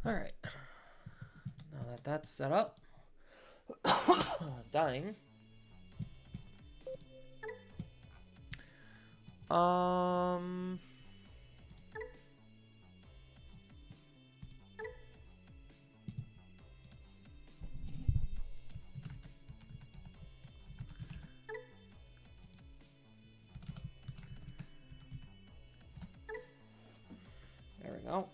All right. Now that that's set up, dying. Um. There we go.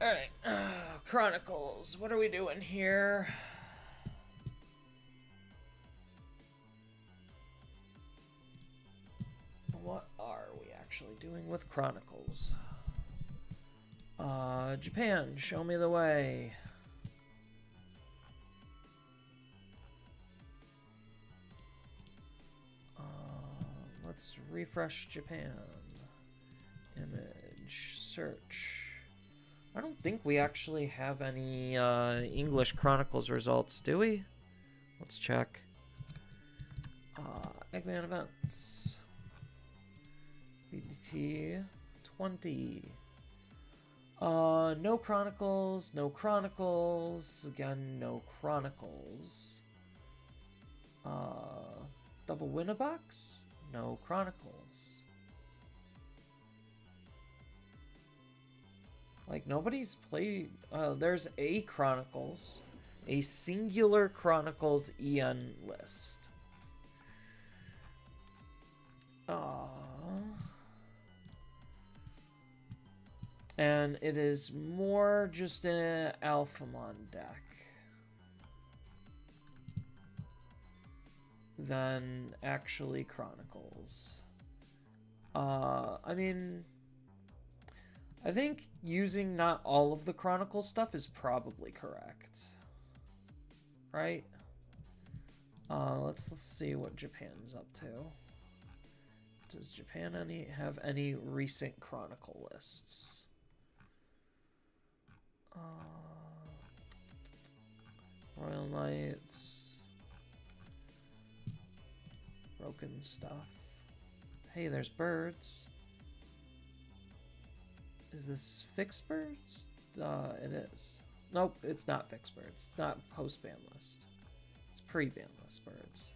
All right. Chronicles. What are we doing here? What are we actually doing with Chronicles? Japan, show me the way. Let's refresh Japan. Image, search. I don't think we actually have any English Chronicles results, do we? Let's check. Eggman events. BDT 20. No Chronicles, no Chronicles. Again, no Chronicles. Double win a box? No Chronicles. Like, nobody's played... there's a Chronicles. A singular Chronicles EN list. And it is more just an Alphamon deck than actually Chronicles. I mean, I think using not all of the Chronicle stuff is probably correct. Right? Let's see what Japan's up to. Does Japan have any recent Chronicle lists? Royal Knights. Broken stuff. Hey, there's birds. Is this fixed birds? It is. Nope, it's not fixed birds. It's not post-ban list. It's pre-ban list birds.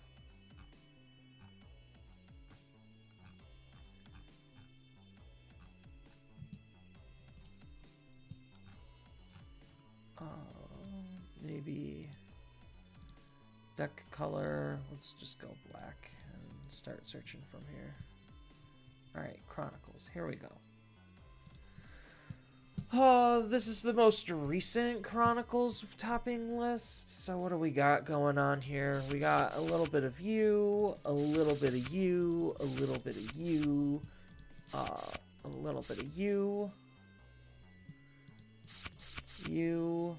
Maybe deck color. Let's just go black and start searching from here. Alright, Chronicles. Here we go. This is the most recent Chronicles topping list. So what do we got going on here? We got a little bit of you, a little bit of you, a little bit of you, a little bit of you, you.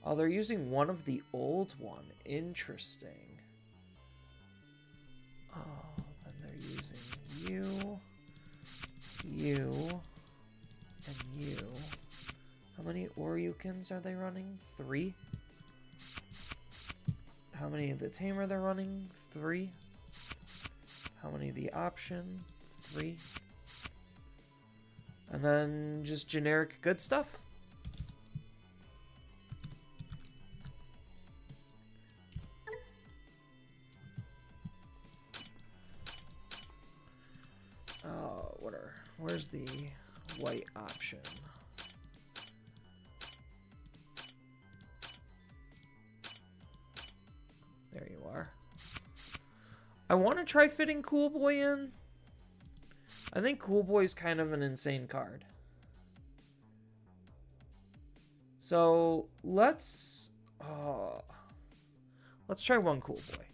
Oh, they're using one of the old one. Interesting. Oh, then they're using you, you, and you. How many Oryukens are they running? 3? How many of the Tamer they're running? 3. How many of the option? 3. And then just generic good stuff? Where's the white option? There you are. I want to try fitting Cool Boy in. I think Cool Boy's kind of an insane card. So let's try one Cool Boy.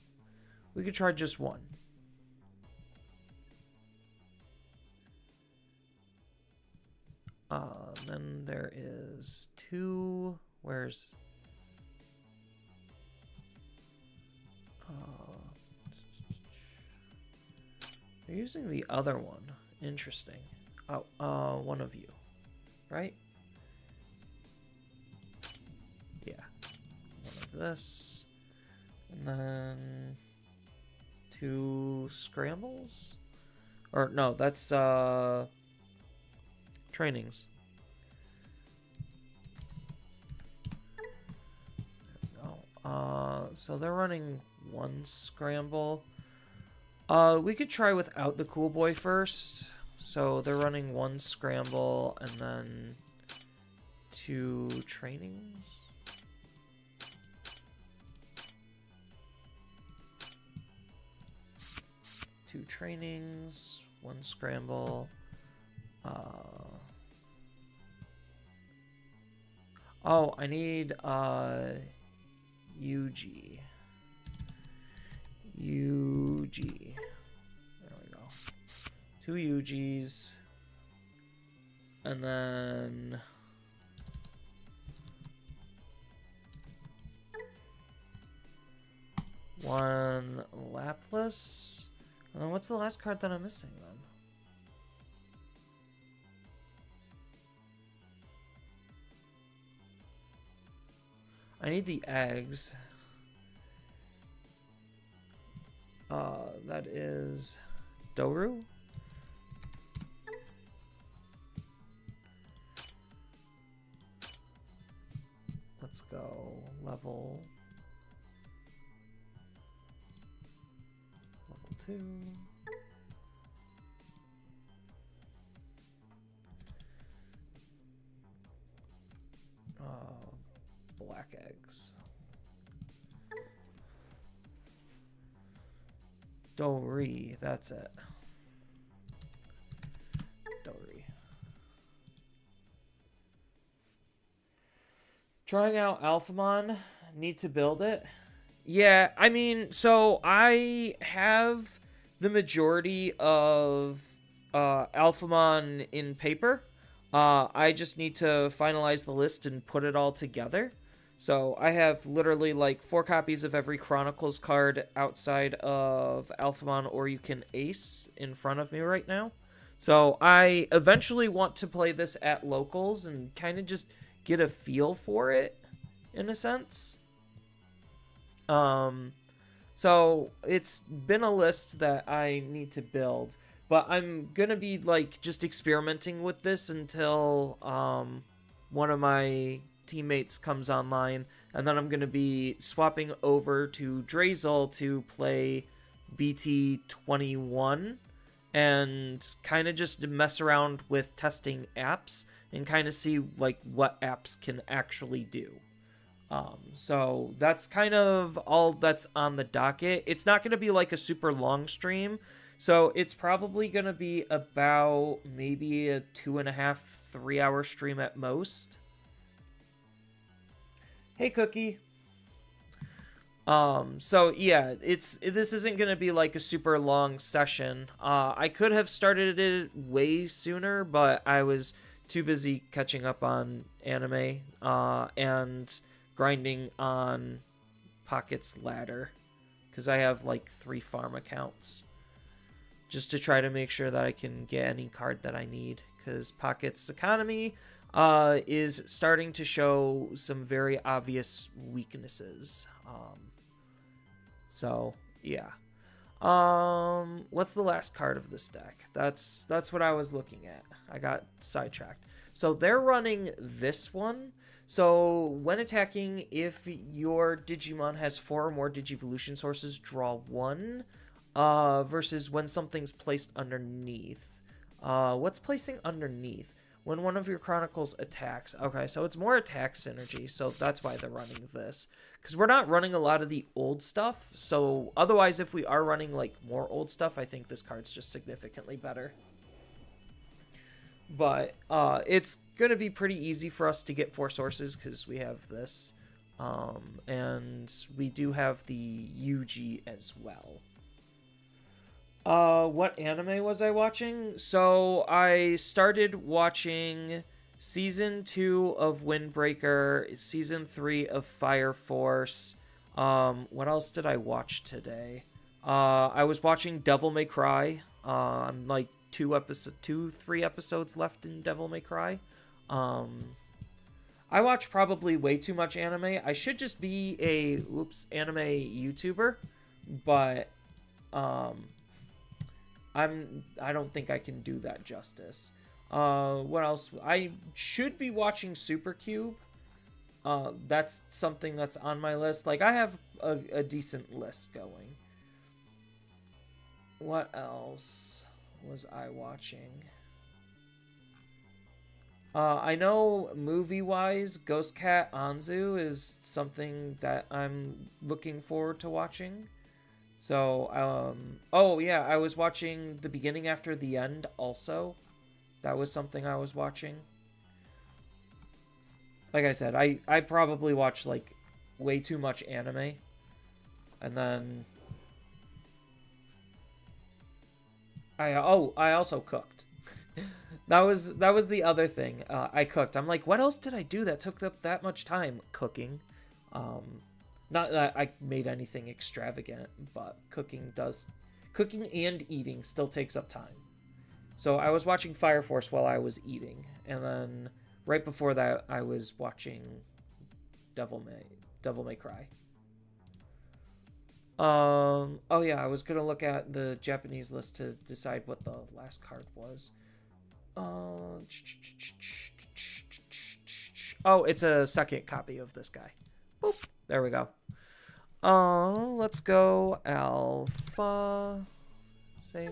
We could try just one. Then there is 2. Where's... they're using the other one. Interesting. Oh, one of you. Right? Yeah. One of this. And then 2 scrambles. Or no, that's trainings. So they're running one scramble. We could try without the cool boy first. So they're running one scramble and then 2 trainings. Two trainings, 1 scramble. Oh, I need UG. UG. There we go. 2 UGs. And then 1 Laplas. And then what's the last card that I'm missing then? I need the eggs. That is Doru. Let's go level 2. Black eggs. Dori, that's it. Dori. Trying out Alphamon. Need to build it. Yeah, I mean, so I have the majority of Alphamon in paper. I just need to finalize the list and put it all together. So I have literally like 4 copies of every Chronicles card outside of Alphamon or you can Ace in front of me right now. So I eventually want to play this at locals and kind of just get a feel for it in a sense. So it's been a list that I need to build, but I'm gonna be like just experimenting with this until one of my teammates comes online, and then I'm gonna be swapping over to Drazel to play BT21 and kind of just mess around with testing apps and kind of see like what apps can actually do. So that's kind of all that's on the docket. It's not going to be like a super long stream. So it's probably going to be about maybe a 2.5, 3 hour stream at most. Hey, Cookie. So yeah, this isn't going to be like a super long session. I could have started it way sooner, but I was too busy catching up on anime, and grinding on Pocket's ladder because I have like 3 farm accounts just to try to make sure that I can get any card that I need because Pocket's economy is starting to show some very obvious weaknesses. So yeah. What's the last card of this deck? That's what I was looking at. I got sidetracked. So they're running this one. So when attacking, if your Digimon has 4 or more Digivolution sources, draw 1. Versus when something's placed underneath. What's placing underneath? When one of your Chronicles attacks. Okay, so it's more attack synergy, so that's why they're running this. Because we're not running a lot of the old stuff, so otherwise if we are running like more old stuff, I think this card's just significantly better. But it's going to be pretty easy for us to get 4 sources because we have this. And we do have the UG as well. What anime was I watching? So I started watching Season 2 of Windbreaker, Season 3 of Fire Force. What else did I watch today? I was watching Devil May Cry. I'm like 3 episodes left in Devil May Cry. I watch probably way too much anime. I should just be a anime YouTuber, but I don't think I can do that justice. What else? I should be watching Super Cube. That's something that's on my list. Like, I have a decent list going. What else was I watching? I know movie-wise, Ghost Cat Anzu is something that I'm looking forward to watching. So, oh yeah, I was watching The Beginning After the End also. That was something I was watching. Like I said, I probably watch, like, way too much anime. And then... I also cooked. That was the other thing. I cooked. I'm like, what else did I do that took up that much time? Cooking. Not that I made anything extravagant, but cooking and eating still takes up time. So I was watching Fire Force while I was eating, and then right before that I was watching Devil May Cry. Oh yeah, I was gonna look at the Japanese list to decide what the last card was. Oh, it's a second copy of this guy. Boop. There we go. Let's go alpha. Save.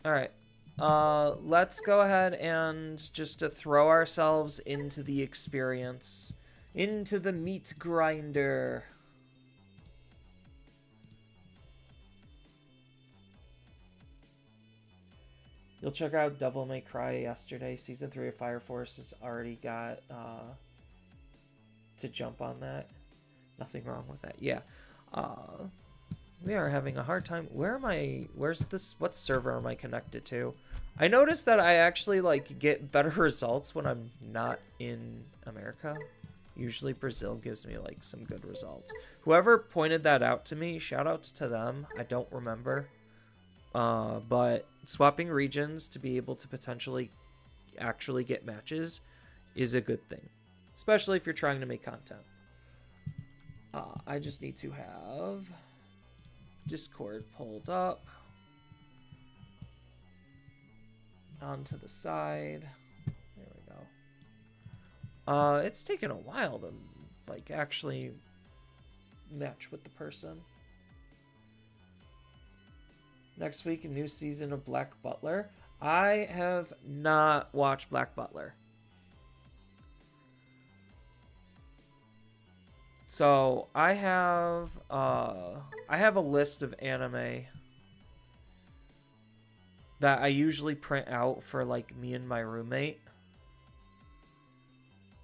Alright. Let's go ahead and just throw ourselves into the experience. Into the meat grinder. You'll check out Devil May Cry yesterday. Season 3 of Fire Force has already got to jump on that. Nothing wrong with that. Yeah. We are having a hard time. Where's this? What server am I connected to? I noticed that I actually, like, get better results when I'm not in America. Usually Brazil gives me, like, some good results. Whoever pointed that out to me, shout outs to them. I don't remember. But swapping regions to be able to potentially actually get matches is a good thing, especially if you're trying to make content. I just need to have Discord pulled up onto the side. There we go. It's taken a while to, like, actually match with the person. Next week, a new season of Black Butler. I have not watched Black Butler. So I have a list of anime that I usually print out for, like, me and my roommate.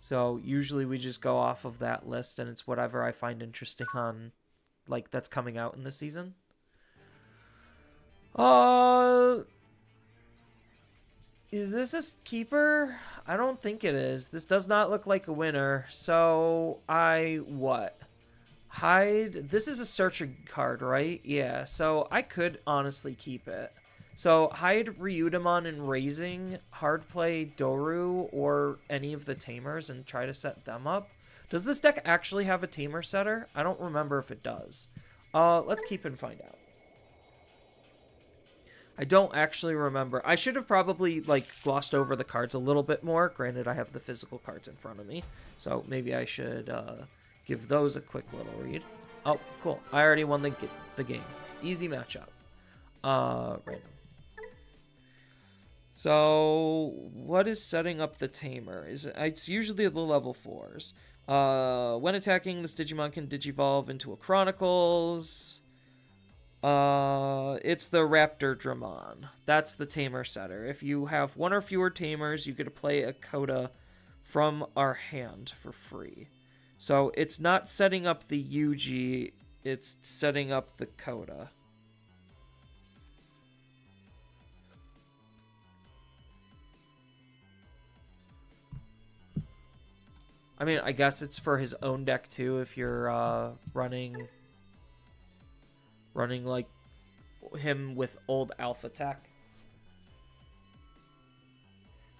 So usually we just go off of that list, and it's whatever I find interesting on, like, that's coming out in the season. Is this a keeper? I don't think it is. This does not look like a winner. So hide. This is a searching card, right? Yeah. So I could honestly keep it. So hide Ryudamon and Raising, hard play Doru or any of the tamers and try to set them up. Does this deck actually have a tamer setter? I don't remember if it does. Let's keep and find out. I don't actually remember. I should have probably, like, glossed over the cards a little bit more. Granted, I have the physical cards in front of me. So maybe I should give those a quick little read. Oh, cool. I already won the game. Easy matchup. Random. So, what is setting up the tamer? It's usually the level 4s. When attacking, this Digimon can digivolve into a Chronicles. It's the Raptor Dramon. That's the tamer setter. If you have one or fewer tamers, you get to play a coda from our hand for free. So it's not setting up the Yuji, it's setting up the coda. I mean, I guess it's for his own deck too if you're running like him with old alpha tech.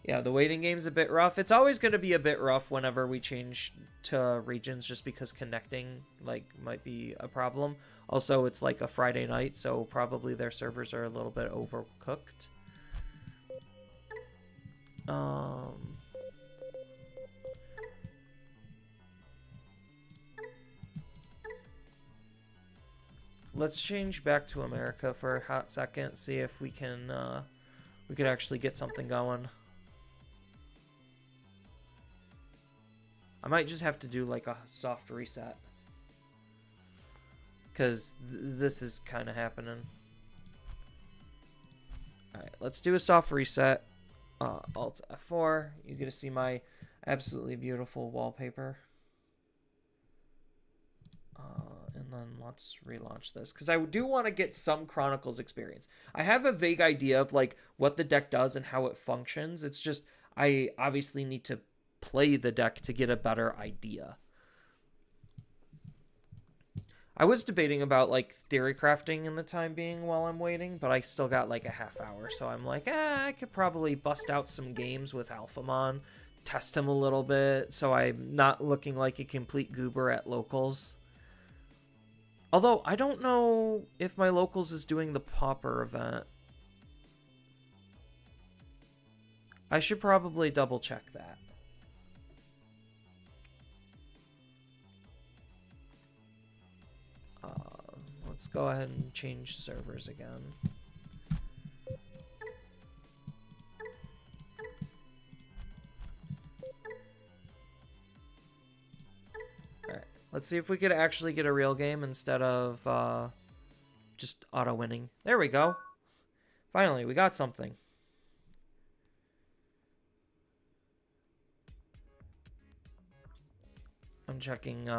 Yeah, the waiting game's a bit rough. It's always going to be a bit rough whenever we change to regions just because connecting, like, might be a problem. Also, it's like a Friday night, so probably their servers are a little bit overcooked. Let's change back to America for a hot second, see if we can, we could actually get something going. I might just have to do like a soft reset. Because this is kind of happening. Alright, let's do a soft reset. Alt F4. You get to see my absolutely beautiful wallpaper. And then let's relaunch this. Because I do want to get some Chronicles experience. I have a vague idea of like what the deck does and how it functions. It's just I obviously need to play the deck to get a better idea. I was debating about like theory crafting in the time being while I'm waiting, but I still got like a half hour, so I'm like, I could probably bust out some games with Alphamon, test him a little bit, so I'm not looking like a complete goober at locals. Although I don't know if my locals is doing the Pauper event. I should probably double check that. Let's go ahead and change servers again. Alright, let's see if we could actually get a real game instead of just auto-winning. There we go. Finally, we got something. I'm checking,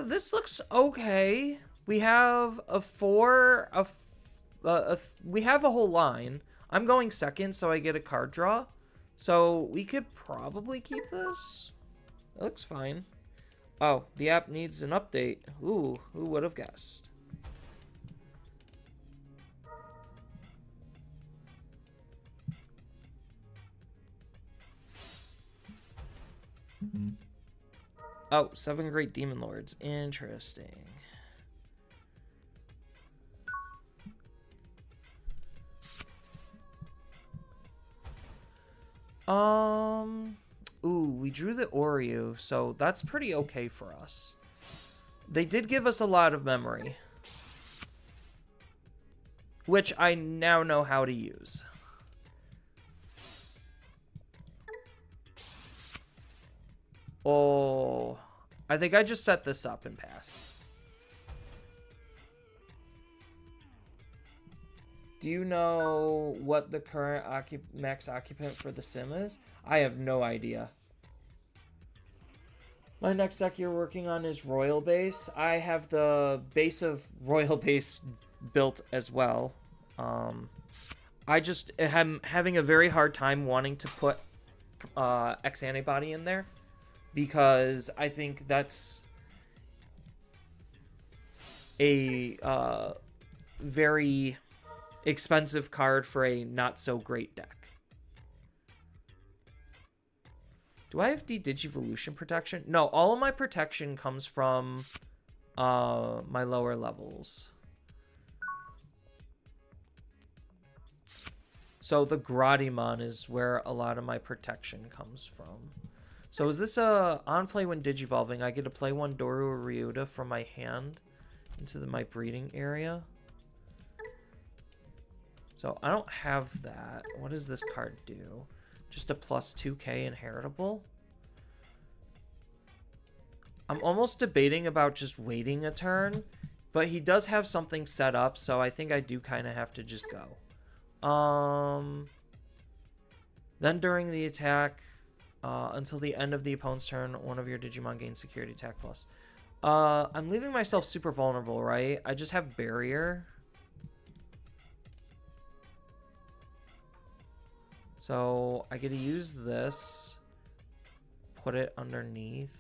this looks okay. We have we have a whole line. I'm going second, so I get a card draw. So we could probably keep this. It looks fine. Oh, the app needs an update. Ooh, who would have guessed? Oh, 7 Great Demon Lords. Interesting. Ooh, we drew the Oreo, so that's pretty okay for us. They did give us a lot of memory, which I now know how to use. Oh, I think I just set this up and pass. Do you know what the current max occupant for the sim is? I have no idea. My next deck you're working on is Royal Base. I have the base of Royal Base built as well. I just am having a very hard time wanting to put X Antibody in there, because I think that's a very expensive card for a not so great deck. Do I have Digivolution protection? No, all of my protection comes from my lower levels. So the Groudemon is where a lot of my protection comes from. So is this on play when Digivolving? I get to play one Doru or Ryuda from my hand into my breeding area. So I don't have that. What does this card do? Just a plus 2k inheritable? I'm almost debating about just waiting a turn, but he does have something set up, so I think I do kind of have to just go. Then during the attack, until the end of the opponent's turn, one of your Digimon gains security attack plus. I'm leaving myself super vulnerable, right? I just have barrier. So I get to use this, put it underneath.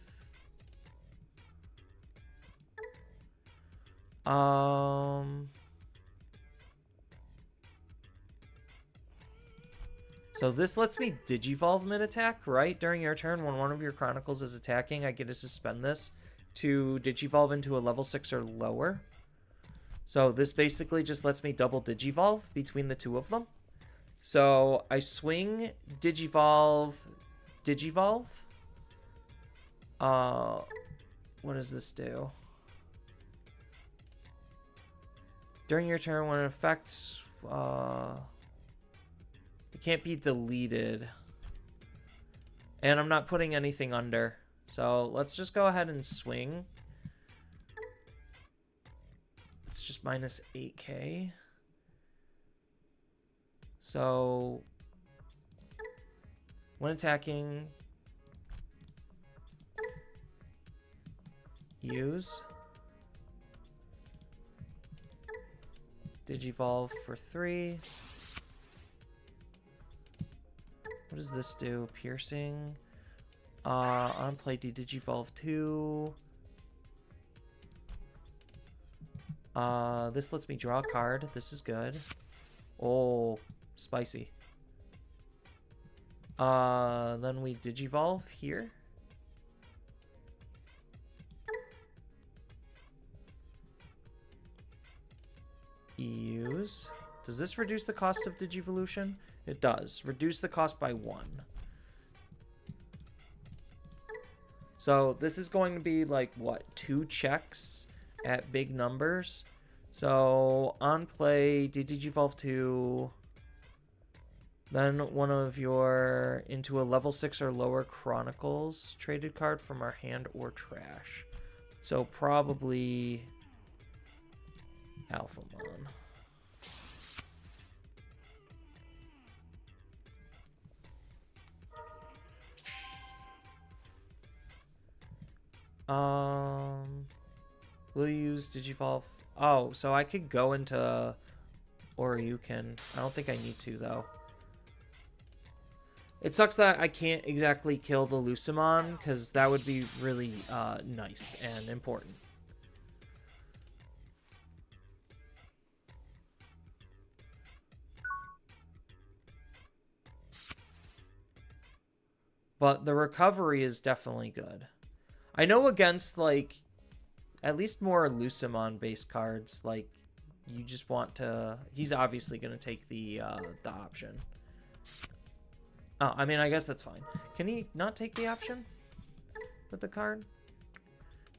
So this lets me Digivolve mid-attack, right? During your turn, when one of your Chronicles is attacking, I get to suspend this to Digivolve into a level 6 or lower. So this basically just lets me double Digivolve between the two of them. So I swing, Digivolve, Digivolve. What does this do? During your turn, when it affects, it can't be deleted. And I'm not putting anything under. So let's just go ahead and swing. It's just minus 8k. So when attacking, use Digivolve for 3. What does this do? Piercing. On play Digivolve 2. This lets me draw a card. This is good. Oh, spicy. Then we Digivolve here. Use. Does this reduce the cost of Digivolution? It does. Reduce the cost by 1. So this is going to be like, what, 2 checks at big numbers? So on play, Digivolve 2. Then one of your into a level 6 or lower Chronicles traded card from our hand or trash. So probably Alphamon. Will you use Digivolve? Oh, so I could go into Oryukin. I don't think I need to, though. It sucks that I can't exactly kill the Lucemon, because that would be really nice and important. But the recovery is definitely good. I know against, like, at least more Lucemon-based cards, like, you just want to... He's obviously going to take the option. Oh, I mean, I guess that's fine. Can he not take the option with the card?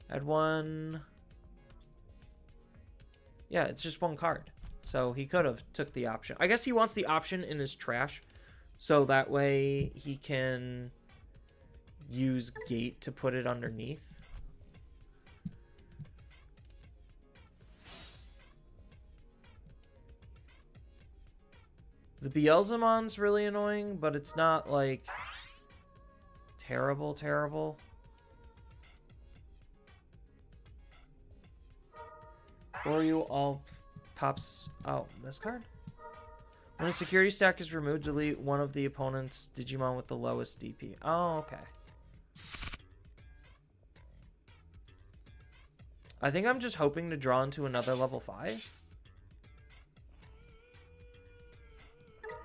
Add 1... Yeah, it's just 1 card. So he could have took the option. I guess he wants the option in his trash, so that way he can use Gate to put it underneath. The Beelzemon's really annoying, but it's not, like, terrible, terrible. Or you all pops... Oh, this card? When a security stack is removed, delete one of the opponent's Digimon with the lowest DP. Oh, okay. I think I'm just hoping to draw into another level 5.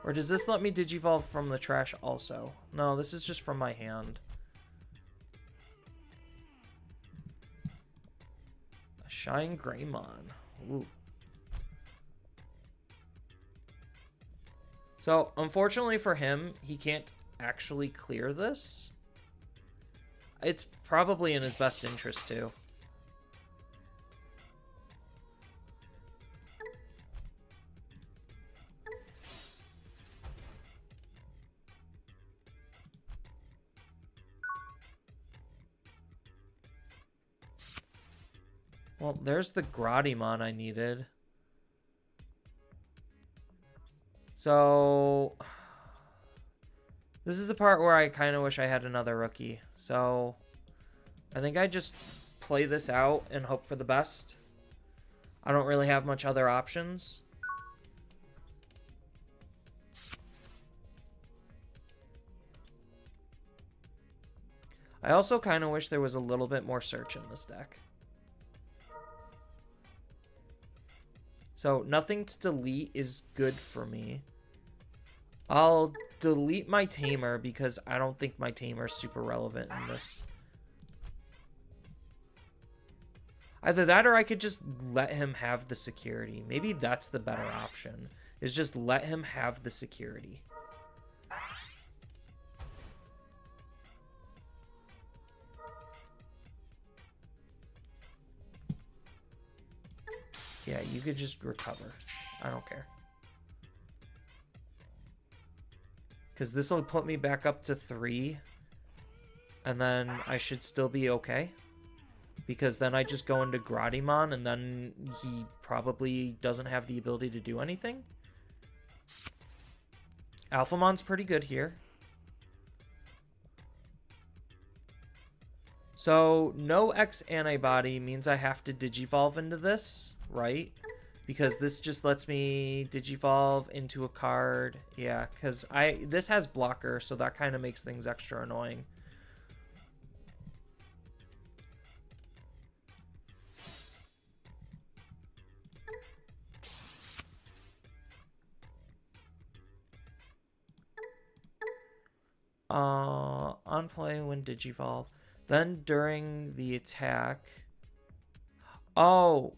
Or does this let me Digivolve from the trash also? No, this is just from my hand. A Shine Greymon. Ooh. So, unfortunately for him, he can't actually clear this. It's probably in his best interest, too. Well, there's the Groudemon I needed. So, this is the part where I kind of wish I had another rookie. So, I think I just play this out and hope for the best. I don't really have much other options. I also kind of wish there was a little bit more search in this deck. So, nothing to delete is good for me. I'll delete my tamer because I don't think my tamer is super relevant in this. Either that or I could just let him have the security. Maybe that's the better option, is just let him have the security. Yeah, you could just recover. I don't care. Because this will put me back up to 3. And then I should still be okay. Because then I just go into Gradimon and then he probably doesn't have the ability to do anything. Alphamon's pretty good here. So no X antibody means I have to Digivolve into this, right? Because this just lets me Digivolve into a card. Yeah, because this has blocker, so that kind of makes things extra annoying. On play when Digivolve. Then during the attack. Oh.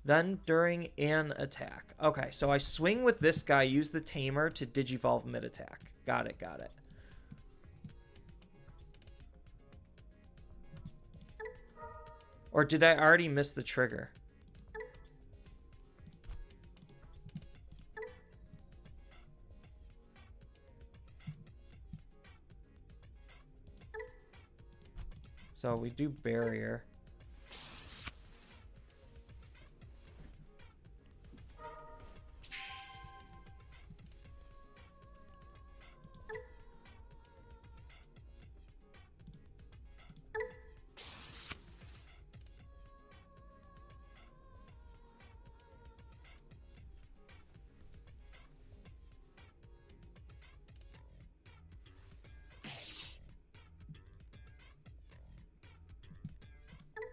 Then during an attack. Okay, so I swing with this guy, use the tamer to Digivolve mid-attack. Got it, got it. Or did I already miss the trigger? So we do barrier.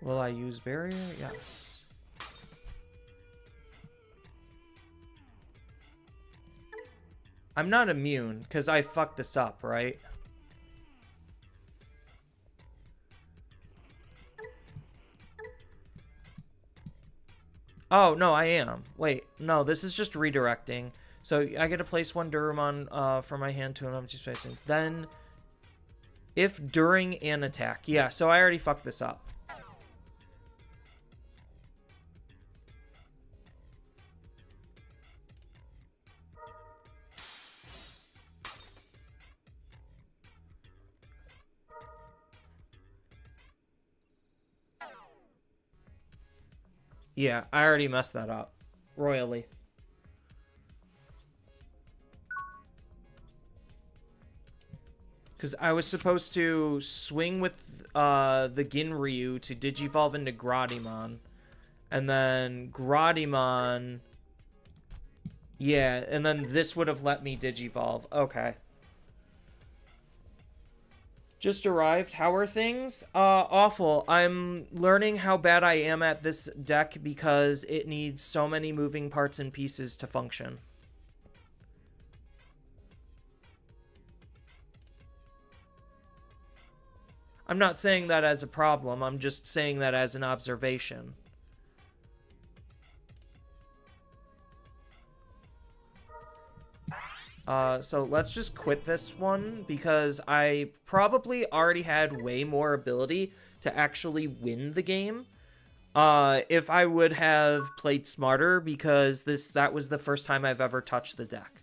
Will I use barrier? Yes. I'm not immune, because I fucked this up, right? Oh, no, I am. Wait, no, this is just redirecting. So I get to place 1 Durumon from my hand to an empty space. And then, if during an attack. Yeah, so I already fucked this up. Yeah, I already messed that up. Royally. Because I was supposed to swing with the Ginryu to Digivolve into Gradimon. And then Gradimon... Yeah, and then this would have let me Digivolve. Okay. Just arrived. How are things? Awful. I'm learning how bad I am at this deck because it needs so many moving parts and pieces to function. I'm not saying that as a problem. I'm just saying that as an observation. So let's just quit this one because I probably already had way more ability to actually win the game. If I would have played smarter because that was the first time I've ever touched the deck.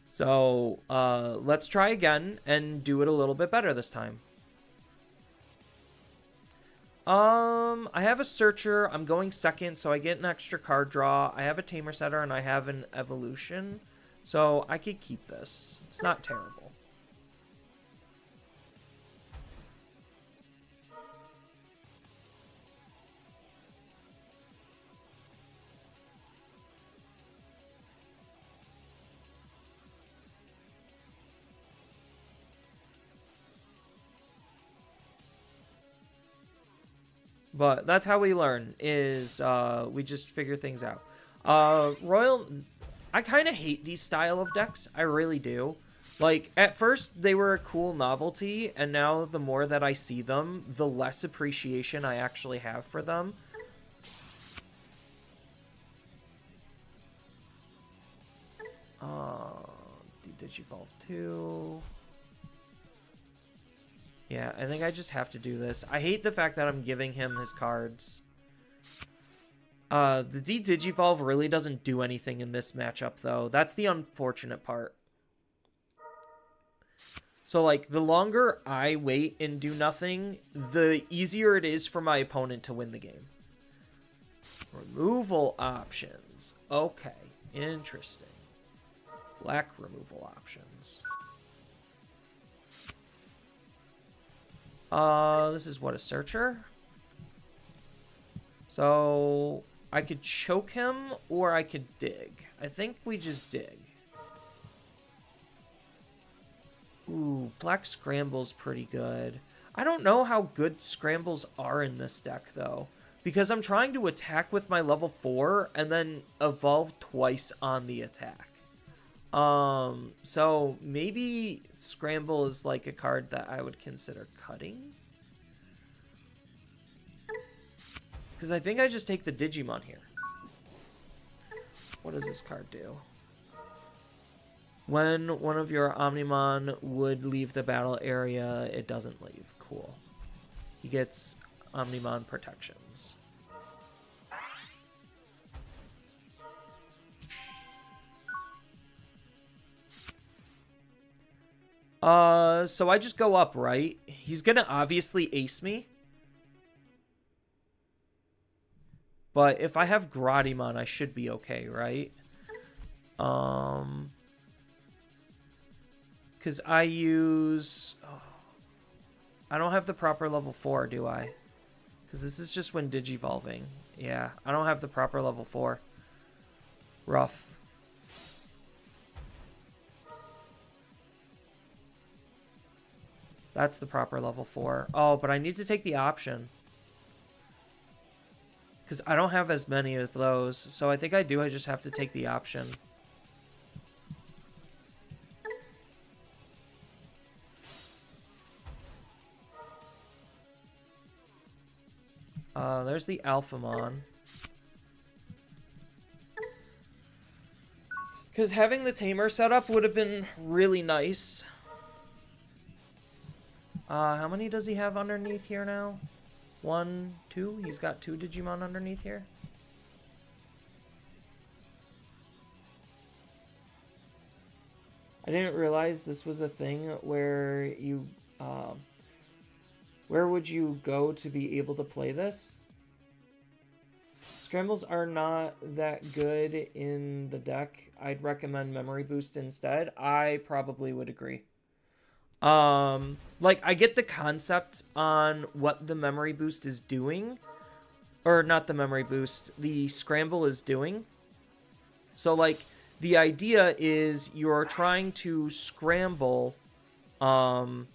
So, let's try again and do it a little bit better this time. I have a searcher. I'm going second, so I get an extra card draw. I have a tamer setter, and I have an evolution. So I could keep this. It's not terrible. But that's how we learn, is we just figure things out. Royal... I kind of hate these style of decks. I really do. Like, at first, they were a cool novelty, and now the more that I see them, the less appreciation I actually have for them. Digivolve 2. Yeah, I think I just have to do this. I hate the fact that I'm giving him his cards. The Digivolve really doesn't do anything in this matchup, though. That's the unfortunate part. So, like, the longer I wait and do nothing, the easier it is for my opponent to win the game. Removal options. Okay, interesting. Black removal options. This is what, a searcher? So, I could choke him, or I could dig. I think we just dig. Ooh, black scramble's pretty good. I don't know how good scrambles are in this deck, though. Because I'm trying to attack with my level 4, and then evolve twice on the attack. So maybe Scramble is like a card that I would consider cutting. Because I think I just take the Digimon here. What does this card do? When one of your Omnimon would leave the battle area, it doesn't leave. Cool. He gets Omnimon protections. So I just go up, right? He's gonna obviously ace me. But if I have Groudemon, I should be okay, right? Because I use... Oh, I don't have the proper level 4, do I? Because this is just when Digivolving. Yeah, I don't have the proper level 4. Rough. That's the proper level 4. Oh, but I need to take the option. Because I don't have as many of those. So I think I do. I just have to take the option. There's the Alphamon. Because having the Tamer set up would have been really nice. How many does he have underneath here now? 1, 2? He's got 2 Digimon underneath here. I didn't realize this was a thing where you... where would you go to be able to play this? Scrambles are not that good in the deck. I'd recommend Memory Boost instead. I probably would agree. Like, I get the concept on what the Memory Boost is doing. Or, not the Memory Boost. The Scramble is doing. So, like, the idea is you're trying to scramble, to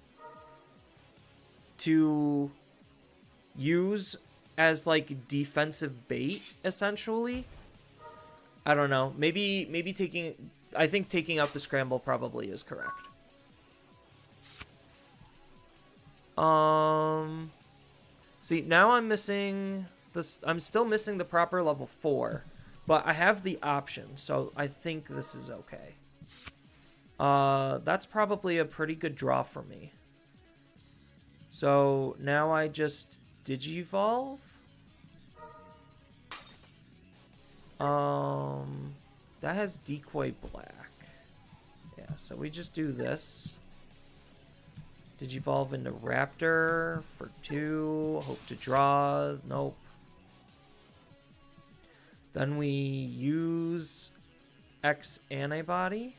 use as, like, defensive bait, essentially. I don't know. Maybe taking... I think taking out the Scramble probably is correct. See, now I'm missing this. I'm still missing the proper level 4, but I have the option, so I think this is okay. That's probably a pretty good draw for me. So now I just Digivolve. That has Decoy Black. Yeah, so we just do this. Digivolve into Raptor for 2. Hope to draw. Nope. Then we use X Antibody.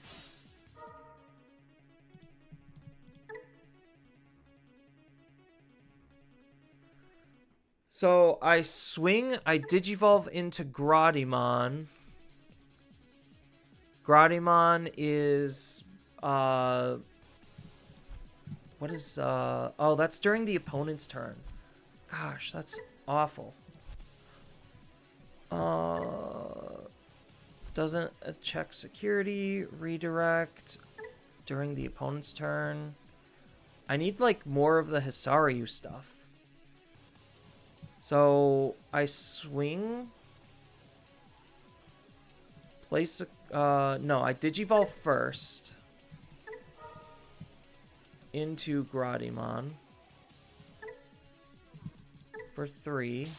So I swing, I Digivolve into Groudemon. Groudemon is... What is, oh, that's during the opponent's turn. Gosh, that's awful. Doesn't check security, redirect during the opponent's turn. I need, like, more of the Hisaryu stuff. So, I swing. Place a... no, I Digivolve first. Into Groudemon. For 3.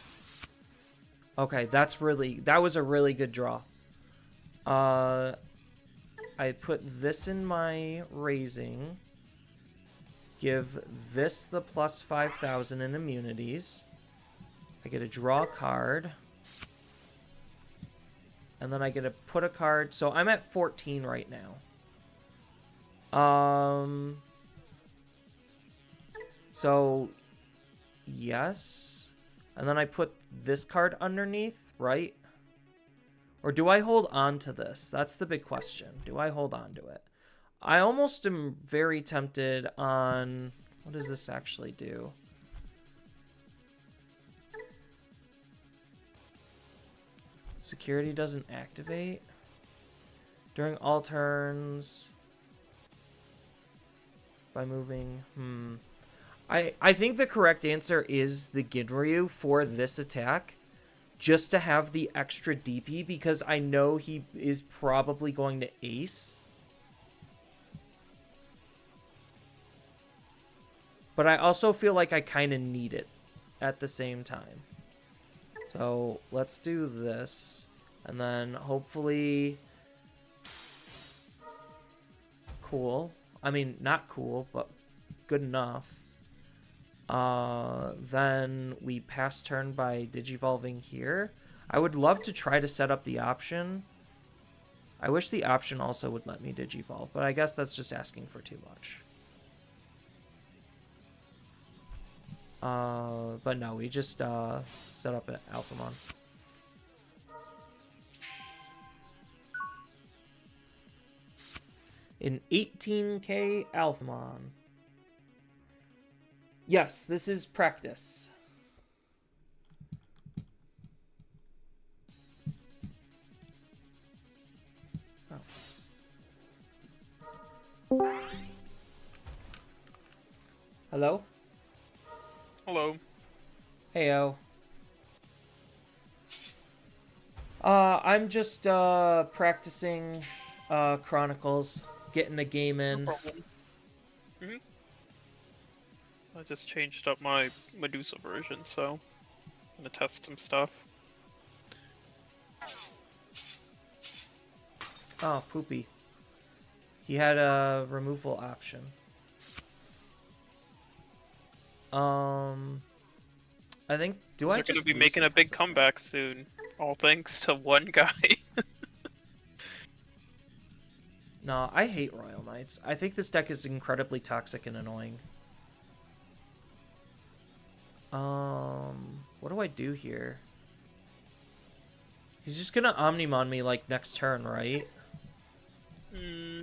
Okay, that was a really good draw. I put this in my raising. Give this the plus 5,000 in immunities. I get to draw a card. And then I get to put a card. So I'm at 14 right now. So, yes. And then I put this card underneath, right? Or do I hold on to this? That's the big question. Do I hold on to it? I almost am very tempted on... What does this actually do? Security doesn't activate. During all turns... By moving... I think the correct answer is the Ginryu for this attack. Just to have the extra DP, because I know he is probably going to ace. But I also feel like I kind of need it at the same time. So let's do this. And then hopefully... Cool. I mean, not cool, but good enough. Then we pass turn by Digivolving here. I would love to try to set up the option. I wish the option also would let me Digivolve, but I guess that's just asking for too much. But no, we just set up an Alphamon. An 18k Alphamon. Yes, this is practice. Oh. Hello? Hello. Heyo. I'm just practicing Chronicles, getting a game in. No problem. I just changed up my Medusa version, so I'm gonna test some stuff. Oh, Poopy. He had a removal option. I think, do I just... They're gonna be making a big comeback soon, all thanks to one guy. No, I hate Royal Knights. I think this deck is incredibly toxic and annoying. What do I do here? He's just gonna Omnimon me, like, next turn, right?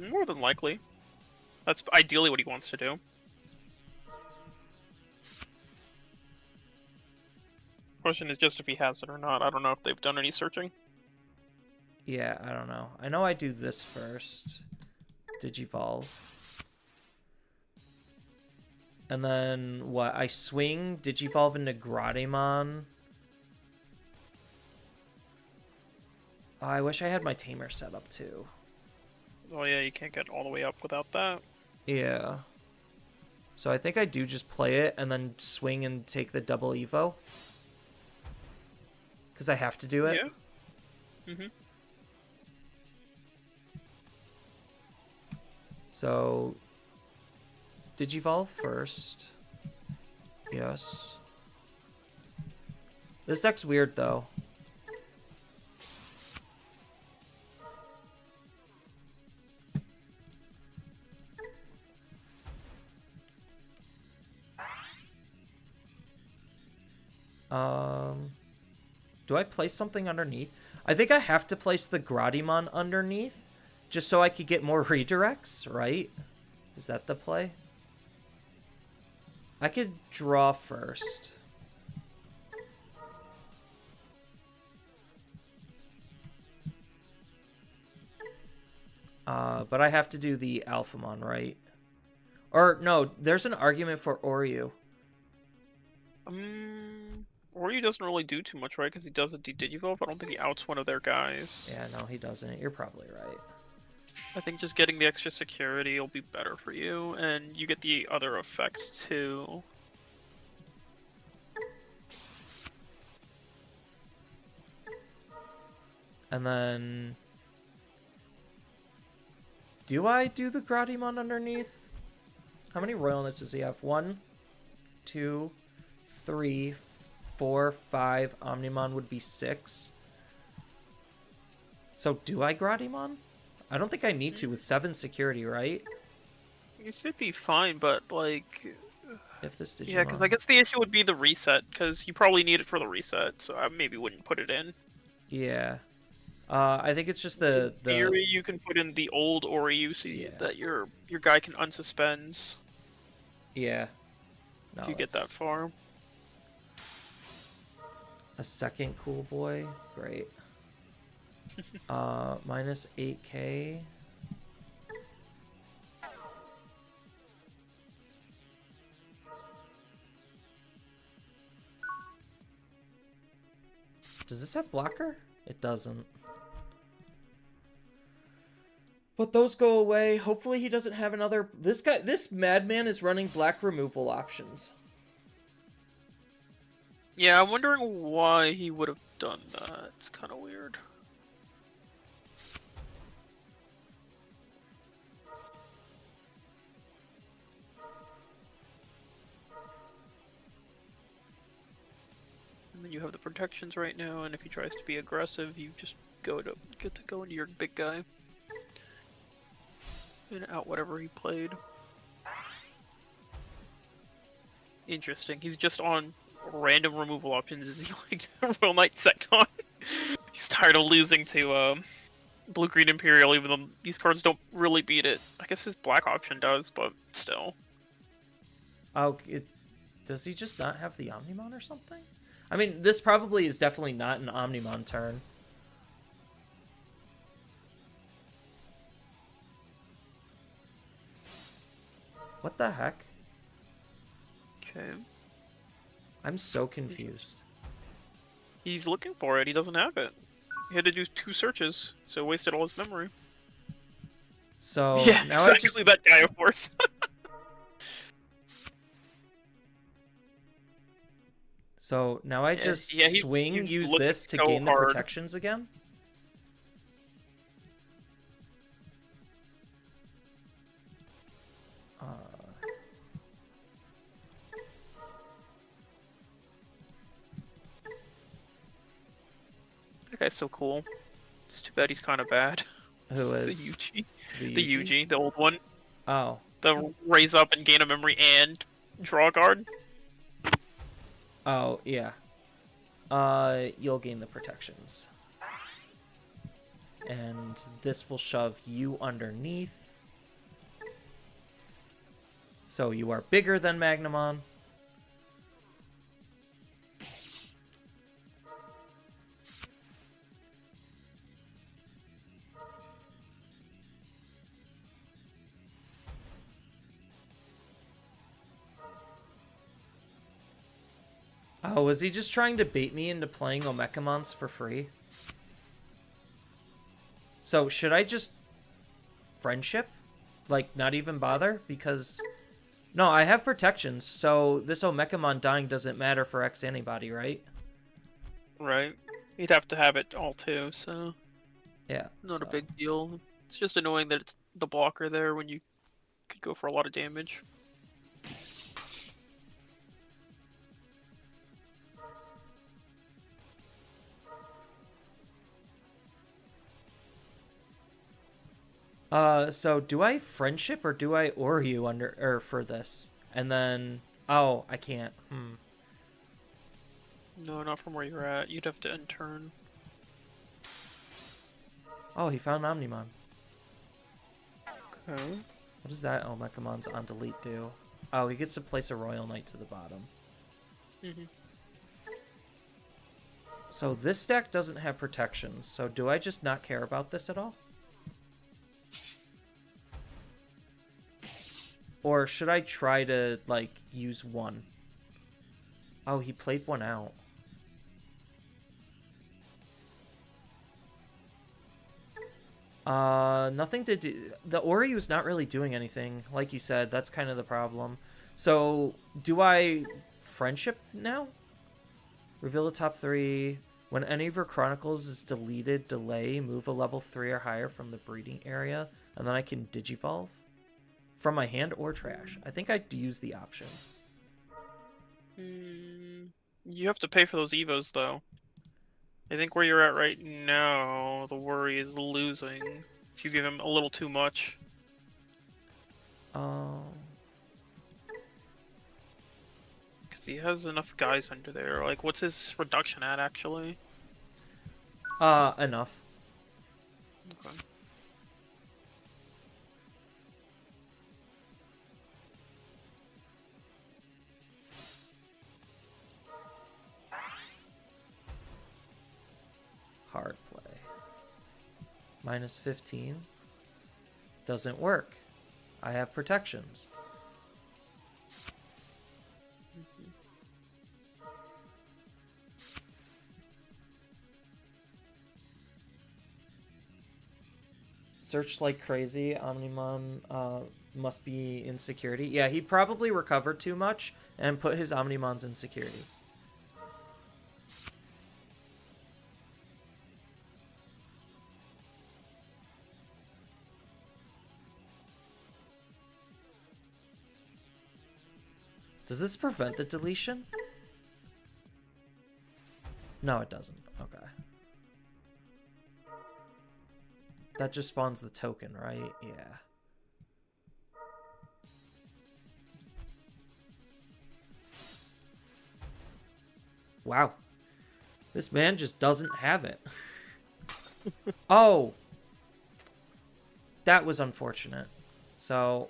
More than likely. That's ideally what he wants to do. Question is just if he has it or not. I don't know if they've done any searching. Yeah, I don't know. I know I do this first. Digivolve. And then, what? I swing, Digivolve into Groudemon. Oh, I wish I had my Tamer set up, too. Oh yeah, you can't get all the way up without that. Yeah. So I think I do just play it and then swing and take the double Evo. Because I have to do it. Yeah. So, Digivolve first. Yes. This deck's weird, though. Do I place something underneath? I think I have to place the Groudemon underneath, just so I could get more redirects, right? Is that the play? I could draw first. But I have to do the Alphamon, right? Or, no, there's an argument for Oryu. Oryu doesn't really do too much, right? Because he does a Digivolve. I don't think he outs one of their guys. Yeah, no, he doesn't. You're probably right. I think just getting the extra security will be better for you, and you get the other effect too. And then... Do I do the Gradimon underneath? How many Royalness does he have? 1, 2, 3, 4, 5. Omnimon would be 6. So do I Gradimon? I don't think I need to with 7 security, right? You should be fine, but like... If this Digimon... Yeah, because I guess the issue would be the reset, because you probably need it for the reset, so I maybe wouldn't put it in. Yeah. I think it's just the... In theory, you can put in the old Oryu so that your guy can unsuspend. Yeah. No, if you get that far. A second cool boy? Great. Minus 8k. Does this have blocker? It doesn't. But those go away. Hopefully he doesn't have another... This madman is running black removal options. Yeah, I'm wondering why he would have done that. It's kind of weird. And then you have the protections right now, and if he tries to be aggressive, you just get to go into your big guy. And out whatever he played. Interesting. He's just on random removal options. Is he like Royal Knight Secton? He's tired of losing to Blue Green Imperial, even though these cards don't really beat it. I guess his black option does, but still. Oh, does he just not have the Omnimon or something? I mean, this probably is definitely not an Omnimon turn. What the heck? Okay. I'm so confused. He's looking for it. He doesn't have it. He had to do 2 searches, so wasted all his memory. So yeah, now exactly that guy, of course. So now I just swing, use looking this to so gain the hard. protections again? That guy's so cool. It's too bad he's kind of bad. Who is? The Yuji. The Yuji, the old one. Oh. The raise up and gain a memory and draw a card. Oh, yeah. You'll gain the protections. And this will shove you underneath. So you are bigger than Magnamon. Oh, was he just trying to bait me into playing Omekamons for free? So, should I just friendship? Like, not even bother? Because... No, I have protections, so this Omekamon dying doesn't matter for X antibody, right? Right. You'd have to have it all too, so... Yeah. Not a big deal. It's just annoying that it's the blocker there when you could go for a lot of damage. So do I friendship or do I Oryu for this? And then... Oh, I can't. No, not from where you're at. You'd have to end turn. Oh, he found Omnimon. Okay. What does that Omekamon's on delete do? Oh, he gets to place a Royal Knight to the bottom. So this deck doesn't have protections, so do I just not care about this at all? Or should I try to, like, use one? Oh, he played one out. Nothing to do. The Oryu's not really doing anything. Like you said, that's kind of the problem. So, do I friendship now? Reveal the top 3. When any of your chronicles is deleted, delay, move a level 3 or higher from the breeding area, and then I can digivolve from my hand or trash. I think I'd use the option. You have to pay for those evos, though. I think where you're at right now, the worry is losing. If you give him a little too much. Because he has enough guys under there. Like, what's his reduction at, actually? Enough. Okay. Hard play. Minus 15. Doesn't work. I have protections. Searched like crazy. Omnimon must be in security. Yeah, he probably recovered too much and put his Omnimons in security. Does this prevent the deletion? No, it doesn't. Okay. That just spawns the token, right? Yeah. Wow. This man just doesn't have it. Oh. That was unfortunate. So...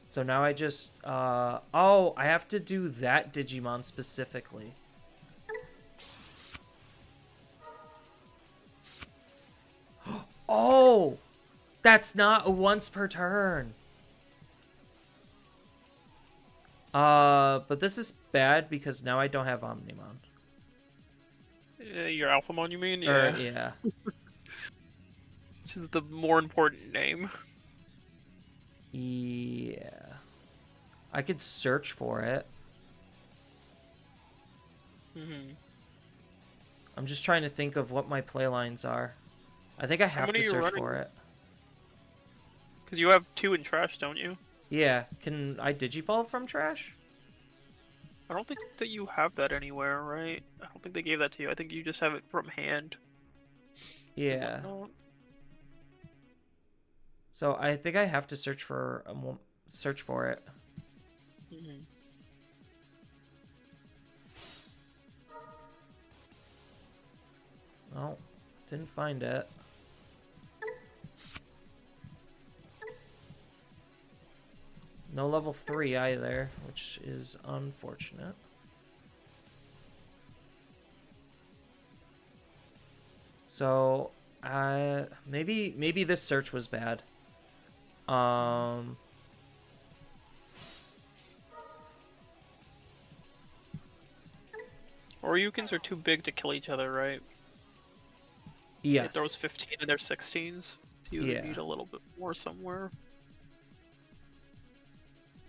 So now I just, oh, I have to do that Digimon specifically. Oh, that's not a once per turn. But this is bad because now I don't have Omnimon. Your Alphamon, you mean? Yeah. Yeah. Yeah. Which is the more important name. Yeah. I could search for it. I'm just trying to think of what my playlines are. I think I have to search for it. Because you have 2 in trash, don't you? Yeah. Can I digivolve from trash? I don't think that you have that anywhere, right? I don't think they gave that to you. I think you just have it from hand. Yeah. So I think I have to search for it. Oh, didn't find it. No level 3 either, which is unfortunate. So, maybe this search was bad. Oryukins are too big to kill each other, right? Yes. There was 15 and there's 16s. So you Yeah. need a little bit more somewhere.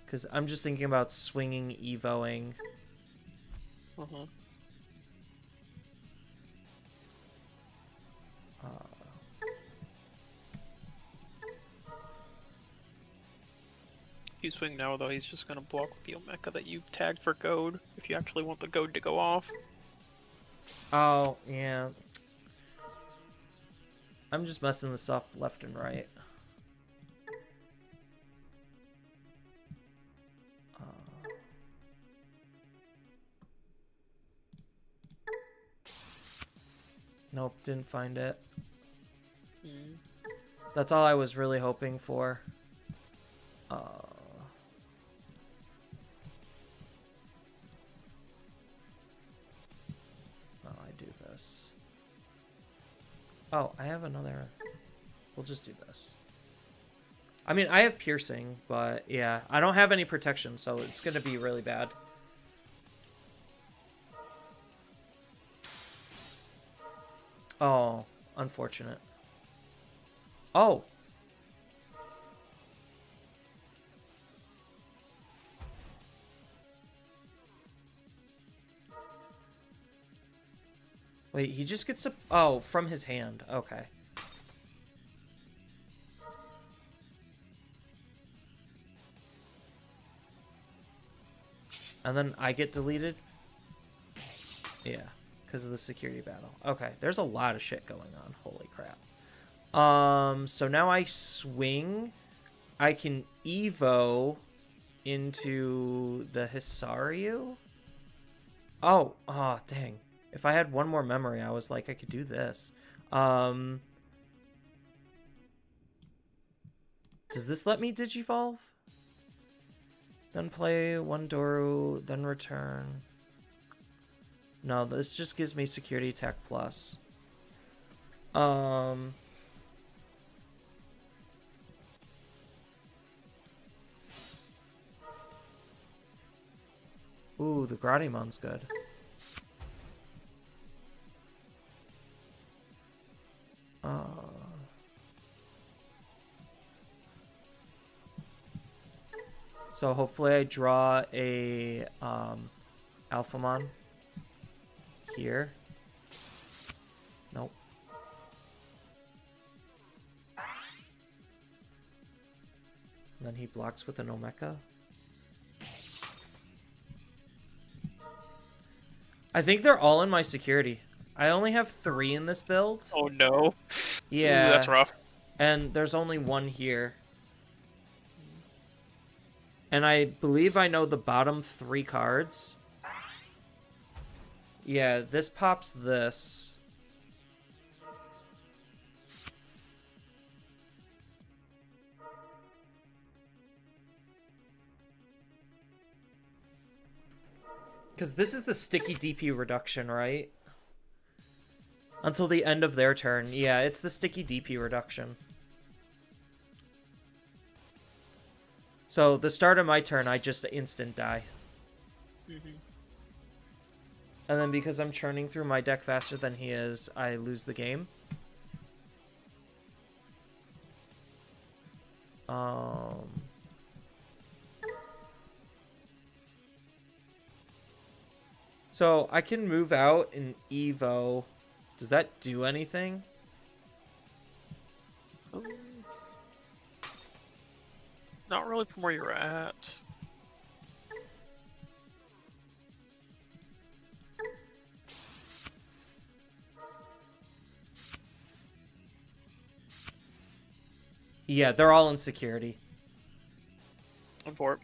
Because I'm just thinking about swinging, evoing. If you swing now, though, he's just going to block with the Omeka that you tagged for goad, if you actually want the goad to go off. Oh, yeah. I'm just messing this up left and right. Nope, didn't find it. That's all I was really hoping for. I do this. Oh, I have another... We'll just do this. I mean, I have piercing, but yeah. I don't have any protection, so it's going to be really bad. Oh, unfortunate. Oh. Wait, he just gets to... Oh, from his hand. Okay. And then I get deleted? Yeah, because of the security battle. Okay, there's a lot of shit going on. Holy crap. So now I swing. I can Evo into the Hisaryu? Oh, dang. If I had one more memory, I was like, I could do this. Does this let me Digivolve? Then play one Doru, then return. No, this just gives me security attack plus. Ooh, the Gratimon's good. So hopefully I draw a Alphamon here. Nope. And then he blocks with an Omeka. I think they're all in my security. I only have 3 in this build. Oh no. Yeah. Ooh, that's rough. And there's only 1 here. And I believe I know the bottom 3 cards. Yeah, this pops this. Because this is the sticky DP reduction, right? Until the end of their turn. Yeah, it's the sticky DP reduction. So, the start of my turn, I just instant die. Mm-hmm. And then because I'm churning through my deck faster than he is, I lose the game. So, I can move out in Evo. Does that do anything? Not really from where you're at. Yeah, they're all in security. I'm for it.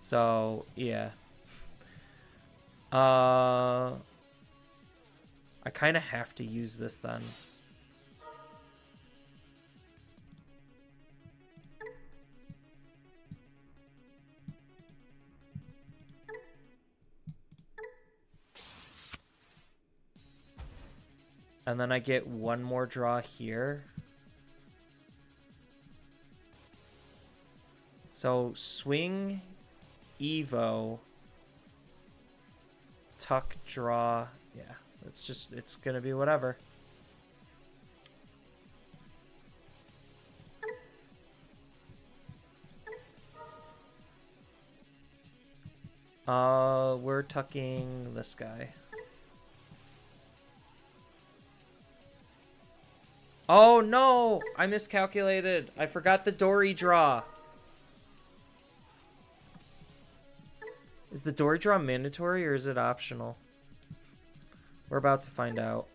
So, yeah. I kind of have to use this then. And then I get one more draw here. So, swing, Evo, tuck, draw. Yeah, it's gonna be whatever. We're tucking this guy. Oh no! I miscalculated. I forgot the Dory draw. Is the Dory draw mandatory or is it optional? We're about to find out.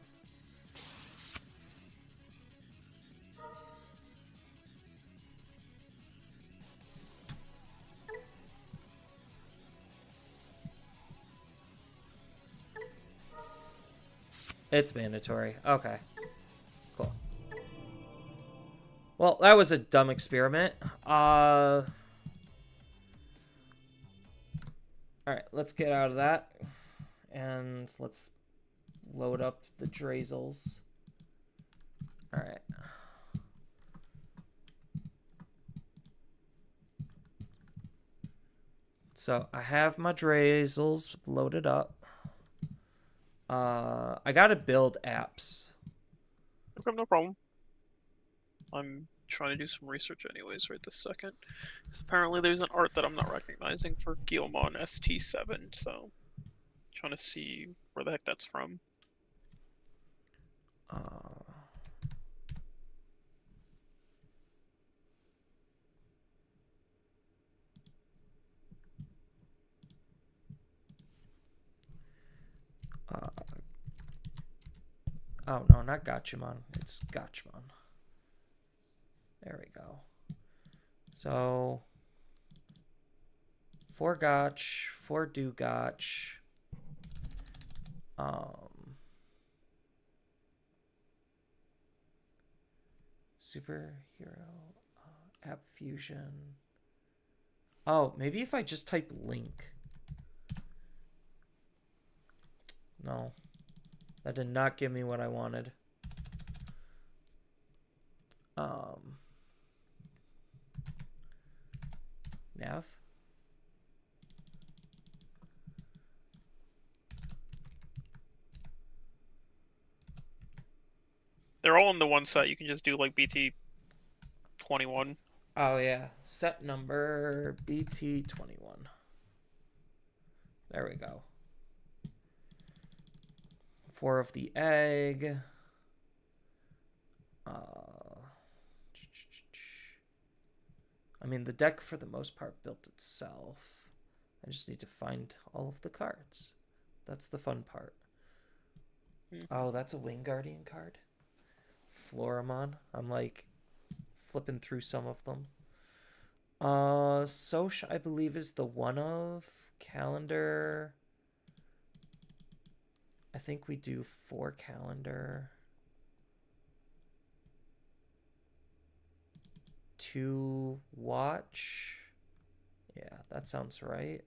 It's mandatory. Okay. Cool. Well, that was a dumb experiment. Alright, let's get out of that. And let's load up the Drazels. Alright. So I have my Drazels loaded up. I gotta build apps. Okay, no problem. I'm trying to do some research anyways right this second. Apparently there's an art that I'm not recognizing for Guilmon ST7, so trying to see where the heck that's from. Oh no, not Gachimon. It's Gachmon. There we go. So 4 Gotch, 4 Dugotch. Superhero app fusion. Oh, maybe if I just type link. No. That did not give me what I wanted. Nav. They're all in the one set. You can just do like BT21. Oh yeah, set number BT21. There we go. 4 of the egg. I mean, the deck for the most part built itself. I just need to find all of the cards. That's the fun part. Oh, that's a Wing Guardian card. Floramon. I'm like flipping through some of them. Soch, I believe, is the one of. Calendar. I think we do 4 calendar. 2 watch. Yeah, that sounds right.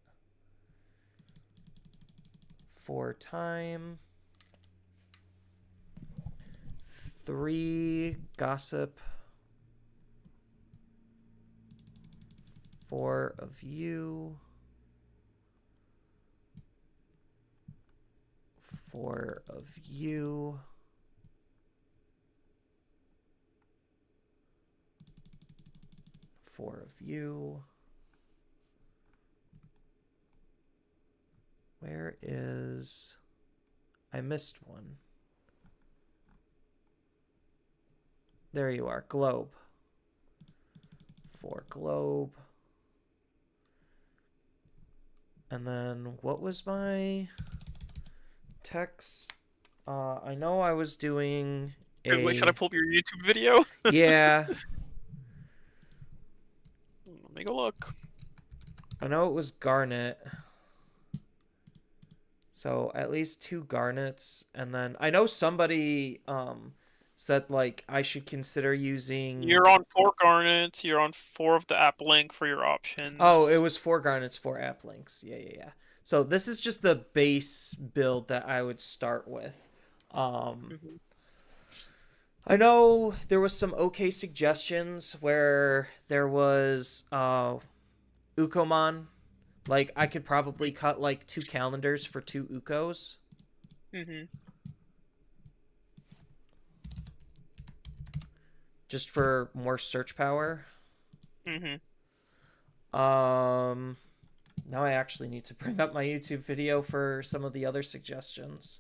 4 time. 3 gossip. 4 of you. 4 of you. 4 of you. Where is... I missed one. There you are. Globe. 4 globe. And then what was my text? I know I was doing a... Wait, should I pull up your YouTube video? Yeah. Let me go look. I know it was Garnet. So at least 2 Garnets. And then I know somebody said like I should consider using... You're on 4 garnets, you're on 4 of the app link for your options. Oh, it was 4 Garnets, 4 app links. Yeah. So this is just the base build that I would start with. I know there was some okay suggestions where there was Ukomon. Like, I could probably cut, like, 2 calendars for 2 Ukos. Just for more search power. Now I actually need to bring up my YouTube video for some of the other suggestions.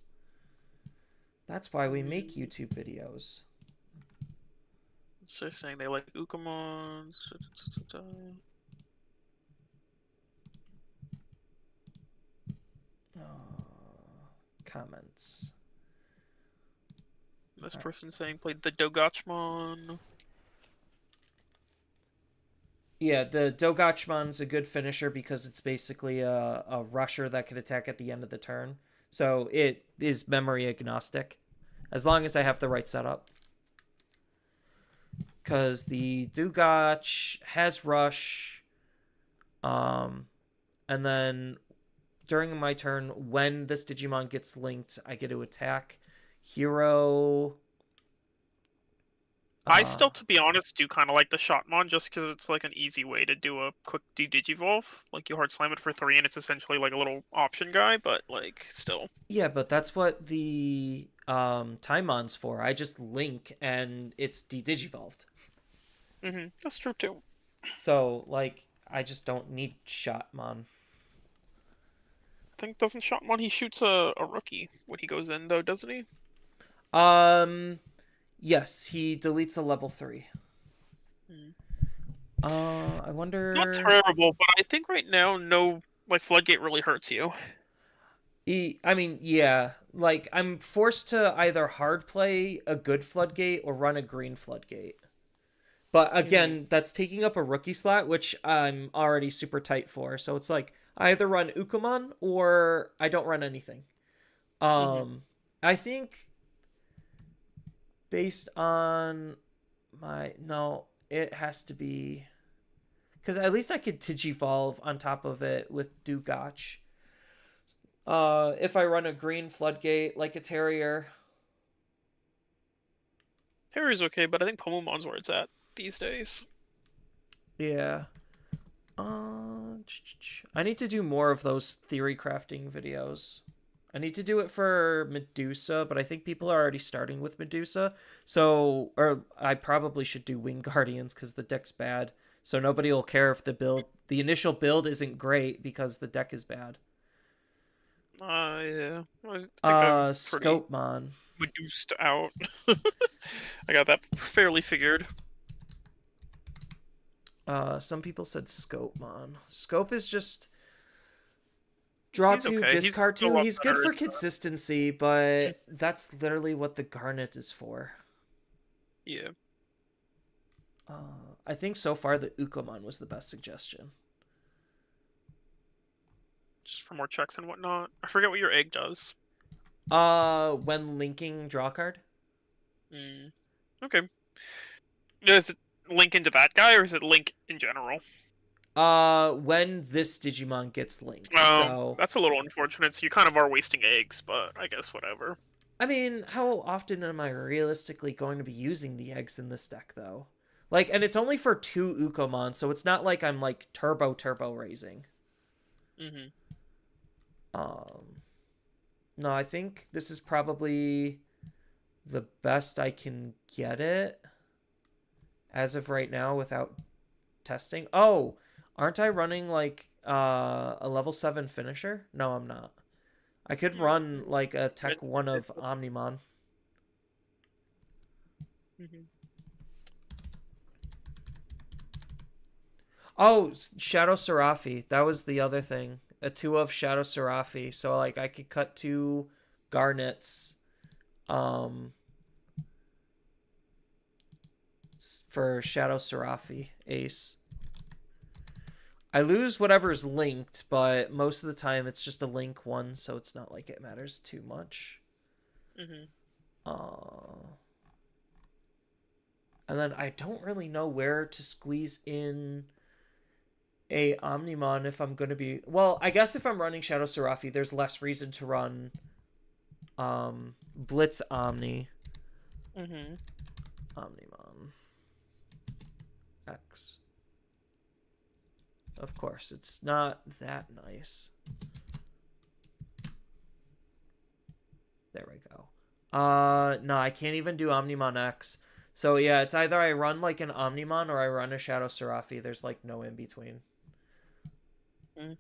That's why we make YouTube videos. So they're saying they like Ukamon. Comments. This person saying played the Dogachmon. Yeah, the Dogachmon's a good finisher because it's basically a rusher that can attack at the end of the turn. So it is memory agnostic, as long as I have the right setup. Because the Dugotch has rush, and then during my turn, when this Digimon gets linked, I get to attack hero. I Uh, still, to be honest, do kind of like the Shotmon just because it's like an easy way to do a quick de-digivolve. Like you hard slam it for 3 and it's essentially like a little option guy, but like still. yeah, but that's what the Taimon's for. I just link and it's de-digivolved. That's true too. So like I just don't need Shotmon. I think doesn't Shotmon he shoots a rookie when he goes in though, doesn't he? Um, yes, he deletes a level 3. Hmm. I Not wonder. terrible, but I think right now no like Floodgate really hurts you. I mean, yeah, like I'm forced to either hard play a good floodgate or run a green floodgate. But hmm again, that's taking up a rookie slot, which I'm already super tight for. So it's like I either run Ukamon or I don't run anything. hmm I think based on my no, it has to be because at least I could Digivolve on top of it with Dugotch. If I run a green floodgate like a terrier. Harry's okay, but I think Pomumon's where it's at these days. Yeah. I need to do more of those theory crafting videos. I need to do it for Medusa, but I think people are already starting with Medusa. So, or I probably should do Wing Guardians because the deck's bad. So nobody will care if the initial build isn't great because the deck is bad. Yeah. I think I'm pretty Scopemon. reduced out. I got that fairly figured. Some people said Scopemon. Scope is just draw He's two, okay. He's discard a two. lot He's good better. for consistency, but that's literally what the Garnet is for. Yeah. I think so far the Ukomon was the best suggestion. Just for more checks and whatnot. I forget what your egg does. When linking draw card. Mm. Okay. Does it link into that guy or is it link in general? When this Digimon gets linked. So, That's a little unfortunate. So you kind of are wasting eggs, but I guess whatever. I mean, how often am I realistically going to be using the eggs in this deck, though? Like, and it's only for 2 Ukomon, so it's not like I'm like turbo raising. Mm-hmm. Um, no, I think this is probably the best I can get it as of right now without testing. Oh, aren't I running like a level 7 finisher? No, I'm not. I could run like a tech 1 of Omnimon. Mm-hmm. Oh, Shadow Serafi. That was the other thing. A 2 of Shadow Serafi. So like I could cut 2 garnets um for Shadow Serafi ace. I lose whatever's linked, but most of the time it's just a link one, so it's not like it matters too much. Mm-hmm. Uh, and then I don't really know where to squeeze in a Omnimon if I'm going to be... Well, I guess if I'm running Shadow Serafi, there's less reason to run Blitz Omni. Mm-hmm. Omnimon X. Of course, it's not that nice. There we go. No, I can't even do Omnimon X. So yeah, it's either I run like an Omnimon or I run a Shadow Serafi. There's like no in between. Mm.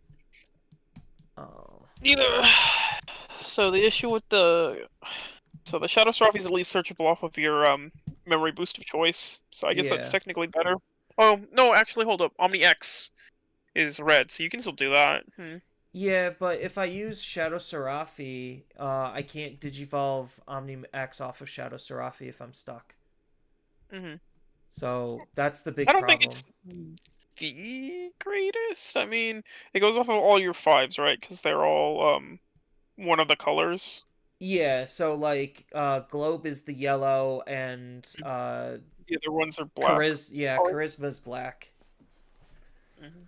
Oh. Neither. So the issue with the Shadow Strophy is at least searchable off of your memory boost of choice. So I guess that's Yeah. technically better. Oh no, actually, hold up. Omni X is red, so you can still do that. Yeah, but if I use Shadow Serafi, I can't Digivolve Omni X off of Shadow Serafi if I'm stuck. Mm-hmm. So that's the I big don't think problem. it's the greatest. I mean, it goes off of all your fives, right? Because they're all one of the colors. Yeah, so like Globe is the yellow and The other ones are black. Charisma's black. Mm-hmm.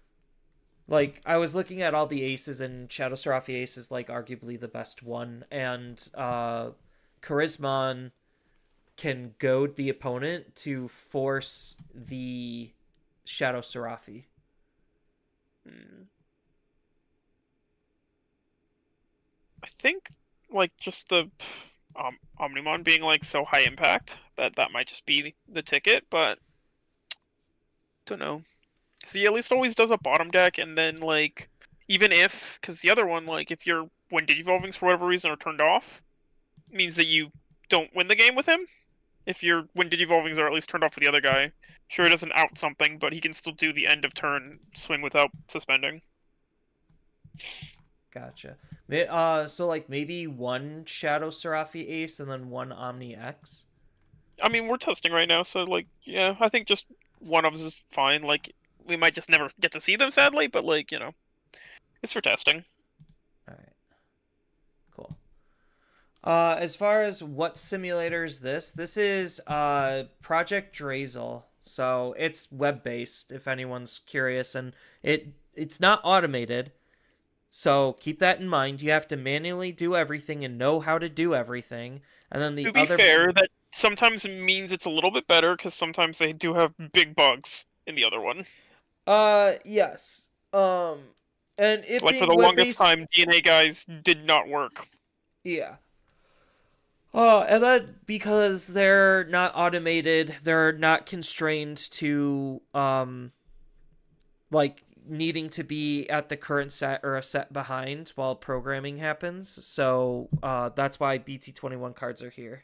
Like, I was looking at all the aces, and Shadow Serafi Ace is, like, arguably the best one, and Charismon can goad the opponent to force the Shadow Serafi. Hmm. I think like just the Omnimon being like so high impact that might just be the ticket, but don't know. Cause he at least always does a bottom deck, and then like even if because the other one like if your when Digivolvings for whatever reason are turned off, means that you don't win the game with him. If your when Digivolvings are at least turned off for the other guy, sure he doesn't out something, but he can still do the end of turn swing without suspending. Gotcha. So, like, maybe one Shadow Serafi Ace and then one Omni X? I mean, we're testing right now, so like, yeah, I think just one of us is fine. Like, we might just never get to see them, sadly, but like, it's for testing. Alright, cool. As far as what simulator is this? This is Project Drazel. So it's web based if anyone's curious, and it's not automated. So keep that in mind. You have to manually do everything and know how to do everything. And then the To be other fair, that sometimes means it's a little bit better because sometimes they do have big bugs in the other one. yes. And it Like for being the web longest based, time, DNA guys did not work. yeah. And then because they're not automated, they're not constrained to like needing to be at the current set or a set behind while programming happens. So that's why BT21 cards are here.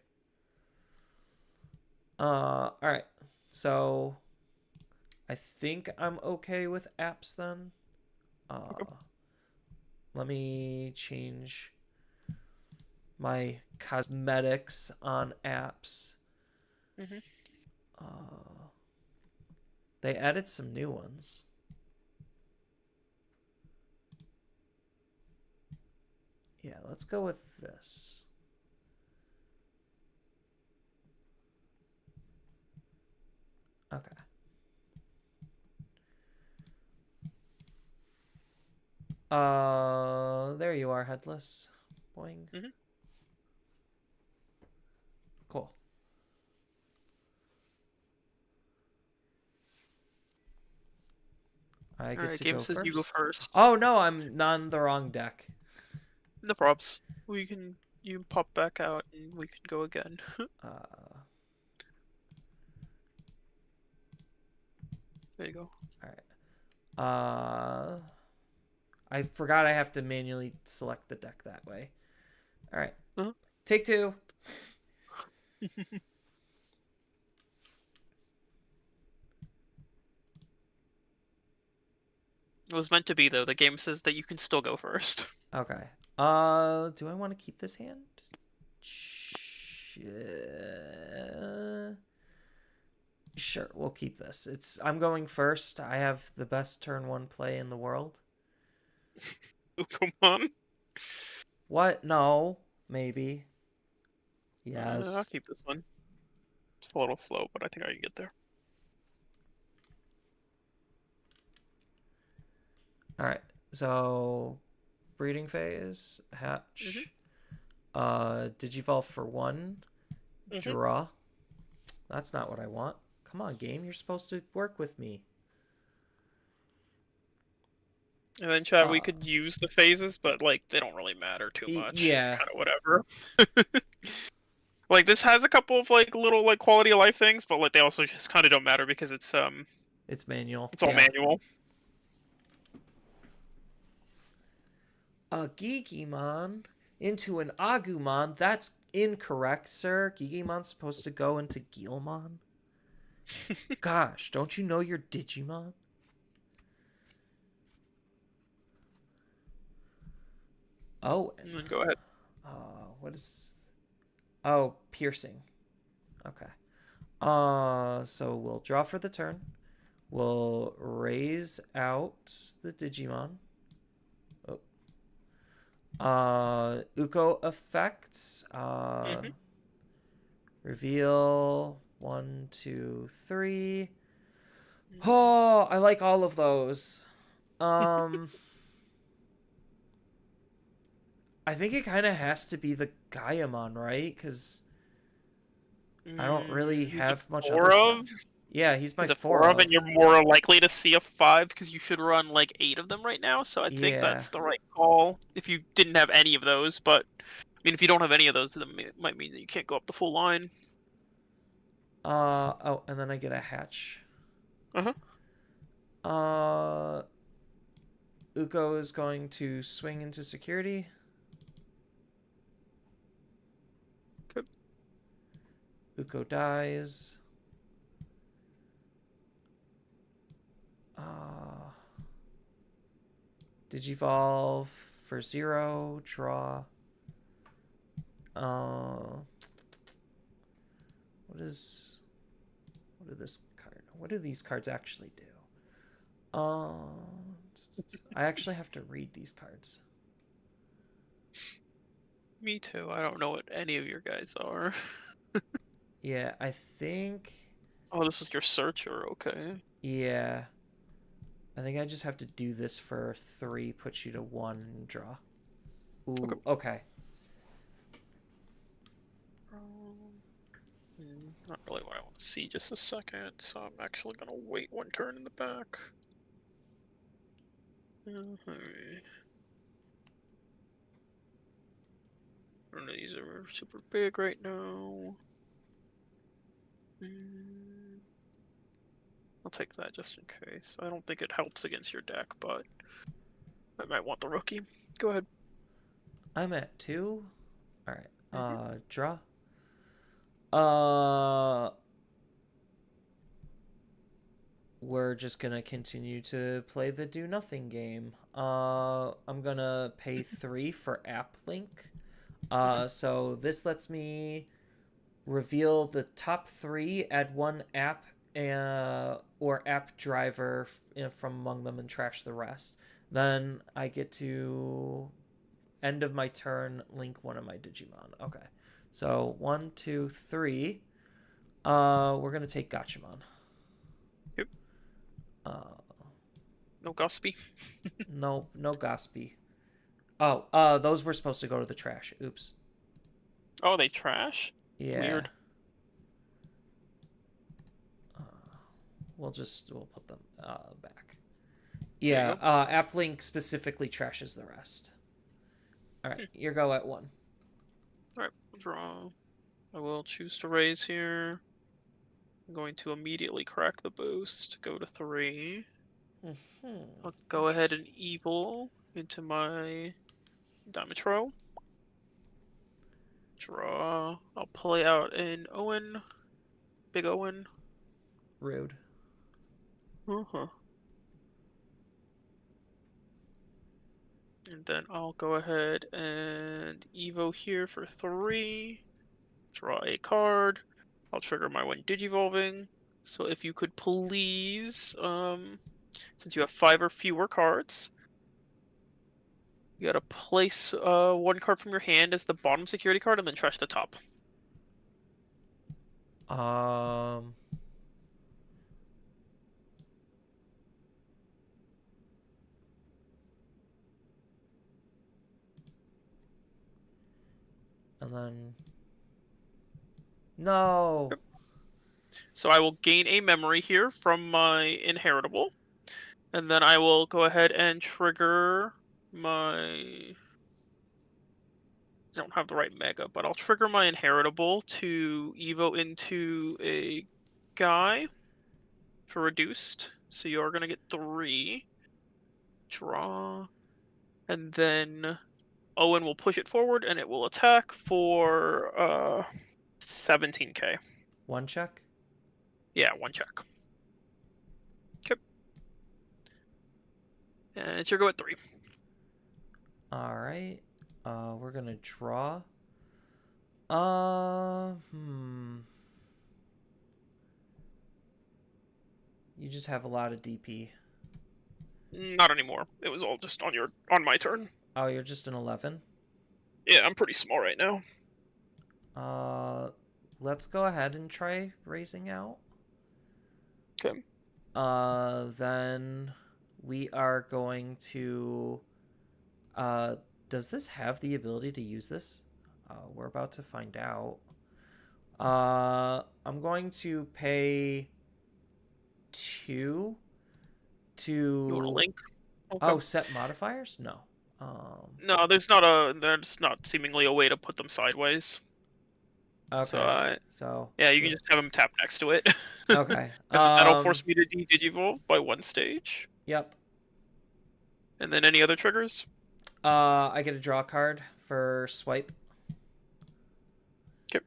All right. So I think I'm okay with apps then. Okay. Let me change my cosmetics on apps. Hmm. Uh, they added some new ones. Yeah, let's go with this. Okay. There you are, headless. Boing. Hmm. Cool. I All get right, to game go says you go first. first. Oh no, I'm on the wrong deck. No props. You can pop back out and we can go again. Uh, There you go. all right. I forgot I have to manually select the deck that way. All right. Uh-huh. Take two. It was meant to be though. The game says that you can still go first. Okay. Do I want to keep this hand? Sure, we'll keep this. I'm going first. I have the best turn one play in the world. Oh, come on. What? No. Maybe. I'll Yes. keep this one. It's a little slow, but I think I can get there. All right. So, breeding phase, hatch. Hmm. Digivolve for one. Hmm. Draw. That's not what I want. Come on, game. You're supposed to work with me. And then, Chad, we Uh, could use the phases, but like they don't really matter too much. It's yeah. kind of whatever. Like this has a couple of like little like quality of life things, but like they also just kind of don't matter because It's manual. it's all Yeah. manual. A Gigimon into an Agumon. That's incorrect, sir. Gigimon's supposed to go into Gilmon. Gosh, don't you know your Digimon? Oh, And then go ahead. what is? Oh, piercing. Okay. So we'll draw for the turn. We'll raise out the Digimon. Oh. Uko effects. Hmm. Reveal 1, 2, 3. Oh, I like all of those. Um, I think it kind of has to be the Gaiamon, right? Because I don't really He's a have much other four stuff. of. Yeah, he's my He's a four four of, and of. you're more likely to see a five because you should run like 8 of them right now. So I think Yeah. that's the right call. If you didn't have any of those, but I mean, if you don't have any of those, then it might mean that you can't go up the full line. Oh, and then I get a hatch. Uh huh. Uh, Uko is going to swing into security. Good. Uko dies. Uh, Digivolve for 0. Draw. Uh, what is... What do this card... What do these cards actually do? I actually have to read these cards. Me too. I don't know what any of your guys are. Yeah, I think... Oh, this was your searcher. Okay. Yeah. I think I just have to do this for 3, put you to 1, and draw. Okay. Ooh, okay. Not really what I want to see just a second, so I'm actually gonna wait one turn in the back. Okay. None of these are super big right now. I'll take that just in case. I don't think it helps against your deck, but I might want the rookie. Go ahead. I'm at 2. Alright. Mm-hmm. Draw. Uh, we're just gonna continue to play the do nothing game. I'm gonna pay 3 for app link. Mm-hmm. So this lets me reveal the top 3, add 1 app or app driver from among them, and trash the rest. Then I get to end of my turn link one of my Digimon. Okay, so 1, 2, 3. We're gonna take Gachimon. Yep. Uh, No Guspy. no Gospy. Oh, those were supposed to go to the trash. Oops. Oh, they trash? Yeah. Weird. Uh, we'll put them back. There you Yeah. go. App link specifically trashes the rest. All right, your go at 1. Alright, draw. I will choose to raise here. I'm going to immediately crack the boost. Go to 3. I'll go ahead and evil into my Dimetro. Draw. I'll play out an Owen. Big Owen. Rude. Uh-huh. And then I'll go ahead and Evo here for 3. Draw a card. I'll trigger my one Digivolving. So if you could please, since you have 5 or fewer cards, you gotta place 1 card from your hand as the bottom security card and then trash the top. Um. And then. No! So I will gain a memory here from my inheritable. And then I will go ahead and trigger my... I don't have the right mega, but I'll trigger my inheritable to Evo into a guy for reduced. So you're going to get 3. Draw. And then Owen will push it forward and it will attack for 17k. 1 check? Yeah, 1 check. Okay. And it's your go at 3. Alright. We're gonna draw. You just have a lot of DP. Not anymore. It was all just on my turn. Oh, you're just an 11? Yeah, I'm pretty small right now. Let's go ahead and try raising out. Okay. Then we are going to. Uh, does this have the ability to use this? We're about to find out. I'm going to pay 2 You want a to. link? Okay. Oh, set modifiers? No. Um, No, there's not seemingly a way to put them sideways. So, okay. So. yeah, you can just have them tap next to it. Okay. And then that'll force me to de-digivolve by 1 stage. Yep. And then any other triggers? I get a draw card for swipe. Okay.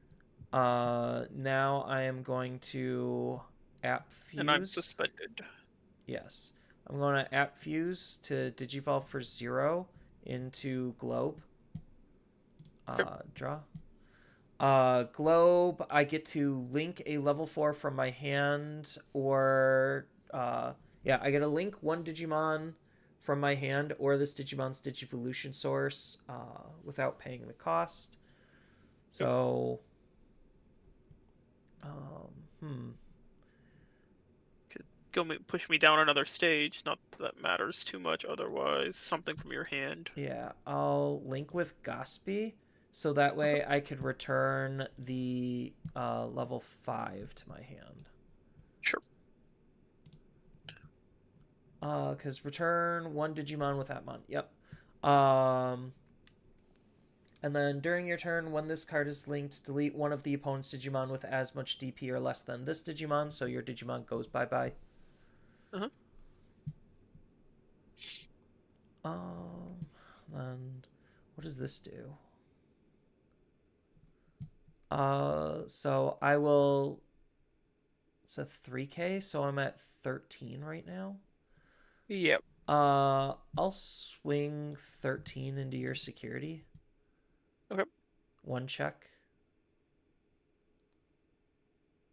Now I am going to app fuse. And I'm suspended. Yes. I'm going to app fuse to digivolve for 0 into globe. Okay. Draw. Globe, I get to link a level 4 from my hand, or yeah, I get to link 1 Digimon from my hand or this Digimon's Digivolution source without paying the cost. So, Could push me down another stage. Not that, that matters too much otherwise. Something from your hand. Yeah, I'll link with Gospy, so that way I could return the level 5 to my hand. Sure. Because return 1 Digimon with Atmon. Yep. And then during your turn, when this card is linked, delete one of the opponent's Digimon with as much DP or less than this Digimon, so your Digimon goes bye-bye. Uh-huh. Then what does this do? So I will. It's a 3K, so I'm at 13 right now. Yep. I'll swing 13 into your security. Okay. 1 check.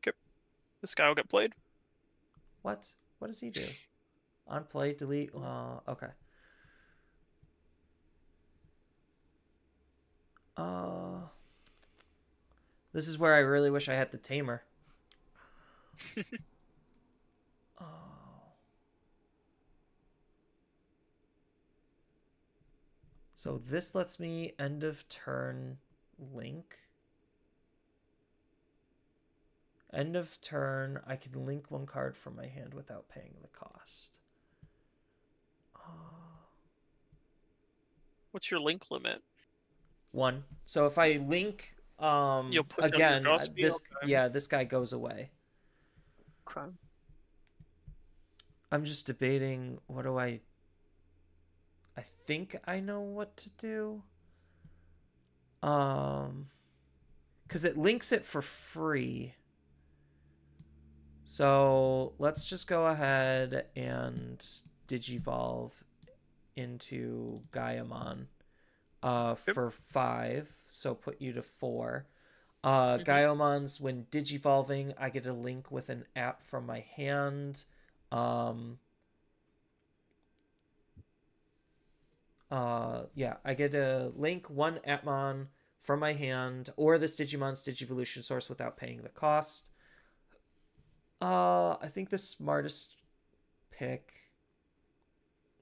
Okay. This guy will get played. What? What does he do? On play, delete. Okay. This is where I really wish I had the tamer. So this lets me end of turn link. End of turn, I can link 1 card from my hand without paying the cost. What's your link limit? 1. So if I link You'll put again, down your Gospy? this Okay. yeah, this guy goes away. Okay. I'm just debating what do I think I know what to do. Cuz it links it for free. So, let's just go ahead and digivolve into Gaiamon for 5, so put you to 4. Gaiamon's, when digivolving, I get a link with an app from my hand. Yeah, I get a link 1 Atmon from my hand or this Digimon's Digivolution source without paying the cost. I think the smartest pick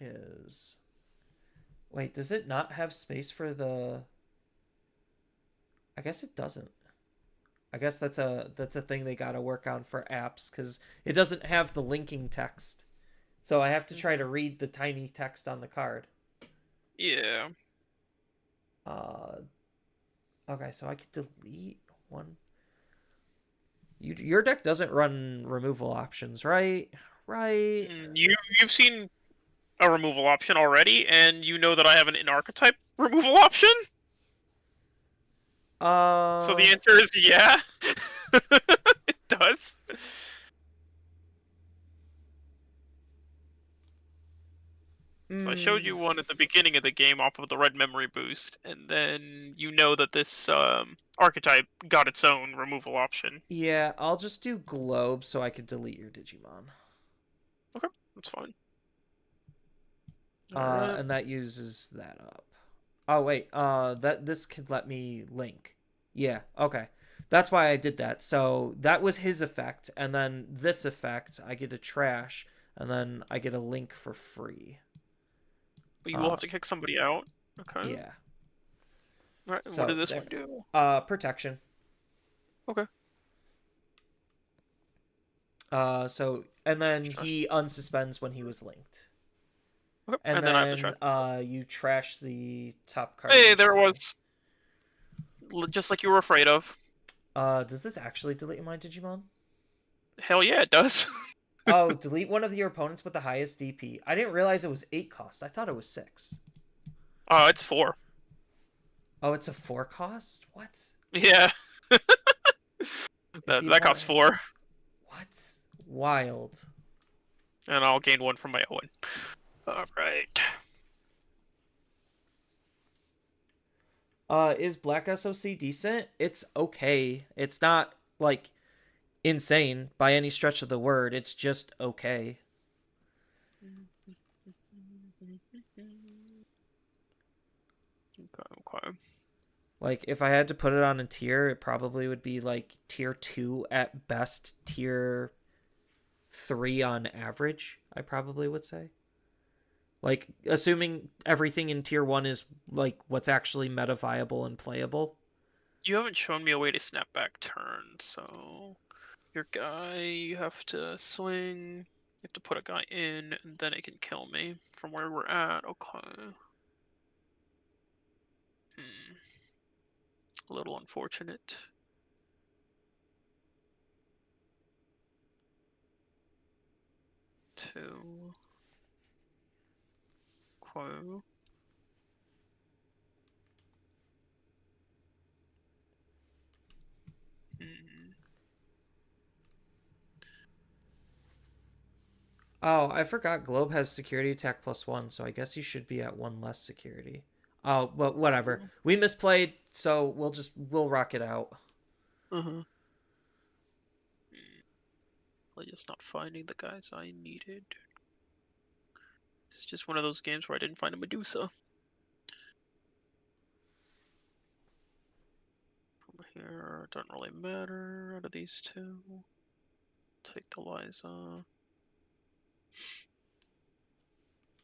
is... Wait, does it not have space for the... I guess it doesn't. I guess that's a thing they gotta work on for apps, because it doesn't have the linking text. So I have to try to read the tiny text on the card. Yeah. Okay, so I could delete 1. Your deck doesn't run removal options, right? Right. You've seen a removal option already, and you know that I have an in-archetype removal option? So the answer is yeah. It does. So I showed you one at the beginning of the game off of the red memory boost, and then you know that this archetype got its own removal option. Yeah, I'll just do globe so I could delete your Digimon. Okay, that's fine. And that uses that up. Oh wait, this could let me link. Yeah, okay. That's why I did that. So that was his effect, and then this effect, I get a trash. and then I get a link for free. But you will Uh, have to kick somebody out. Okay. yeah. All right. And what So does this there. one do? Protection. Okay. So and then he unsuspends when he was linked. Okay. And And then I have to try. then you trash the top card of Hey, each there it hand. was. Just like you were afraid of. Does this actually delete my Digimon? Hell yeah, it does. Oh, delete one of your opponents with the highest DP. I didn't realize it was 8 cost. I thought it was 6. Oh, it's 4. Oh, it's a 4 cost? What? Yeah. If That the that opponent costs has... 4. What? Wild. And I'll gain 1 from my Owen. Alright. Is Black SOC decent? It's okay. It's not, like, insane by any stretch of the word. It's just okay. Okay. Like, if I had to put it on a tier, it probably would be, like, tier 2 at best, tier 3 on average, I probably would say. Like, assuming everything in tier 1 is, like, what's actually meta viable and playable. You haven't shown me a way to snap back turn, so your guy, you have to swing, you have to put a guy in, and then it can kill me from where we're at. Okay. A little unfortunate. Two. Okay. Hmm. Oh, I forgot Globe has security attack +1, so I guess you should be at 1 less security. Oh, but whatever. We misplayed, so we'll rock it out. Uh-huh. I'm just not finding the guys I needed. It's just one of those games where I didn't find a Medusa. From here, doesn't really matter out of these two. Take the Liza.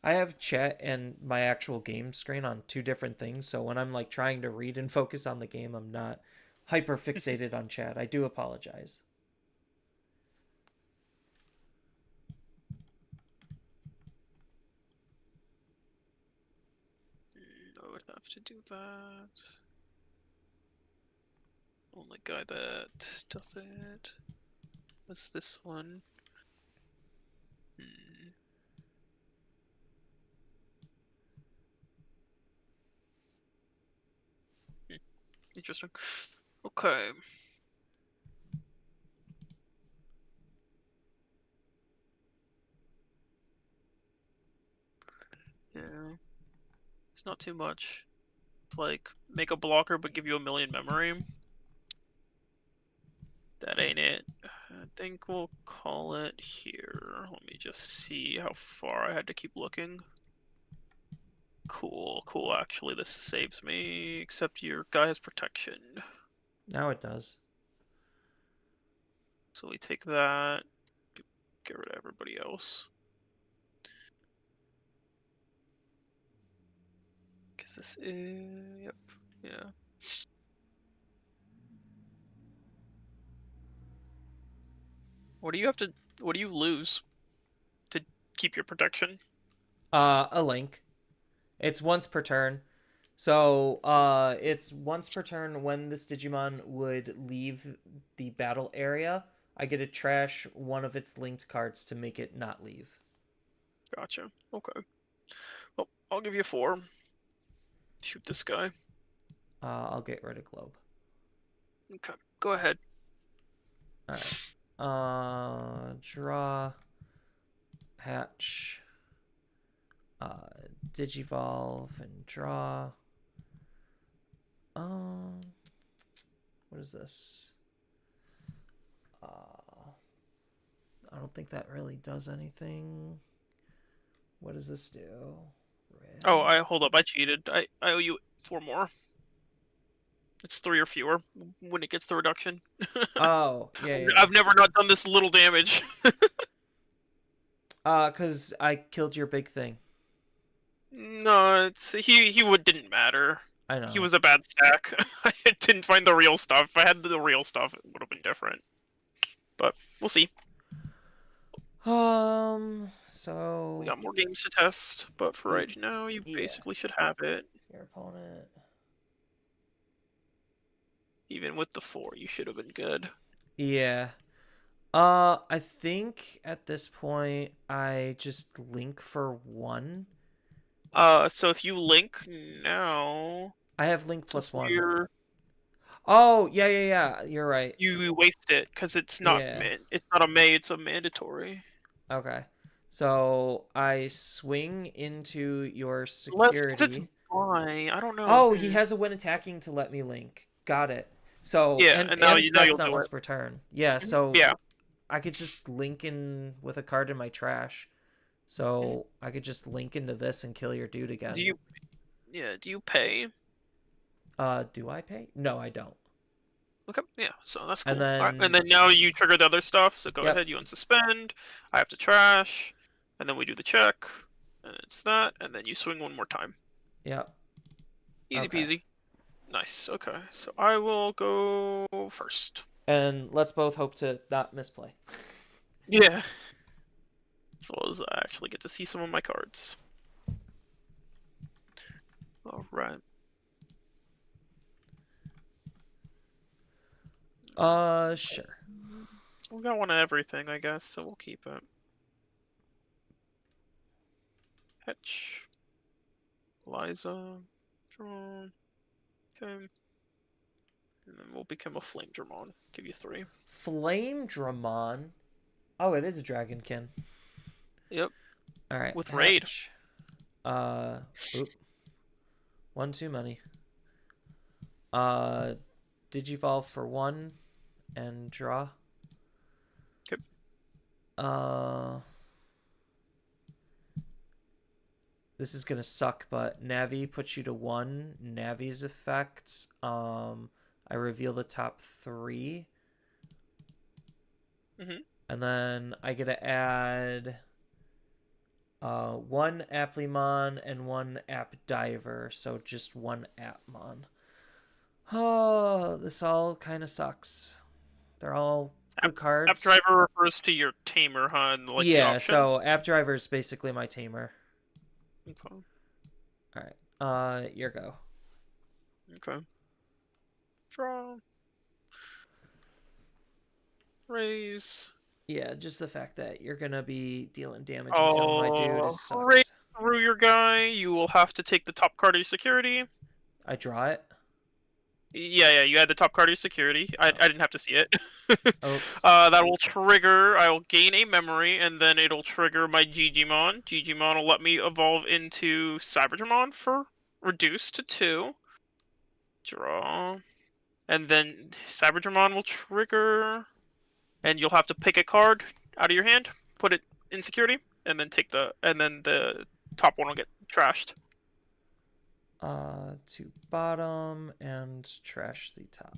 I have chat and my actual game screen on 2 different things, so when I'm like trying to read and focus on the game, I'm not hyper fixated on chat. I do apologize. I would have to do that. Only guy that does it is this one. Hmm. Interesting. Okay. Yeah. It's not too much. It's like make a blocker but give you a million memory. That ain't it. I think we'll call it here. Let me just see how far I had to keep looking. Cool, cool. Actually, this saves me, except your guy has protection. Now it does. So we take that, get rid of everybody else. Because this is... Yep, yeah. What do you have to... What do you lose to keep your protection? A link. It's once per turn. So, it's once per turn when this Digimon would leave the battle area. I get to trash one of its linked cards to make it not leave. Gotcha. Okay. Well, I'll give you 4. Shoot this guy. I'll get rid of Globe. Okay, go ahead. Alright. Draw. Hatch. Digivolve and draw. Um, what is this? I don't think that really does anything. What does this do? Red. Oh, hold up. I cheated. I owe you 4 more. It's 3 or fewer when it gets the reduction. Oh, yeah, yeah, yeah. I've never not done this little damage. Cause I killed your big thing. No, it's he would didn't matter. I He know. was a bad stack. I didn't find the real stuff. If I had the real stuff, it would have been different. But we'll see. We So got more games to test, but for y- right now, you yeah, basically should have it. your opponent. Even with the 4, you should have been good. Yeah. I think at this point I just link for 1. So if you link now, I have link since +1. you're Oh, yeah, yeah, yeah. You're right. you waste it because it's not Yeah. it's not a may, it's a mandatory. Okay. So I swing into your Unless because it's security. buy. I don't know. Oh, he has a win attacking to let me link. Got it. So Yeah, and and now and you now that's you'll not do it. once per turn. Yeah, Mhm. so Yeah. I could just link in with a card in my trash. Mhm. So I could just link into this and kill your dude Do again. you do you pay? Do I pay? No, I don't. Okay, yeah, so that's And cool. Alright, and then then now you trigger the other stuff, so go yep, ahead, you unsuspend, I have to trash, and then we do the check, and it's that, and then you swing one more time. yep. Easy Okay. peasy. Nice, okay, so I will go first. And let's both hope to not misplay. Yeah. As well as I actually get to see some of my cards. Alright. Sure. We got one of everything, I guess, so we'll keep it. Etch. Liza. Draw. Okay. And then we'll become a Flame Dramon. Give you 3. Flame Dramon. Oh, it is a Dragonkin. Yep. All right, With Raid. hatch. Oop. One too many. Uh, Digivolve for 1 and draw. Okay. This is gonna suck, but Navi puts you to 1. Navi's effects. I reveal the top 3. Mm-hmm. And then I get to add 1 Applimon and 1 App Diver, so just 1 Appmon. Oh, this all kind of sucks. They're all App, good app cards. Driver refers to your tamer, huh? And like the Yeah, option? so App Driver is basically my tamer. Okay. All right, your go. Okay. Draw. Raise. Yeah, just the fact that you're gonna be dealing damage and killing my dude Oh, is raise sucks. through your guy. You will have to take the top card of your security. I draw it. Yeah, you had the top card of your security. I Oh, didn't have to see it. oops. That will trigger. I will gain a memory, and then it'll trigger my Digimon. Digimon will let me evolve into Cyberdramon for reduced to 2. Draw. And then Cyberdramon will trigger, and you'll have to pick a card out of your hand, put it in security, and then the top one will get trashed. To bottom and trash the top.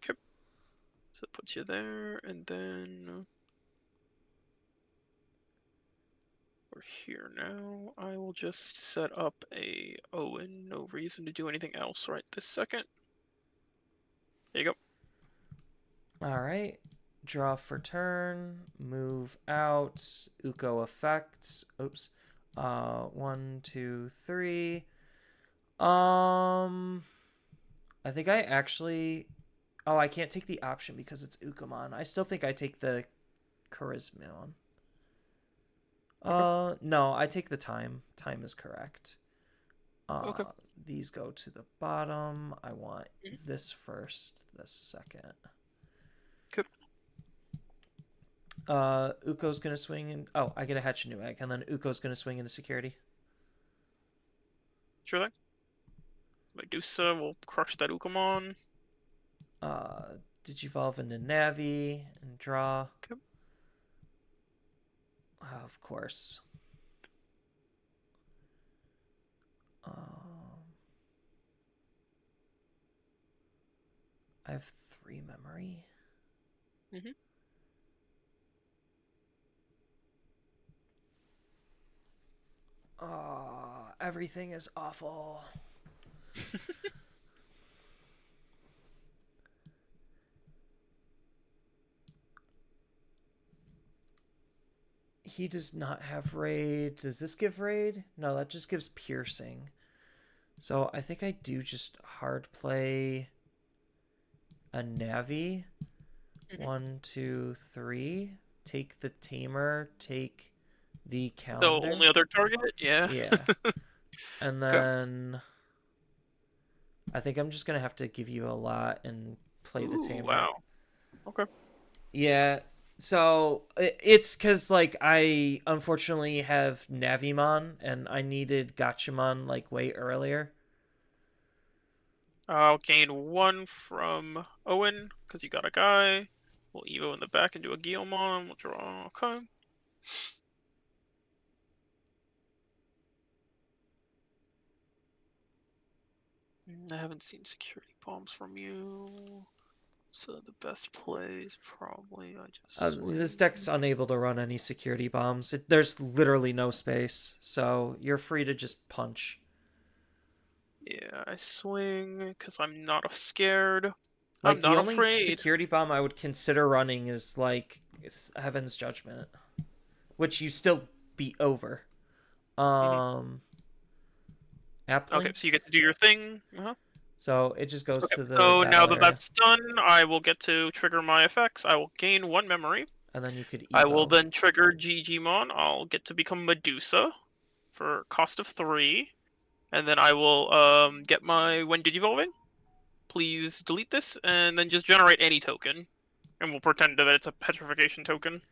Okay. So it puts you there, and then we're here now. I will just set up a Owen. No reason to do anything else right this second. There you go. All right. Draw for turn. Move out. Uko effects. Oops. 1, 2, 3. I think I actually. Oh, I can't take the option because it's Ukamon. I still think I take the Charisma. Okay. No, I take the time. Time is correct. Okay. These go to the bottom. I want Mhm. this first, this second. Okay. Uko's gonna swing in. Oh, I get a hatch a new egg, and then Uko's gonna swing into security. Sure thing. Medusa will crush that Ukamon. Digivolve into Navi and draw. Okay. Of course. Um, I have 3 memory. Mm-hmm. Oh, everything is awful. He does not have raid. Does this give raid? No, that just gives piercing. So I think I do just hard play a Navi. Mhm. 1, 2, 3. Take the tamer. Take the The calendar. only other target? Yeah. Yeah. And Okay. then I think I'm just gonna have to give you a lot and play the Ooh, tamer. wow. Okay. Yeah. So it's because like I unfortunately have Navimon and I needed Gachimon like way earlier. I'll gain 1 from Owen, because you got a guy. We'll Evo in the back and do a Guillemon. We'll draw. Okay. I haven't seen security bombs from you. So the best play is probably I just This swing. deck's unable to run any security bombs. There's literally no space, so you're free to just punch. Yeah, I swing because I'm not scared. Like I'm the not only afraid. security bomb I would consider running is like Heaven's Judgment, which you still beat over. Hmm. Um, Okay, Applink. so you get to do your thing. Uh-huh. So it just goes Okay, to the so now battle that area, that's done, I will get to trigger my effects. I will gain 1 memory. and then you could I will Evo. then trigger Digimon. I'll get to become Medusa for cost of 3. And then I will get my when digivolving. Please delete this and then just generate any token. And we'll pretend that it's a petrification token.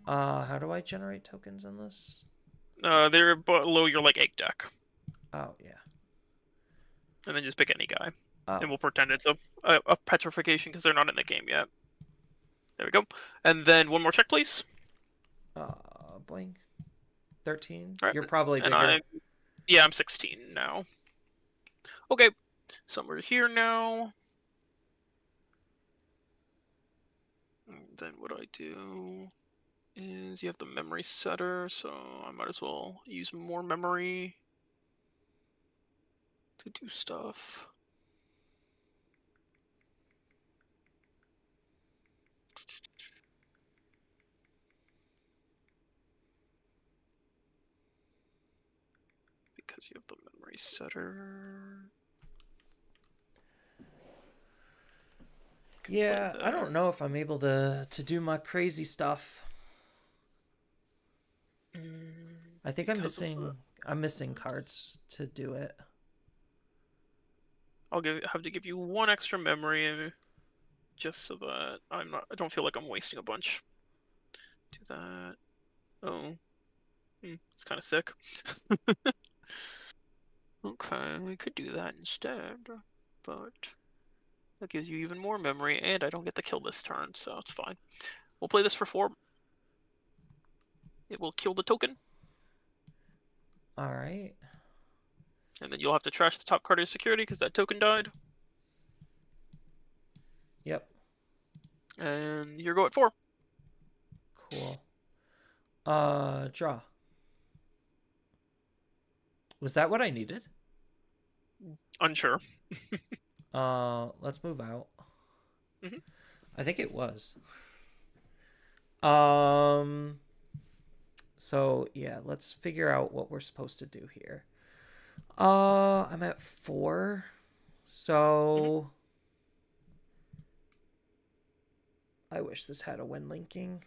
How do I generate tokens in this? They're below your like egg deck. Oh yeah. And then just pick any guy. Oh. And we'll pretend it's a petrification because they're not in the game yet. There we go. And then 1 more check, please. Boing. 13. All right. You're probably And bigger. yeah, I'm 16 now. Okay. So we're here now. And then what I do is you have the memory setter, so I might as well use more memory to do stuff. Because you have the memory setter. Can play Yeah, I don't there. know if I'm able to do my crazy stuff. I think Because of the, I'm missing cards to do it. have to give you 1 extra memory just so that I don't feel like I'm wasting a bunch. Do that. Oh, it's kind of sick. Okay, we could do that instead, but that gives you even more memory, and I don't get to kill this turn, so it's fine. We'll play this for 4. It will kill the token, All right. and then you'll have to trash the top card of your security because that token died, Yep. and you're go at 4. Cool. Draw. Was that what I needed? Unsure. Let's move out. Hmm. I think it was. Um, so yeah, let's figure out what we're supposed to do here. I'm at 4. Hmm. So I wish this had a win linking.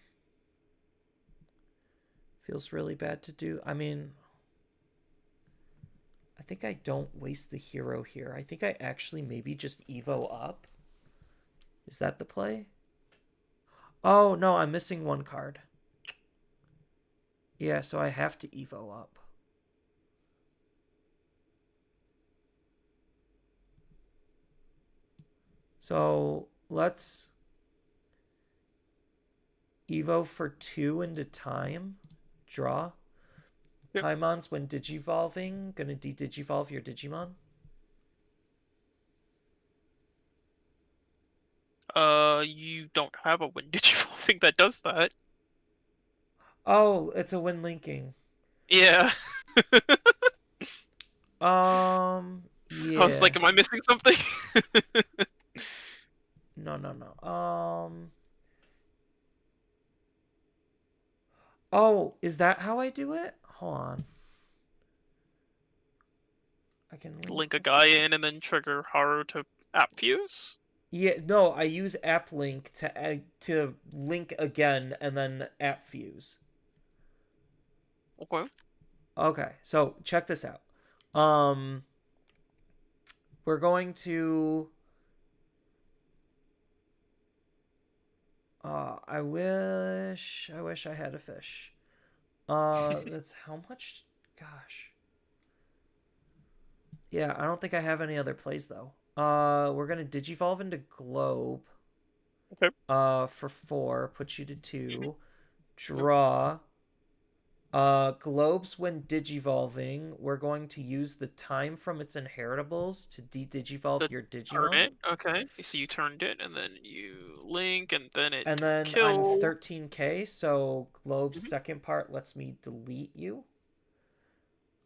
Feels really bad to do. I mean, I think I don't waste the hero here. I think I actually maybe just Evo up. Is that the play? Oh, no, I'm missing 1 card. Yeah, so I have to Evo up. So let's Evo for 2 into time. Draw. Yep. Taimon's when digivolving. Gonna de-digivolve your Digimon. You don't have a win digital thing that does that. Oh, it's a win linking. Yeah. I was Yeah. like, am I missing something? No, no, no. Oh, is that how I do it? Hold on. I can link Link a with. guy in and then trigger Haru to app fuse. Yeah, no, I use app link to link again and then app fuse. Okay. Okay, so check this out. Um, we're going to. I wish I had a fish. That's how much? Gosh. Yeah, I don't think I have any other plays though. We're gonna digivolve into Globe. Okay. For 4, put you to Mhm. 2. Yep. Draw. Globes when digivolving, we're going to use the time from its inheritables to de-digivolve The your turn Digimon. it. Okay. So you turned it, and then you link, and then it And then I'm kill. 13k, so Globe's Hmm. second part lets me delete you.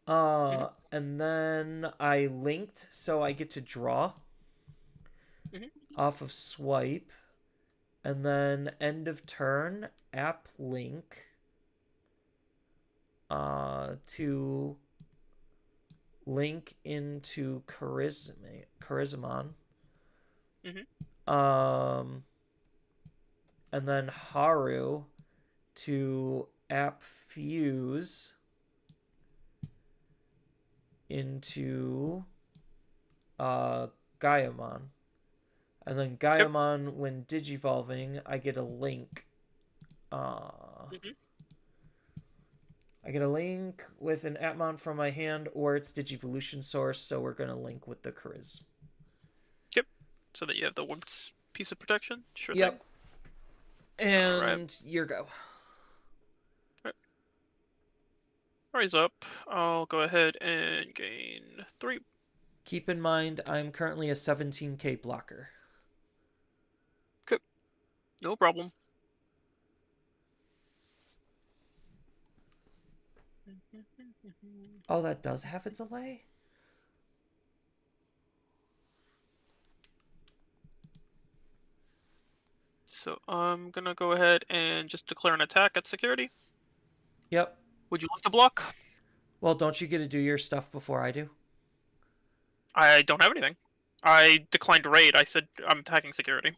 Hmm. And then I linked, so I get to draw Hmm. off of swipe. And then end of turn, app link to link into Charismon. Hmm. Um, and then Haru to app fuse into uh, Gaiamon. And then Yep. Gaiamon, when digivolving, I get a link. Hmm. I get a link with an Atmon from my hand or its Digivolution source, so we're going to link with the Chariz. Yep. So that you have the one piece of protection. Sure thing. Yep. All right. And your go. All right. Rise up. I'll go ahead and gain 3. Keep in mind, I'm currently a 17k blocker. Okay. No problem. Oh, that does have a delay? So I'm gonna go ahead and just declare an attack at security. Yep. Would you like to block? Well, don't you get to do your stuff before I do? I don't have anything. I declined raid. I said I'm attacking security.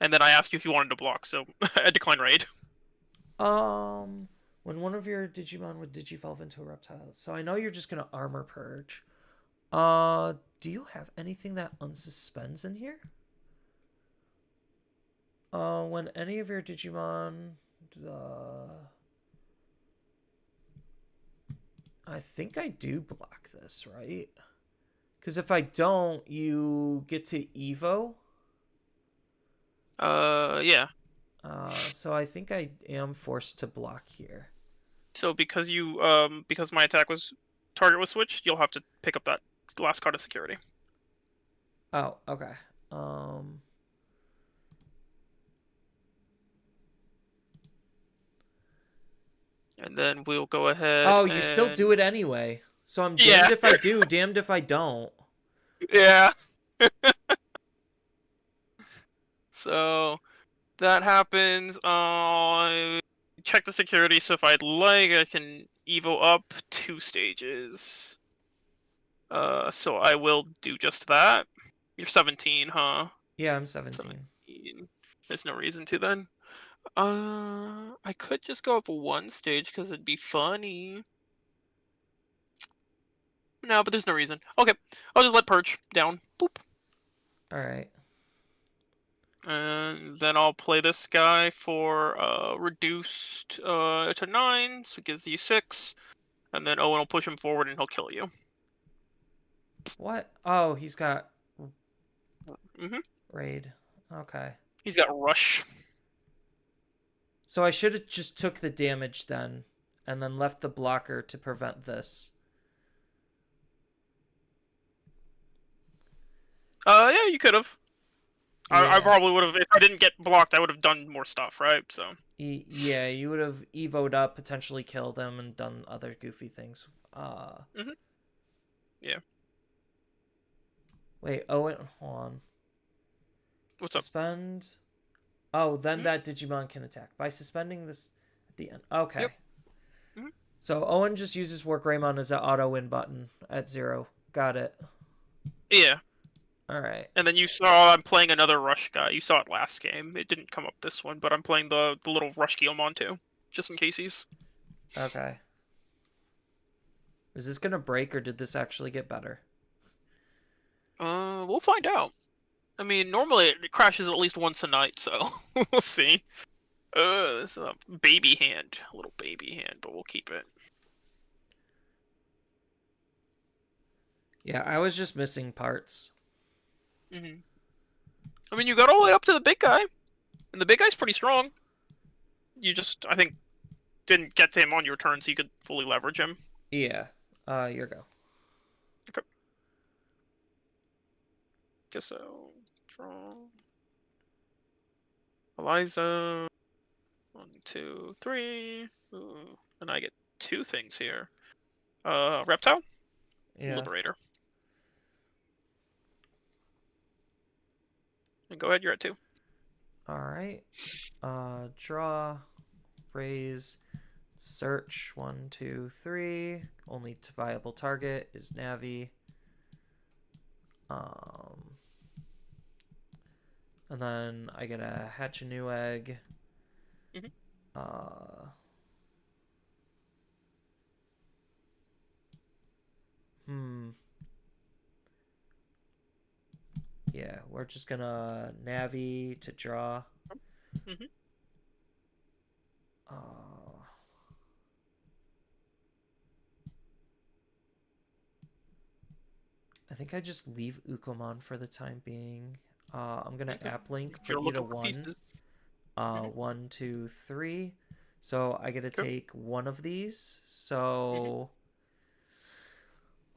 And then I asked you if you wanted to block, so I declined raid. Um, when one of your Digimon would digivolve into a reptile. So I know you're just gonna armor purge. Do you have anything that unsuspends in here? When any of your Digimon, I think I do block this, right? Because if I don't, you get to Evo. Yeah. So I think I am forced to block here. So because my attack was target was switched, you'll have to pick up that last card of security. Oh, okay. Um, And then we'll go ahead oh, you still do and it anyway. So I'm yeah, damned if I do, damned if I don't. yeah. So that happens. Check the security. So if I'd like, I can evo up 2 stages. So I will do just that. You're 17, huh? Yeah, I'm 17. 17. There's no reason to then. I could just go up 1 stage because it'd be funny. No, but there's no reason. Okay, I'll just let Purge down. Boop. All right. And then I'll play this guy for reduced to 9, so it gives you 6. And then Owen will push him forward and he'll kill you. What? Oh, he's got Hmm. raid. Okay. He's got Rush. So I should have just took the damage then, and then left the blocker to prevent this. Yeah, you could have. I Yeah. probably would have, if I didn't get blocked, I would have done more stuff, right? So. Yeah, you would have evoed up, potentially killed him, and done other goofy things. Hmm. Yeah. Wait, Owen, hold on. What's up? Suspend. Oh, then Hmm. that Digimon can attack. By suspending this at the end. Yep. Okay. Hmm. So Owen just uses Work Raymon as an auto win button at 0. Got it. Yeah. Alright. And then you saw I'm playing another Rush guy. You saw it last game. It didn't come up this one, but I'm playing the little Rush Guilmon too, just in case he's. Okay. Is this gonna break or did this actually get better? We'll find out. I mean, normally it crashes at least once a night, so we'll see. This is a baby hand, a little baby hand, but we'll keep it. Yeah, I was just missing parts. Hmm. I mean, you got all the way up to the big guy, and the big guy's pretty strong. You just, I think, didn't get to him on your turn, so you could fully leverage him. Yeah. Your go. Okay. Guess so. Draw. Eliza. 1, 2, 3. Ooh. And I get 2 things here. Reptile? Yeah. Liberator. And go ahead, you're at 2. Alright. Draw. Raise. Search. 1, 2, 3. Only viable target is Navi. And then I get to hatch a new egg. Mm-hmm. Uh, hmm. Yeah, we're just gonna Navi to draw. Mm-hmm. Uh, I think I just leave Ukomon for the time being. I'm gonna Okay. app link, If put you're you to looking for 1. pieces. Mm-hmm. 1, 2, 3. So I get to Okay. take one of these. Mm-hmm. So,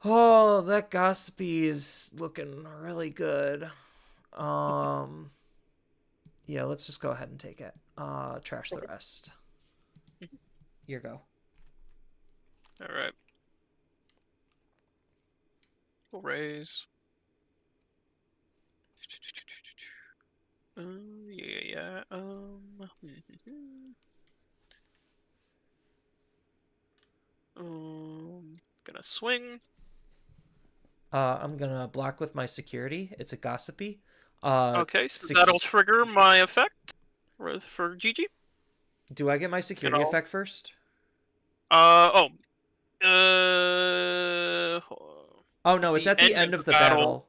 oh, that Gossipy is looking really good. Um, yeah, let's just go ahead and take it. Trash the Okay. rest. Mhm. Your go. All right. We'll raise. Yeah. Gonna swing. I'm gonna block with my security. It's a Gossipy. Okay, so that'll trigger my effect for Gigi. Do I get my And security I'll. effect first? Oh. Oh no, it's The at the end of end the of the battle.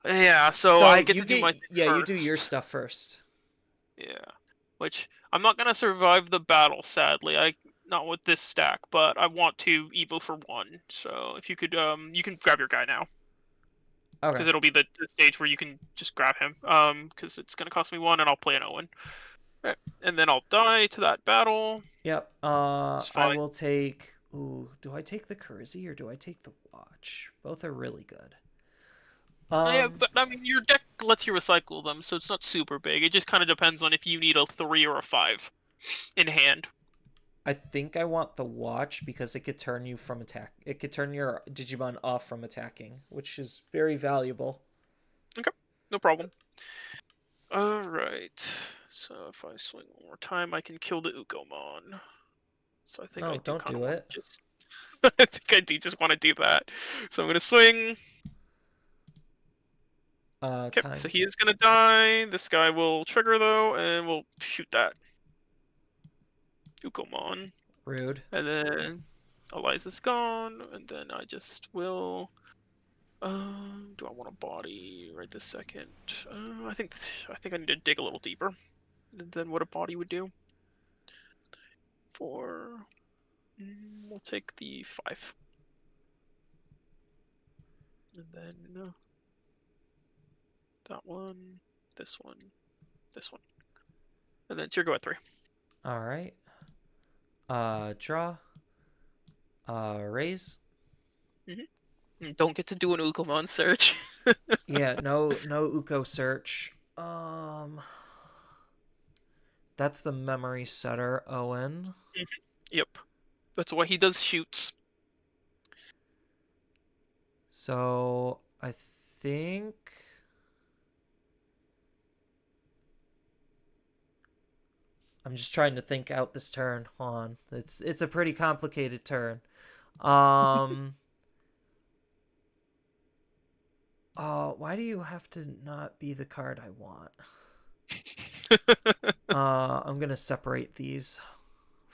battle. Yeah, so So I get you to do my get, thing yeah, you do your first. stuff first. Yeah, which I'm not gonna survive the battle, sadly. I not with this stack, but I want to Evo for 1. So if you could, you can grab your guy now Okay. because it'll be the stage where you can just grab him. Because it's gonna cost me 1, and I'll play an Owen. Right. And then I'll die to that battle. Yep. It's I fine. will take. Ooh, do I take the Kurizi or do I take the watch? Both are really good. Yeah, Um, but I mean, your deck lets you recycle them, so it's not super big. It just kind of depends on if you need a 3 or a 5 in hand. I think I want the watch because it could turn you from attack. It could turn your Digimon off from attacking, which is very valuable. Okay, no problem. Alright, so if I swing one more time, I can kill the Ukomon. So I think I No, do don't kind of do want it. to just... I think I do just want to do that. So I'm going to swing. Okay, Time. so he is going to die. This guy will trigger, though, and we'll shoot that Ukomon. Rude. And then Eliza's gone, and then I just will... do I want a body right this second? I think I need to dig a little deeper than what a body would do. We'll take the 5, and then that one, this one, this one, and then Tirgo at 3. All right. Draw. Raise. Don't get to do an Ukomon search. Yeah, no Uko search. That's the memory setter, Owen. Mhm. Yep. That's why he does shoots. So I think I'm just trying to think out this turn. Hold on. It's a pretty complicated turn. Um why do you have to not be the card I want? I'm gonna separate these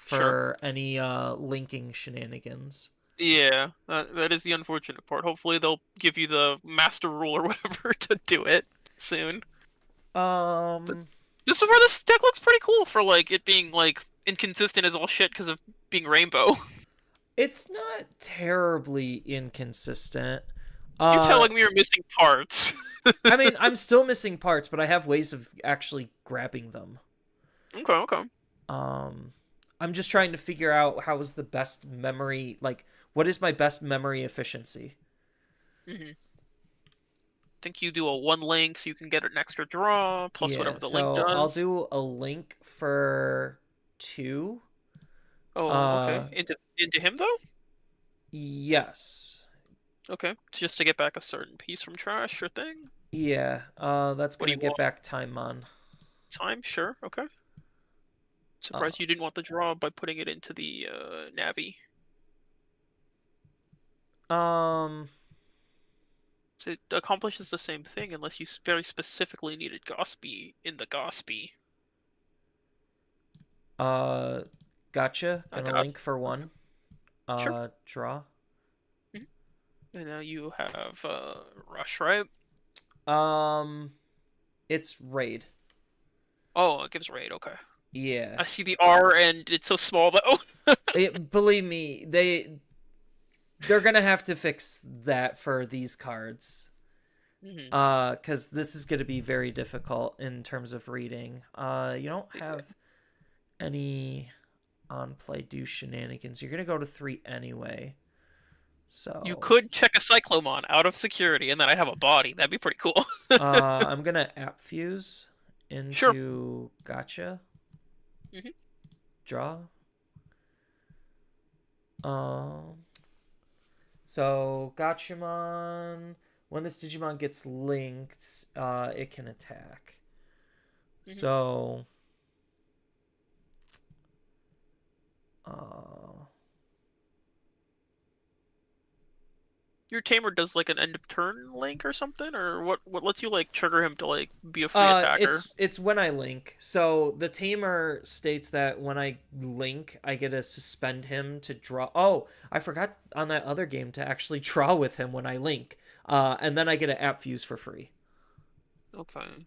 Sure. for any linking shenanigans. Yeah, that is the unfortunate part. Hopefully they'll give you the master rule or whatever to do it soon. But Um so far, this deck looks pretty cool for like it being like inconsistent as all shit because of being rainbow. it's not terribly inconsistent. You're Uh telling me you're missing parts. I mean, I'm still missing parts, but I have ways of actually grabbing them. Okay, okay. Um, I'm just trying to figure out how is the best memory, like, what is my best memory efficiency? Hmm. Think you do a one link so you can get an extra draw plus Yeah, whatever the link so I'll does. do a link for 2. Oh, okay. Uh, Into him though. yes. Okay, just to get back a certain piece from trash. Sure thing. Yeah, that's What do gonna you get want? back time on. Time? Sure. Okay. Surprised you Uh, didn't want the draw by putting it into the Navi. um, So it accomplishes the same thing unless you very specifically needed Gospy in the Gospy. uh, gotcha. I Gonna got link for okay. 1. Sure. Draw. Mhm. And now you have Rush, right? Um, it's raid. Oh, it gives raid. Okay. Yeah. I see the R and it's so small though. Believe me, they're gonna have to fix that for these cards. Hmm. Because this is gonna be very difficult in terms of reading. You don't have any on play do shenanigans. You're gonna go to 3 anyway. You So, could check a Cyclomon out of security and then I have a body. That'd be pretty cool. I'm gonna app fuse Sure. into gotcha. Hmm. Draw. Um, so Gotchamon, when this Digimon gets linked, it can attack. Hmm. So, uh, Your tamer does like an end of turn link or something, or what lets you like trigger him to like be a free attacker? it's when I link. So the tamer states that when I link, I get to suspend him to draw. Oh, I forgot on that other game to actually draw with him when I link. And then I get an app fuse for free. Okay.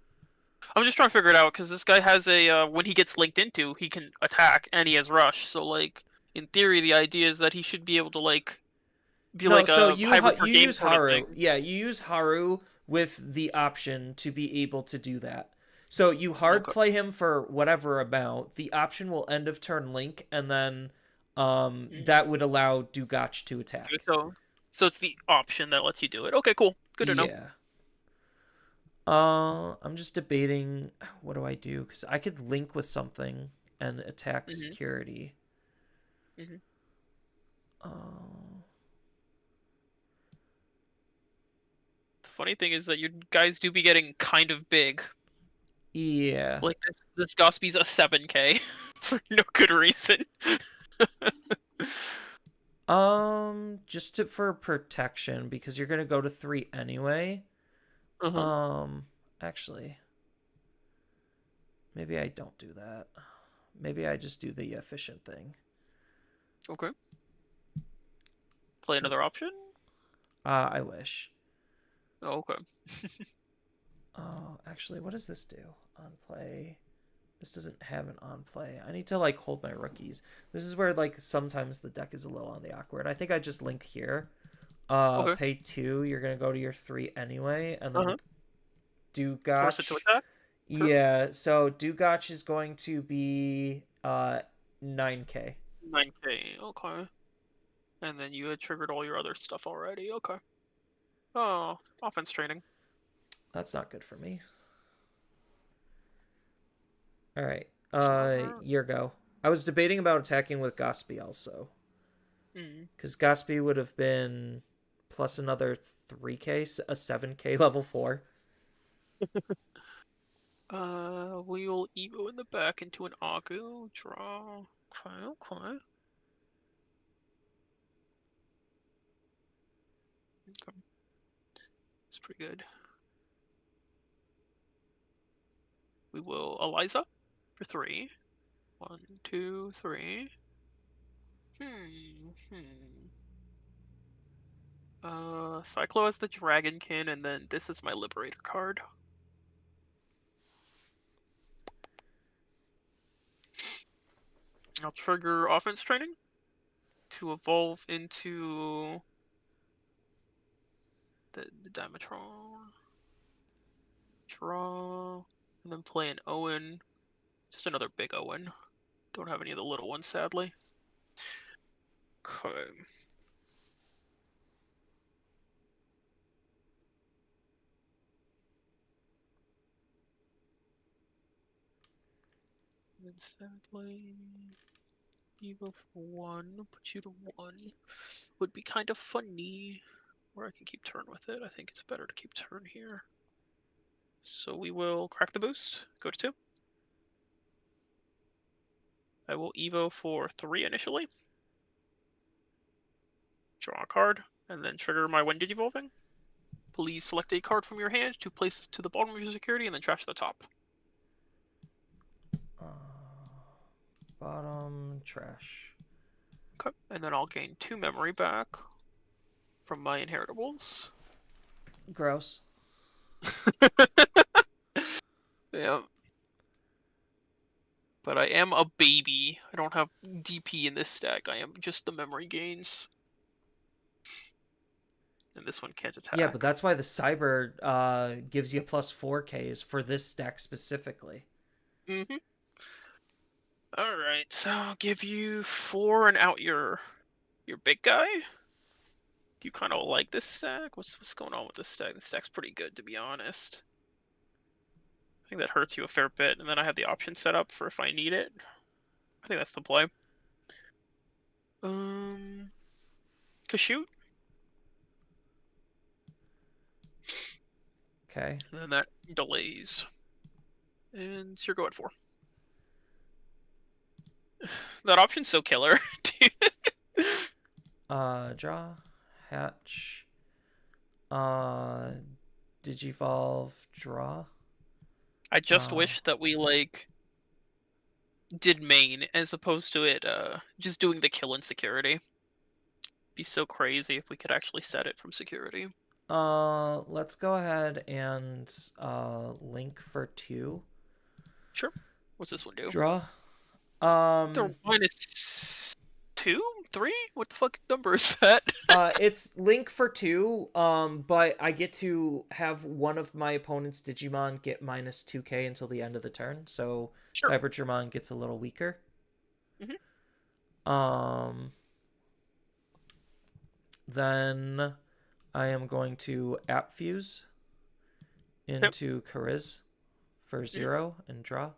I'm just trying to figure it out because this guy has a when he gets linked into, he can attack and he has rush. So like in theory, the idea is that he should be able to like be No, like so a hybrid for you game use sort of Haru. thing. Yeah, you use Haru with the option to be able to do that. So you hard Okay. play him for whatever amount. The option will end of turn link, and then Hmm. that would allow Dugach to attack. So it's the option that lets you do it. Okay, cool. Good to know. Yeah. I'm just debating what do I do because I could link with something and attack Hmm. security. Hmm. Uh, The funny thing is that your guys do be getting kind of big. yeah. Like this Gospy's a 7K for no good reason. Just for protection because you're gonna go to 3 anyway. Uh-huh. Um, actually, maybe I don't do that. Maybe I just do the efficient thing. Okay. Play another option? I wish. Oh, okay. Oh, actually, what does this do? On play. This doesn't have an on play. I need to like hold my rookies. This is where like sometimes the deck is a little on the awkward. I think I just link here. Okay. Pay 2. You're gonna go to your 3 anyway, and then Uh-huh. Force it to Dugach. attack? Sure. Yeah, so Dugach is going to be 9k. 9K. Okay. And then you had triggered all your other stuff already. Okay. Oh, offense training. That's not good for me. All right. Alright. Your go. I was debating about attacking with Gospy also. Hmm. Because Gospy would have been plus another 3k, a 7k level 4. We will Evo in the back into an Agu. Draw. Okay, okay. Okay. It's pretty good. We will Eliza for 3. 1, 2, 3. Cyclo as the Dragonkin, and then this is my Liberator card. I'll trigger offense training to evolve into the Dimetron. Draw, and then play an Owen. Just another big Owen. Don't have any of the little ones, sadly. Okay. Then sadly, Evo for 1, put you to 1. Would be kind of funny. Or I can keep turn with it. I think it's better to keep turn here. So we will crack the boost, go to 2. I will Evo for 3 initially. Draw a card, and then trigger my when Digivolving. Please select a card from your hand to place to the bottom of your security, and then trash the top. Bottom, trash. Okay, and then I'll gain 2 memory back from my inheritables. Gross. Yeah. But I am a baby. I don't have DP in this stack. I am just the memory gains. And this one can't attack. Yeah, but that's why the Cyber gives you plus 4Ks for this stack specifically. Mm-hmm. Alright, so I'll give you 4 and out your big guy. Do you kind of like this stack? What's going on with this stack? This stack's pretty good, to be honest. I think that hurts you a fair bit, and then I have the option set up for if I need it. I think that's the play. Kashoot. Okay. And then that delays. And so you're going 4. That option's so killer, dude. Draw, hatch, digivolve, draw. I just wish that we like did main as opposed to it just doing the kill in security. Be so crazy if we could actually set it from security. Let's go ahead and link for 2. Sure. What's this one do? Draw. They're minus 2, 3. What the fuck number is that? It's link for 2. But I get to have one of my opponent's Digimon get minus 2k until the end of the turn. So Sure. Cybertramon gets a little weaker. Mm-hmm. Then I am going to app fuse into Kariz for 0 and draw.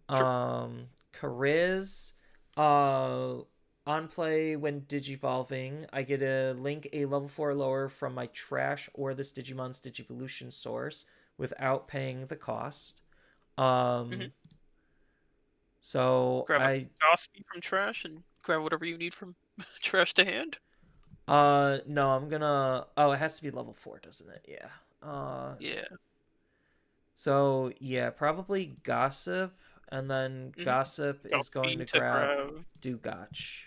Sure. Kariz, on play when digivolving, I get to link a level 4 lower from my trash or this Digimon's Digivolution source without paying the cost. So Grab a Gospy from trash and grab whatever you need from trash to hand. No, I'm gonna. Oh, it has to be level 4, doesn't it? Yeah. Yeah. So yeah, probably Gossip, and then Gossip is going to grab Dugach.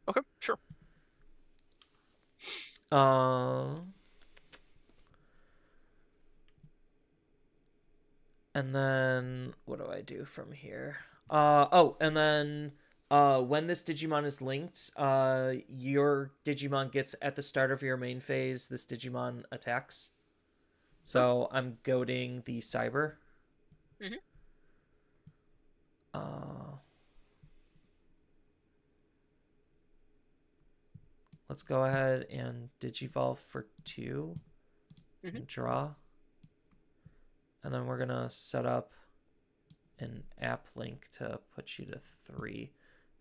Okay, sure. And then what do I do from here? And then when this Digimon is linked, your Digimon gets at the start of your main phase, this Digimon attacks. So I'm goading the Cyber. Mm-hmm. Let's go ahead and Digivolve for 2 and draw. And then we're going to set up an app link to put you to 3.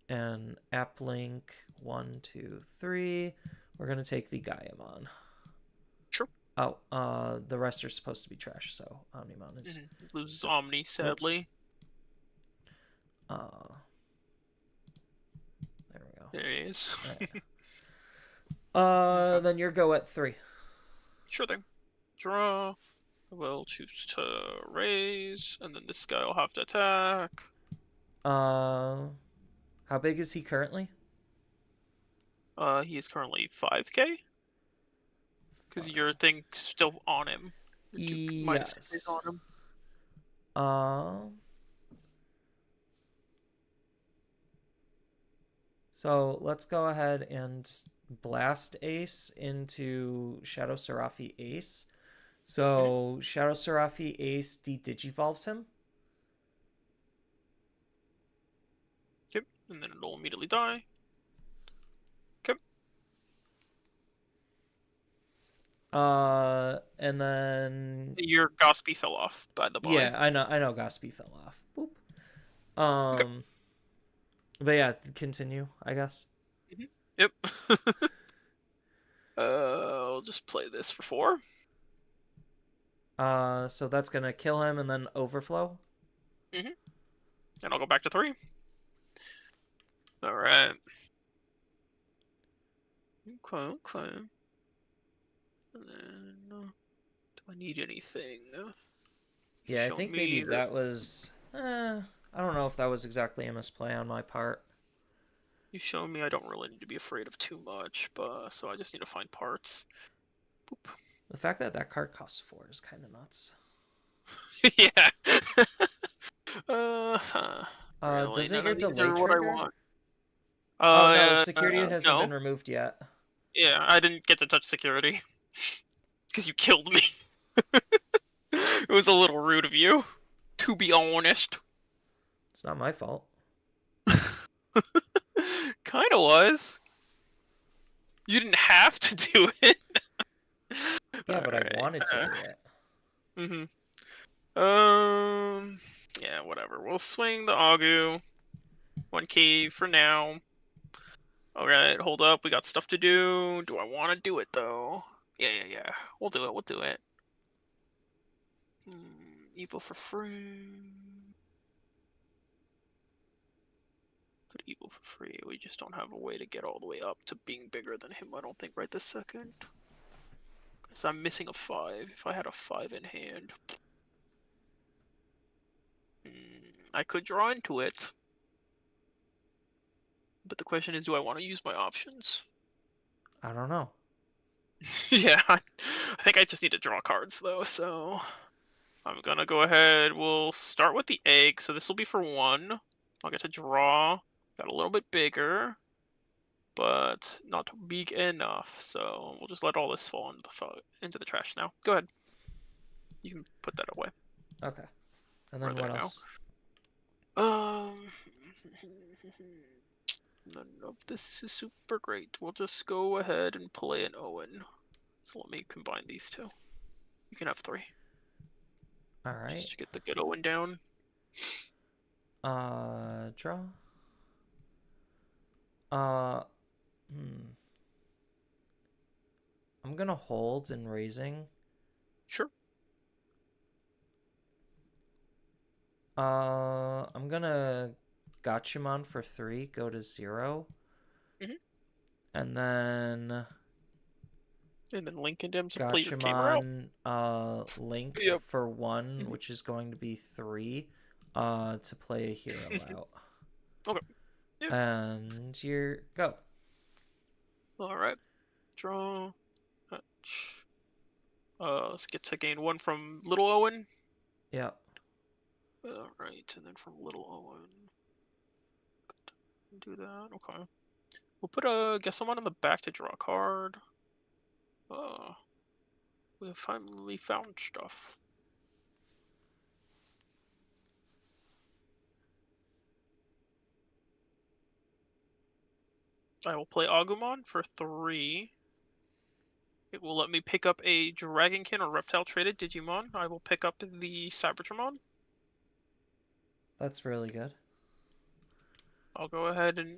And app link 1, 2, 3. We're gonna take the Gaiamon. Sure. Oh, the rest are supposed to be trash, so Omnimon is. Loses So, Omni, sadly. There we go. There he is. Then your go at 3. Sure thing. Draw. We'll choose to raise, and then this guy will have to attack. How big is he currently? He is currently 5k? Because your thing's still on him. The Duke minus is Yes. on him. So let's go ahead and blast Ace into Shadow Seraphi Ace. So Shadow Seraphi Ace de-digivolves him. Yep, and then it'll immediately die. Okay. And then Your Gospy fell off, by the by. yeah, I know Gospy fell off. Boop. Okay. But yeah, continue, I guess. Yep. I'll just play this for 4. So that's gonna kill him and then overflow. And I'll go back to 3. Alright. Okay. And then, do I need anything? Yeah, I think maybe that was. I don't know if that was exactly a misplay on my part. You show me I don't really need to be afraid of too much, but so I just need to find parts. Boop. The fact that that card costs 4 is kind of nuts. Yeah. Really, Doesn't none your of these delay are what I trigger? want. Oh no, security hasn't No. been removed yet. Yeah, I didn't get to touch security. Because you killed me. It was a little rude of you, to be honest. It's not my fault. Kinda was. You didn't have to do it. Yeah, but I wanted to do it. Yeah, whatever. We'll swing the Agu. 1 key for now. Alright, hold up. We got stuff to do. Do I want to do it, though? Yeah. We'll do it. Evil for free. Could evil for free. We just don't have a way to get all the way up to being bigger than him, I don't think, right this second. Because I'm missing a 5. If I had a 5 in hand. I could draw into it. But the question is, do I want to use my options? I don't know. Yeah, I think I just need to draw cards, though, so... I'm gonna go ahead, we'll start with the egg, so this will be for 1. I'll get to draw. Got a little bit bigger, but not big enough, so we'll just let all this fall into the trash now. Go ahead. You can put that away. Okay. And then what else? None of this is super great. We'll just go ahead and play an Owen. So let me combine these 2. You can have 3. Alright. Just to get the good Owen down. Draw. I'm gonna hold in raising. Sure. I'm gonna Gachimon for 3, go to 0. And then link into him to play your gamer out. Link for 1, which is going to be 3, to play a hero out. Okay. Yep. And you're go. Alright. Draw. Touch. Let's get to gain 1 from Little Owen. Yeah. Alright, and then from Little Owen. Do that. Okay. We'll put a guess someone on the back to draw a card. We have finally found stuff. I will play Agumon for 3. It will let me pick up a Dragonkin or Reptile traded Digimon. I will pick up the Cybertramon. That's really good. I'll go ahead and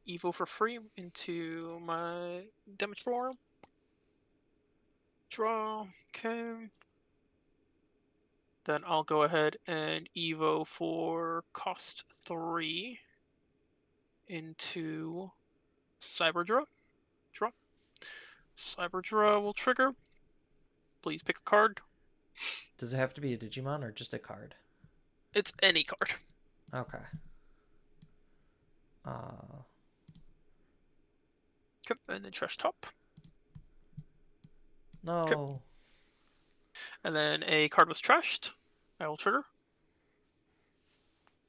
Evo for free into my damage form. Draw. Okay. Then I'll go ahead and Evo for cost 3 into Cyber Draw. Draw. Cyber Draw will trigger. Please pick a card. Does it have to be a Digimon or just a card? It's any card. Okay. Uh, Okay, and then trash top. Okay, no. and then a card was trashed. I will trigger.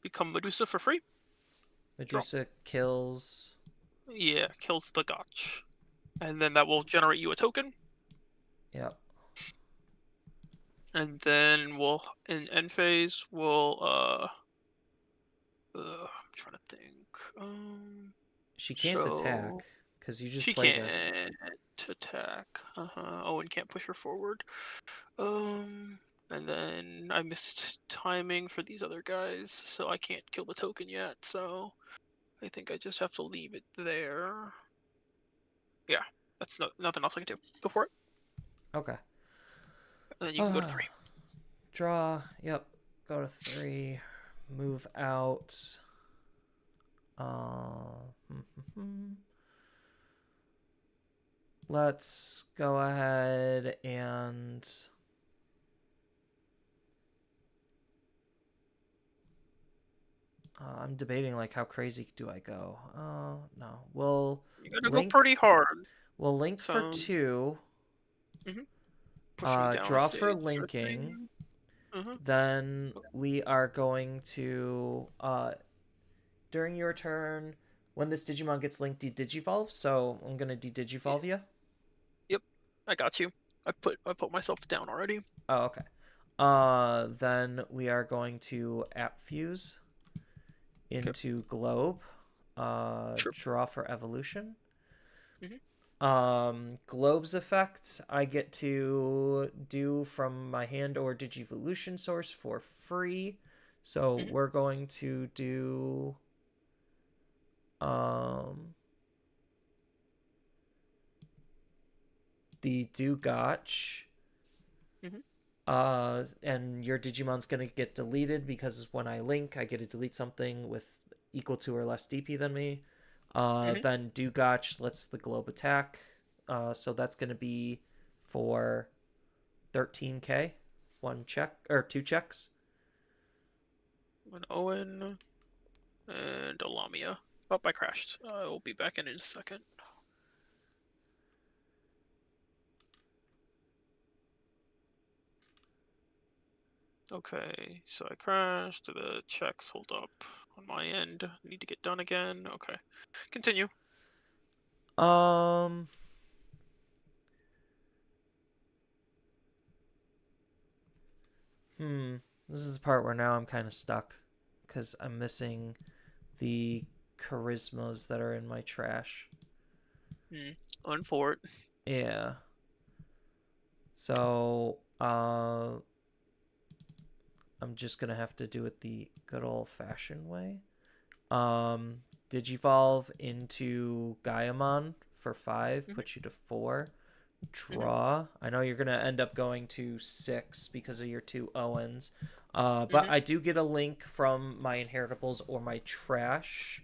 Become Medusa for free. Draw. Medusa kills. Yeah, kills the Gotch. And then that will generate you a token. Yep. And then we'll, in end phase, we'll, I'm trying to think. She can't So attack because you just she played can't it. attack. Oh, and can't push her forward. And then I missed timing for these other guys, so I can't kill the token yet. So I think I just have to leave it there. Yeah, that's nothing else I can do. Go for it. Okay. And then you can go to 3. Draw. Yep. Go to 3. Move out. Let's go ahead and I'm debating like how crazy do I go? No. We'll You gotta go link. pretty hard. We'll link for So 2. push me down a Draw for stage. linking. Mm-hmm. Then we are going to during your turn, when this Digimon gets linked, de-digivolve. So I'm gonna de-digivolve you. Yep, I got you. I put myself down already. Oh, okay. Then we are going to app fuse Okay. into globe. Sure. Draw for evolution. Mm-hmm. Globe's effect I get to do from my hand or Digivolution source for free. So Mm-hmm. we're going to do the Dugotch. Mm-hmm. And your Digimon's gonna get deleted because when I link, I get to delete something with equal to or less DP than me. Mm-hmm. Then Dugotch lets the globe attack. So that's gonna be for 13k. 1 check or 2 checks. An Owen and a Lamia. Oh, I crashed. I will be back in a second. Okay, so I crashed. The checks hold up on my end. Need to get done again. Okay, continue. Um. This is the part where now I'm kind of stuck because I'm missing the charismas that are in my trash. On for it. Yeah. So, I'm just gonna have to do it the good old-fashioned way. Digivolve into Gaiamon for 5, Mm-hmm. put you to 4. Mm-hmm. Draw. I know you're gonna end up going to 6 because of your 2 Owens. But Mm-hmm. I do get a link from my inheritables or my trash.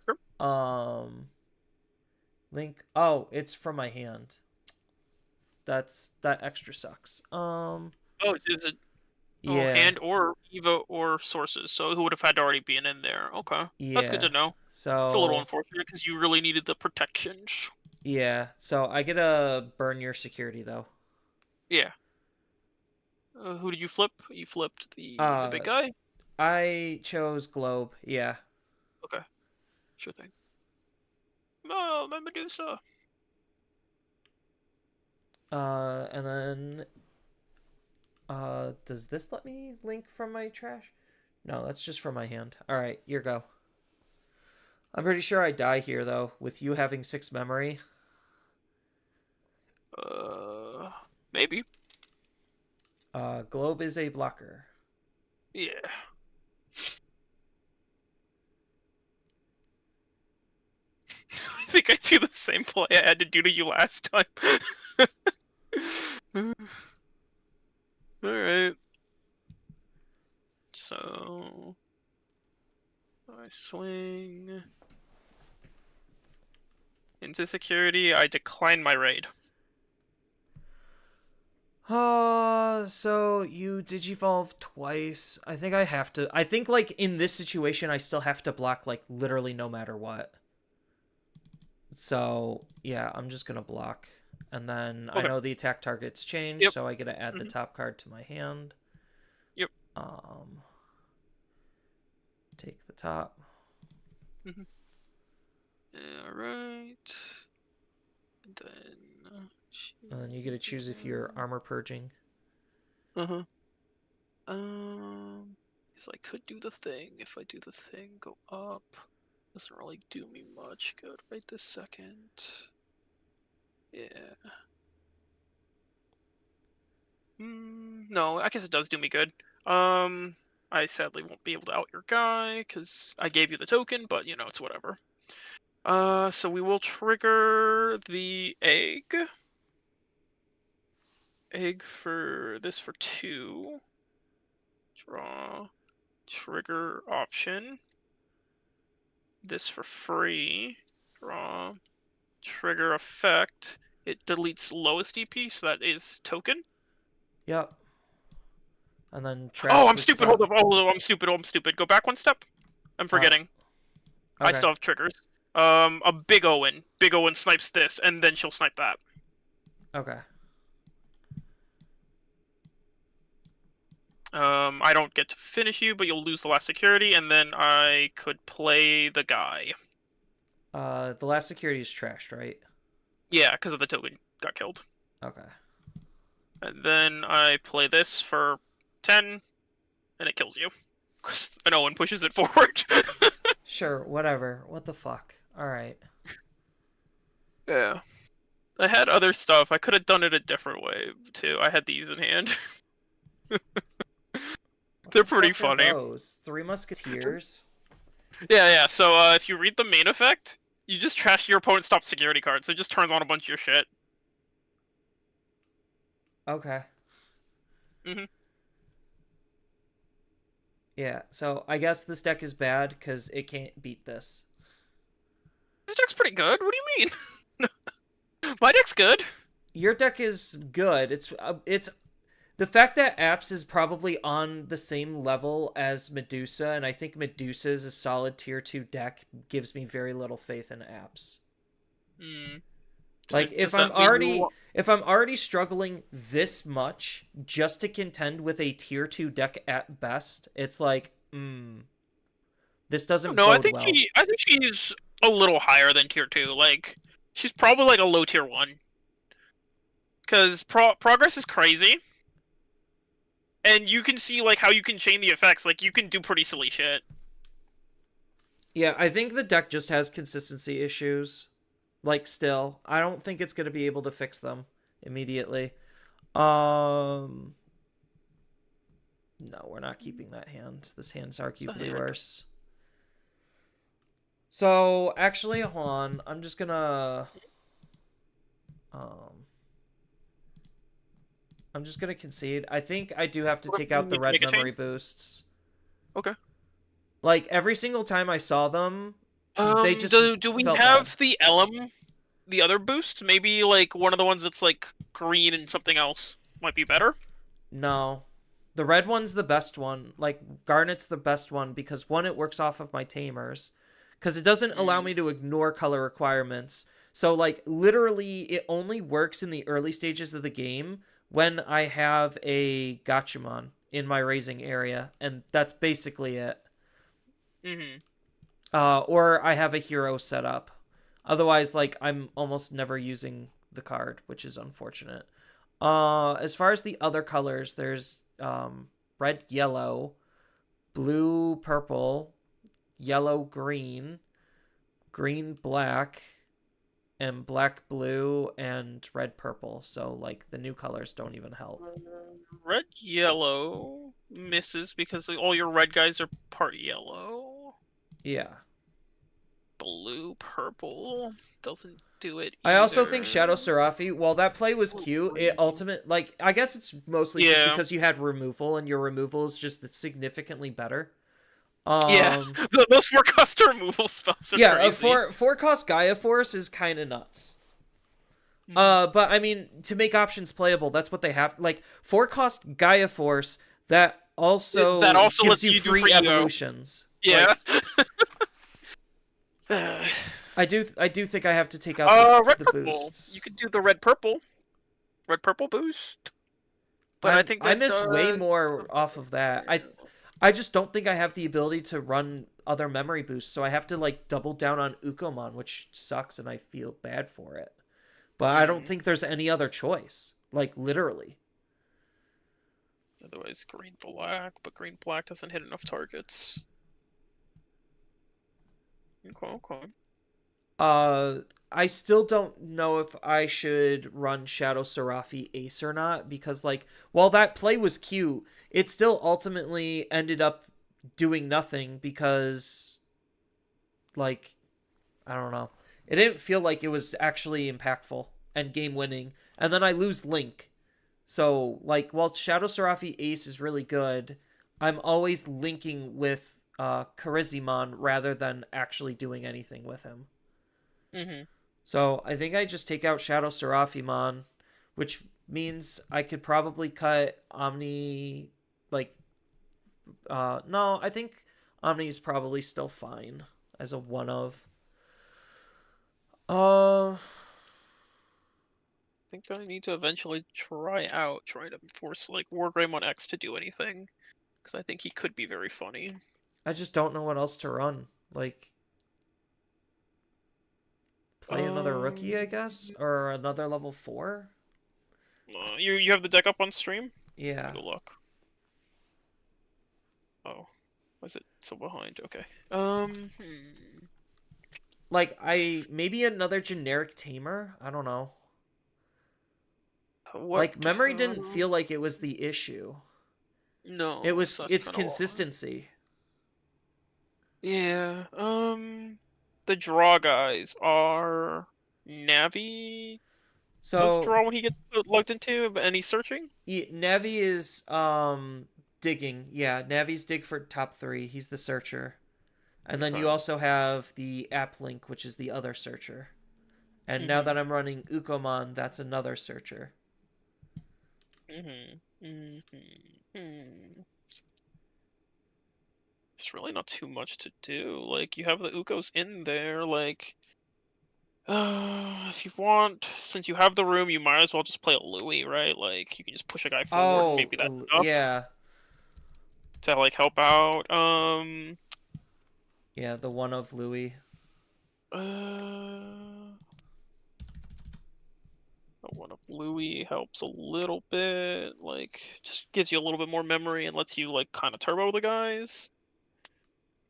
Sure. Link. Oh, it's from my hand. That extra sucks. Oh, is it? Oh, Yeah, hand or Eva or sources. So who would have had to already been in there? Okay, that's good yeah. to know. It's a little So unfortunate because you really needed the protections. yeah, so I get to burn your security though. Yeah. Who did you flip? You flipped the big Uh, guy. I chose globe. Yeah. Okay, sure thing. Oh, my Medusa. And then does this let me link from my trash? No, that's just from my hand. All right, your go. I'm pretty sure I die here though, with you having 6 memory. Maybe. Globe is a blocker. Yeah. think I do the same play I had to do to you last time. Alright. So I swing into security, I decline my raid. So you digivolve twice. I think I have to. I think, like, in this situation, I still have to block, like, literally no matter what. So, yeah, I'm just gonna block. And then I Okay. know the attack target's changed, Yep. so I gotta add the Hmm. top card to my hand. Yep. Um, take the top. Hmm. Alright. And then... And then you get to choose if you're armor purging. Uh-huh. Because I could do the thing. If I do the thing, go up. Doesn't really do me much good right this second. Yeah. No, I guess it does do me good. I sadly won't be able to out your guy, because I gave you the token, but, you know, it's whatever. So we will trigger the egg. Egg for this for 2. Draw. Trigger option. This for free. Draw. Trigger effect. It deletes lowest EP, so that is token. Yep. And then Oh, trash I'm the stupid. Hold top. up. Oh, I'm stupid. Oh, I'm stupid. Go back one step. I'm forgetting. I Okay. still have triggers. A Big Owen. Big Owen snipes this, and then she'll snipe that. Okay. I don't get to finish you, but you'll lose the last security, and then I could play the guy. The last security is trashed, right? Yeah, because of the token got killed. Okay. And then I play this for 10, and it kills you. And Owen pushes it forward. Sure, whatever. What the fuck? Alright. Yeah. I had other stuff. I could have done it a different way, too. I had these in hand. What They're the pretty fuck are funny. those? Three Musketeers? Yeah. So if you read the main effect, you just trash your opponent's top security card, so it just turns on a bunch of your shit. Okay. Hmm. Yeah, so I guess this deck is bad because it can't beat this. This deck's pretty good. What do you mean? My deck's good. Your deck is good. It's the fact that Apps is probably on the same level as Medusa, and I think Medusa is a solid tier 2 deck, gives me very little faith in Apps. Hmm. So Like does that mean you? if I'm already struggling this much just to contend with a tier 2 deck at best, it's like, this doesn't No, bode well. I think she's a little higher than tier 2. Like, she's probably like a low tier 1. Because progress is crazy, and you can see like how you can chain the effects. Like, you can do pretty silly shit. Yeah, I think the deck just has consistency issues. Like, still, I don't think it's going to be able to fix them immediately. No, we're not keeping that hand. This hand's It's a arguably hand. worse. So, actually, hold on. I'm just gonna um I'm just gonna concede. I think I do have to take out the red Make a memory chain. boosts. Okay. Like, every single time I saw them, they just Do we felt bad. have the Elm, the other boost? Maybe like one of the ones that's like green and something else might be better. No. The red one's the best one. Like, Garnet's the best one because, one, it works off of my tamers. Because it doesn't allow Mm. me to ignore color requirements. So, like, literally, it only works in the early stages of the game when I have a Gachumon in my raising area. And that's basically it. Mm-hmm. Or I have a hero set up. Otherwise, like, I'm almost never using the card, which is unfortunate. As far as the other colors, there's red, yellow, blue, purple, yellow, green, green, black, and black, blue, and red, purple. So, like, the new colors don't even help. Red yellow misses because all your red guys are part yellow. Yeah. blue purple doesn't do it I also think either. Shadow Serafi, while that play was cute, it ultimate like I guess it's mostly just Yeah, because you had removal and your removal is just significantly better. yeah. Um Those four cost removal spells are yeah, crazy. four cost Gaia Force is kind of nuts. Mhm. But I mean, to make options playable, that's what they have. Like four cost Gaia Force that That also also gives lets you you do free free evo. evolutions. Yeah. Like I do think I have to take out Red the purple. You boosts. could do the red purple boost. But I think I that miss way more something off of that. I just don't think I have the ability to run other memory boosts, so I have to like double down on Ukomon, which sucks and I feel bad for it. But I don't Mhm. think there's any other choice. Like literally. Otherwise, green black, but green black doesn't hit enough targets. Okay, okay. Uh, I still don't know if I should run Shadow Serafi Ace or not because, like, while that play was cute, it still ultimately ended up doing nothing because, like, I don't know. It didn't feel like it was actually impactful and game winning. And then I lose Link. So, like, while Shadow Serafi Ace is really good, I'm always linking with Charizimon rather than actually doing anything with him. Mhm. So I think I just take out Shadow Seraphimon, which means I could probably cut Omni. Like, no, I think Omni's probably still fine as a one of. Uh, I think I need to eventually try to force like Wargreymon X to do anything, because I think he could be very funny. I just don't know what else to run. Like, play another rookie, I Um, guess, or another level 4. you have the deck up on stream? Let Yeah, me go look. Oh, why is it so behind? Okay. like I maybe another generic tamer. I don't know. What? Like memory didn't Uh, feel like it was the issue. no, so that's It's kind of why. consistency. Yeah. The draw guys are Navi does So draw when he gets logged into, and he's searching. Navi is digging. Yeah, Navi's dig for top 3. He's the searcher. And then you Okay. also have the app link, which is the other searcher. And now Mhm. that I'm running Ukomon, that's another searcher. Mhm. Mhm. Hmm. It's really not too much to do. Like you have the Ukos in there. Like, if you want, since you have the room, you might as well just play a Louis, right? Like you can just push a guy forward, and maybe that's enough Yeah. to like help out. Yeah, the one of Louis. Uh, one of Louis helps a little bit. Like, just gives you a little bit more memory and lets you like kind of turbo the guys.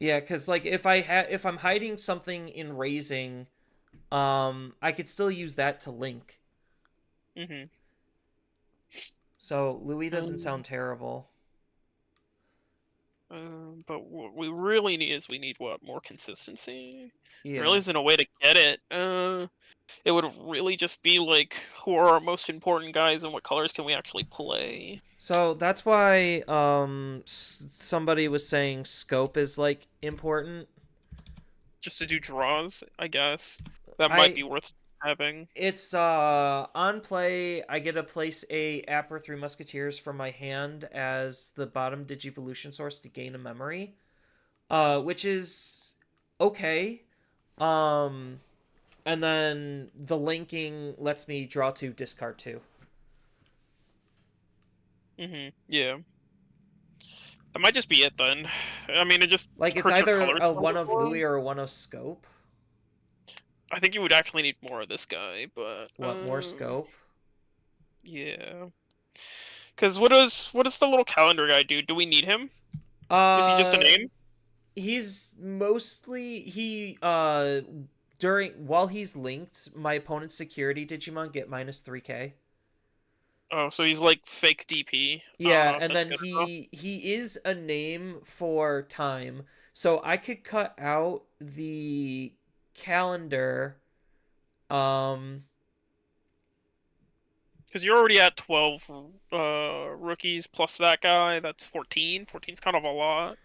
Yeah, cuz like if I'm hiding something in raising, I could still use that to link. Mhm. So Louis doesn't Um, sound terrible. but what we really need is we need what more consistency. There really Yeah. isn't a way to get it. It would really just be like who are our most important guys and what colors can we actually play. So that's why somebody was saying scope is like important. Just to do draws, I guess. That might I be worth having. It's on play I get to place a Apper 3 Musketeers from my hand as the bottom Digivolution source to gain a memory. Which is okay. Um and then the linking lets me draw 2, discard 2. Yeah. That might just be it then. I mean, it just Like it's hurts your either colors a a little one bit of more. Louis or a one of scope. I think you would actually need more of this guy, but What more scope? yeah. Because what does the little calendar guy do? Do we need him? Is he just a Uh name? he's mostly during while he's linked, my opponent's security Digimon get minus 3k. Oh, so he's like fake DP. I don't Yeah, know if and that's then good enough. he is a name for time. So I could cut out the calendar, um, Because you're already at 12 rookies plus that guy. That's 14. 14's kind of a lot.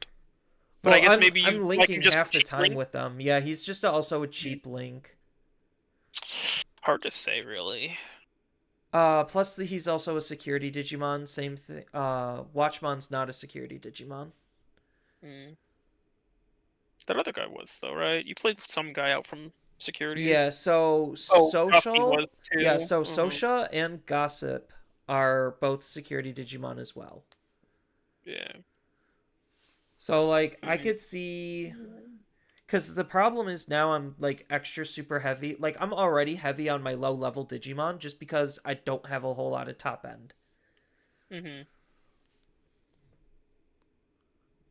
But I well, guess I'm maybe you I'm like him linking just half the cheap time link. with them. Yeah, he's just also a Hmm. cheap link. Hard to say, really. Plus he's also a security Digimon. Same thing. Watchmon's not a security Digimon. Hmm. That other guy was, though, right? You played some guy out from security. Yeah, so Oh, Guppy was yeah, too. so Hmm. Sosha and Gossip are both security Digimon as well. Yeah. So like I I mean, could see cuz the problem is now I'm like extra super heavy. Like I'm already heavy on my low level Digimon just because I don't have a whole lot of top end. hmm.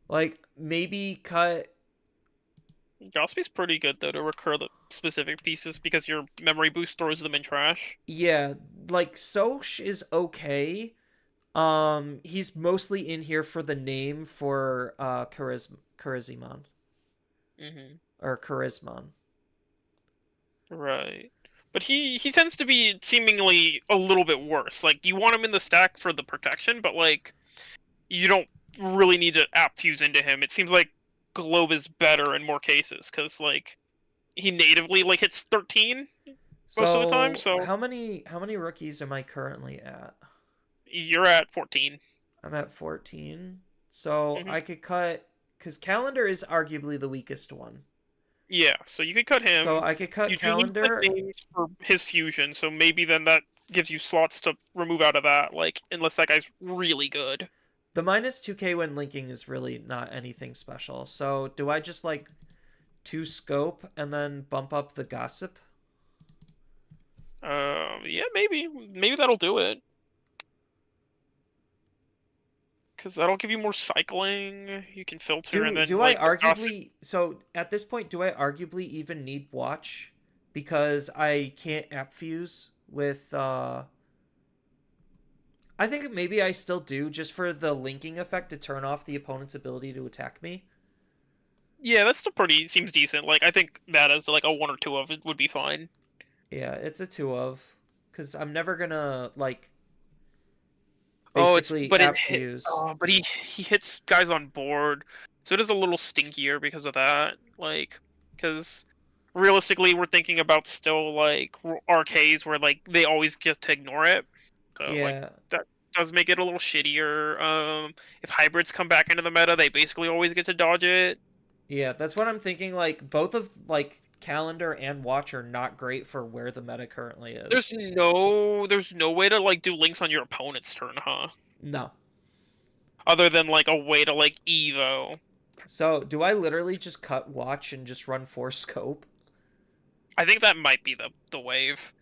Like maybe cut Gospy's pretty good, though, to recur the specific pieces because your memory boost throws them in trash. yeah, like Sosh is okay. He's mostly in here for the name for Charismon Hmm. or Charismon. Right. But he tends to be seemingly a little bit worse. Like, you want him in the stack for the protection, but, like, you don't really need to app fuse into him. It seems like Globe is better in more cases, because, like, he natively, like, hits 13 most of the time, So so how many rookies am I currently at? you're at 14. I'm at 14. So Hmm. I could cut because calendar is arguably the weakest one. Yeah, so you could cut So him. I could cut You do need to put calendar. names for his fusion, so maybe then that gives you slots to remove out of that, like, unless that guy's really good. The minus 2k when linking is really not anything special. So do I just like two scope and then bump up the gossip? Yeah, maybe that'll do it. Because that'll give you more cycling. You can filter, and Do then do I like the gossip. arguably so at this point do I arguably even need watch because I can't app fuse with I think maybe I still do just for the linking effect to turn off the opponent's ability to attack me. Yeah, that's still pretty. Seems decent. Like I think that as like a one or two of it would be fine. Yeah, it's a two of cuz I'm never going to like Oh, it's basically but it app hit. fuse. Oh, but he hits guys on board, so it is a little stinkier because of that. Like, because realistically, we're thinking about still like arcades where like they always get to ignore it. So like Yeah. that does make it a little shittier. If hybrids come back into the meta, they basically always get to dodge it. Yeah, that's what I'm thinking like both of like calendar and watch are not great for where the meta currently is. There's no way to like do links on your opponent's turn, huh? No. Other than like a way to like Evo. So, do I literally just cut watch and just run four scope? I think that might be the wave.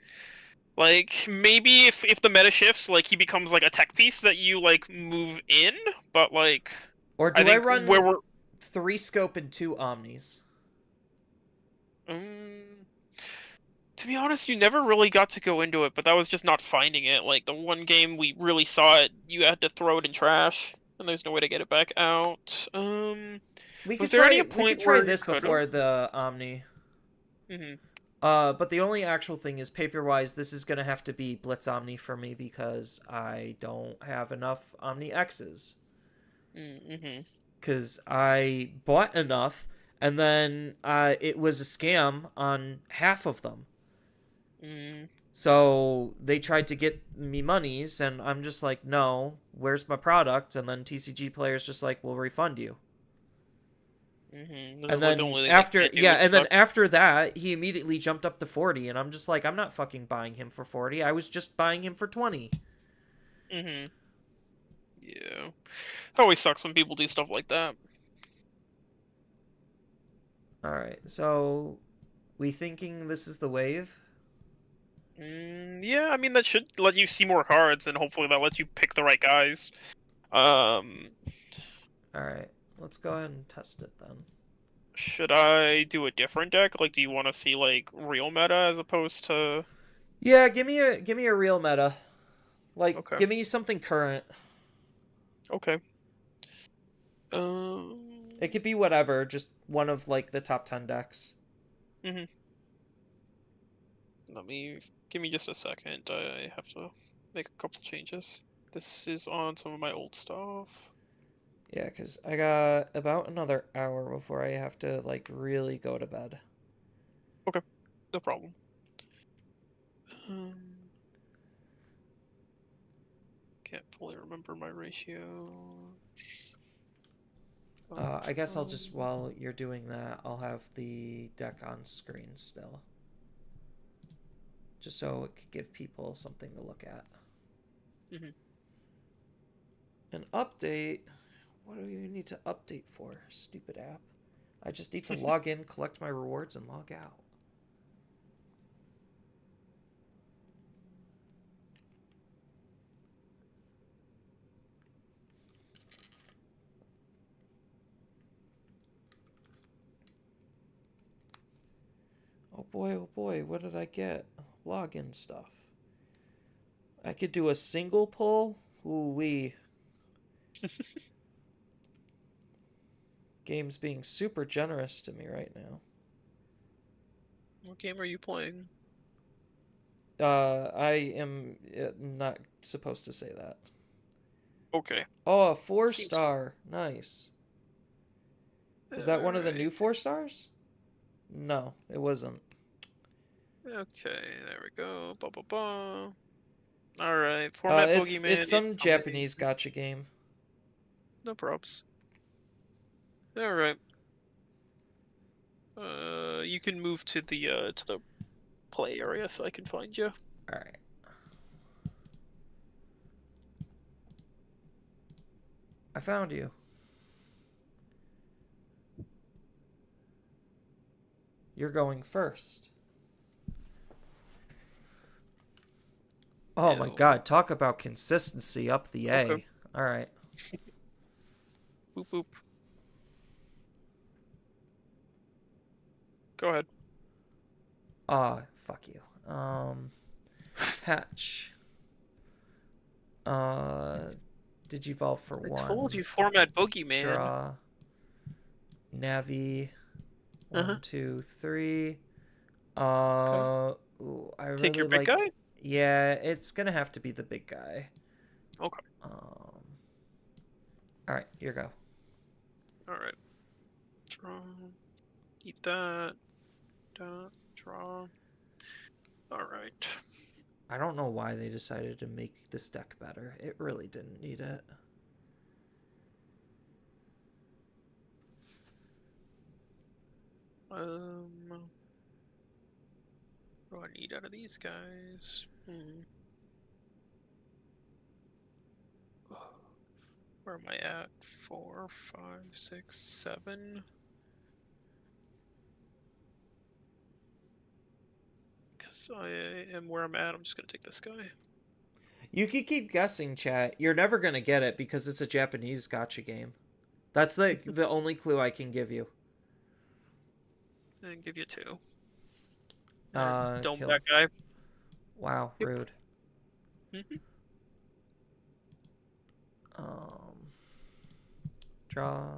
Like maybe if the meta shifts, like he becomes like a tech piece that you like move in, but like Or I do I think where run we're three scope and two omnis? um, to be honest, you never really got to go into it, but that was just not finding it. Like the one game we really saw it, you had to throw it in trash, and there's no way to get it back out. Was there any We could point try where you this could have? before the omni. Hmm. But the only actual thing is paper wise, this is gonna have to be Blitz Omni for me because I don't have enough Omni X's. Mm-hmm. Because I bought enough, and then it was a scam on half of them. Mm-hmm. So they tried to get me monies, and I'm just like, no, where's my product? And then TCG players just like, we'll refund you. Mm-hmm. This And is like the then only thing they after, can't do. yeah, It and then sucks. after that, he immediately jumped up to 40, and I'm just like, I'm not fucking buying him for 40. I was just buying him for 20. Mm-hmm. Yeah. It always sucks when people do stuff like that. All right, so we thinking this is the wave? Yeah, I mean that should let you see more cards, and hopefully that lets you pick the right guys. Um, All right, let's go ahead and test it then. should I do a different deck? Like, do you want to see like real meta as opposed to? Yeah, give me a real meta. Like, Okay, give me something current. okay. It could be whatever, just one of like the top 10 decks. Mhm. Let me give me just a second. I have to make a couple changes. This is on some of my old stuff. Yeah, because I got about another hour before I have to, like, really go to bed. Okay, no problem. Um, can't fully remember my ratio. I guess I'll just, while you're doing that, I'll have the deck on screen still. Just so it could give people something to look at. Mhm. An update? What do you need to update for, stupid app? I just need to log in, collect my rewards, and log out. Oh boy, what did I get? Login stuff. I could do a single pull? Ooh wee. Game's being super generous to me right now. What game are you playing? I am not supposed to say that. Okay. Oh, a four Seems star. Nice. Was that one of the new alright. 4 stars? No, it wasn't. Okay, there we go. Blah blah blah. Alright, format It's Boogeyman some incoming. Japanese gotcha game. No props. Alright. You can move to the play area so I can find you. All right. I found you. You're going first. Oh my Ew. god, talk about consistency up the Okay. A. All right. Boop boop. Go ahead. Fuck you. Hatch. Uh, Digivolve for I told one. you format Boogeyman. Draw. Navi. Uh-huh. 1, 2, 3. Okay. Ooh, I Take really your big like. guy? Yeah, it's gonna have to be the big guy. Okay. All right, here go. Alright. Draw. Eat that. Draw. Alright. I don't know why they decided to make this deck better. It really didn't need it. What do I need out of these guys? Where am I at? 4, 5, 6, 7. Because I am where I'm at, I'm just gonna take this guy. You could keep guessing, chat. You're never gonna get it because it's a Japanese gotcha game. That's the only clue I can give you. And give you 2. And dome Kill. that guy. Wow, Yep. rude. Mhm. Draw.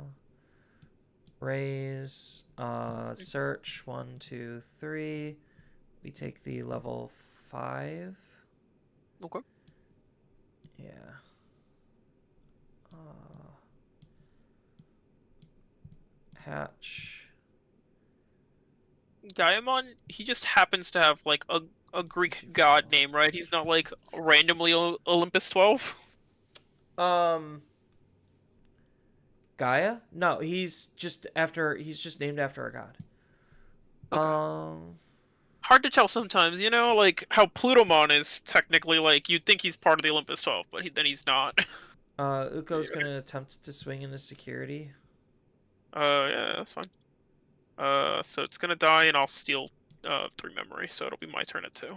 Raise. Search. 1, 2, 3. We take the level 5. Okay. Yeah. Hatch. Diamond, he just happens to have like a Greek god Digivolve. name, right? He's not like randomly Olympus 12. Um. Gaia? No, he's just named after a god. Okay. Um Hard to tell sometimes, you know, like how Plutomon is technically like you'd think he's part of the Olympus 12, but then he's not. Uko's gonna attempt to swing into security. Yeah, that's fine. So it's gonna die, and I'll steal 3 memory, so it'll be my turn at 2.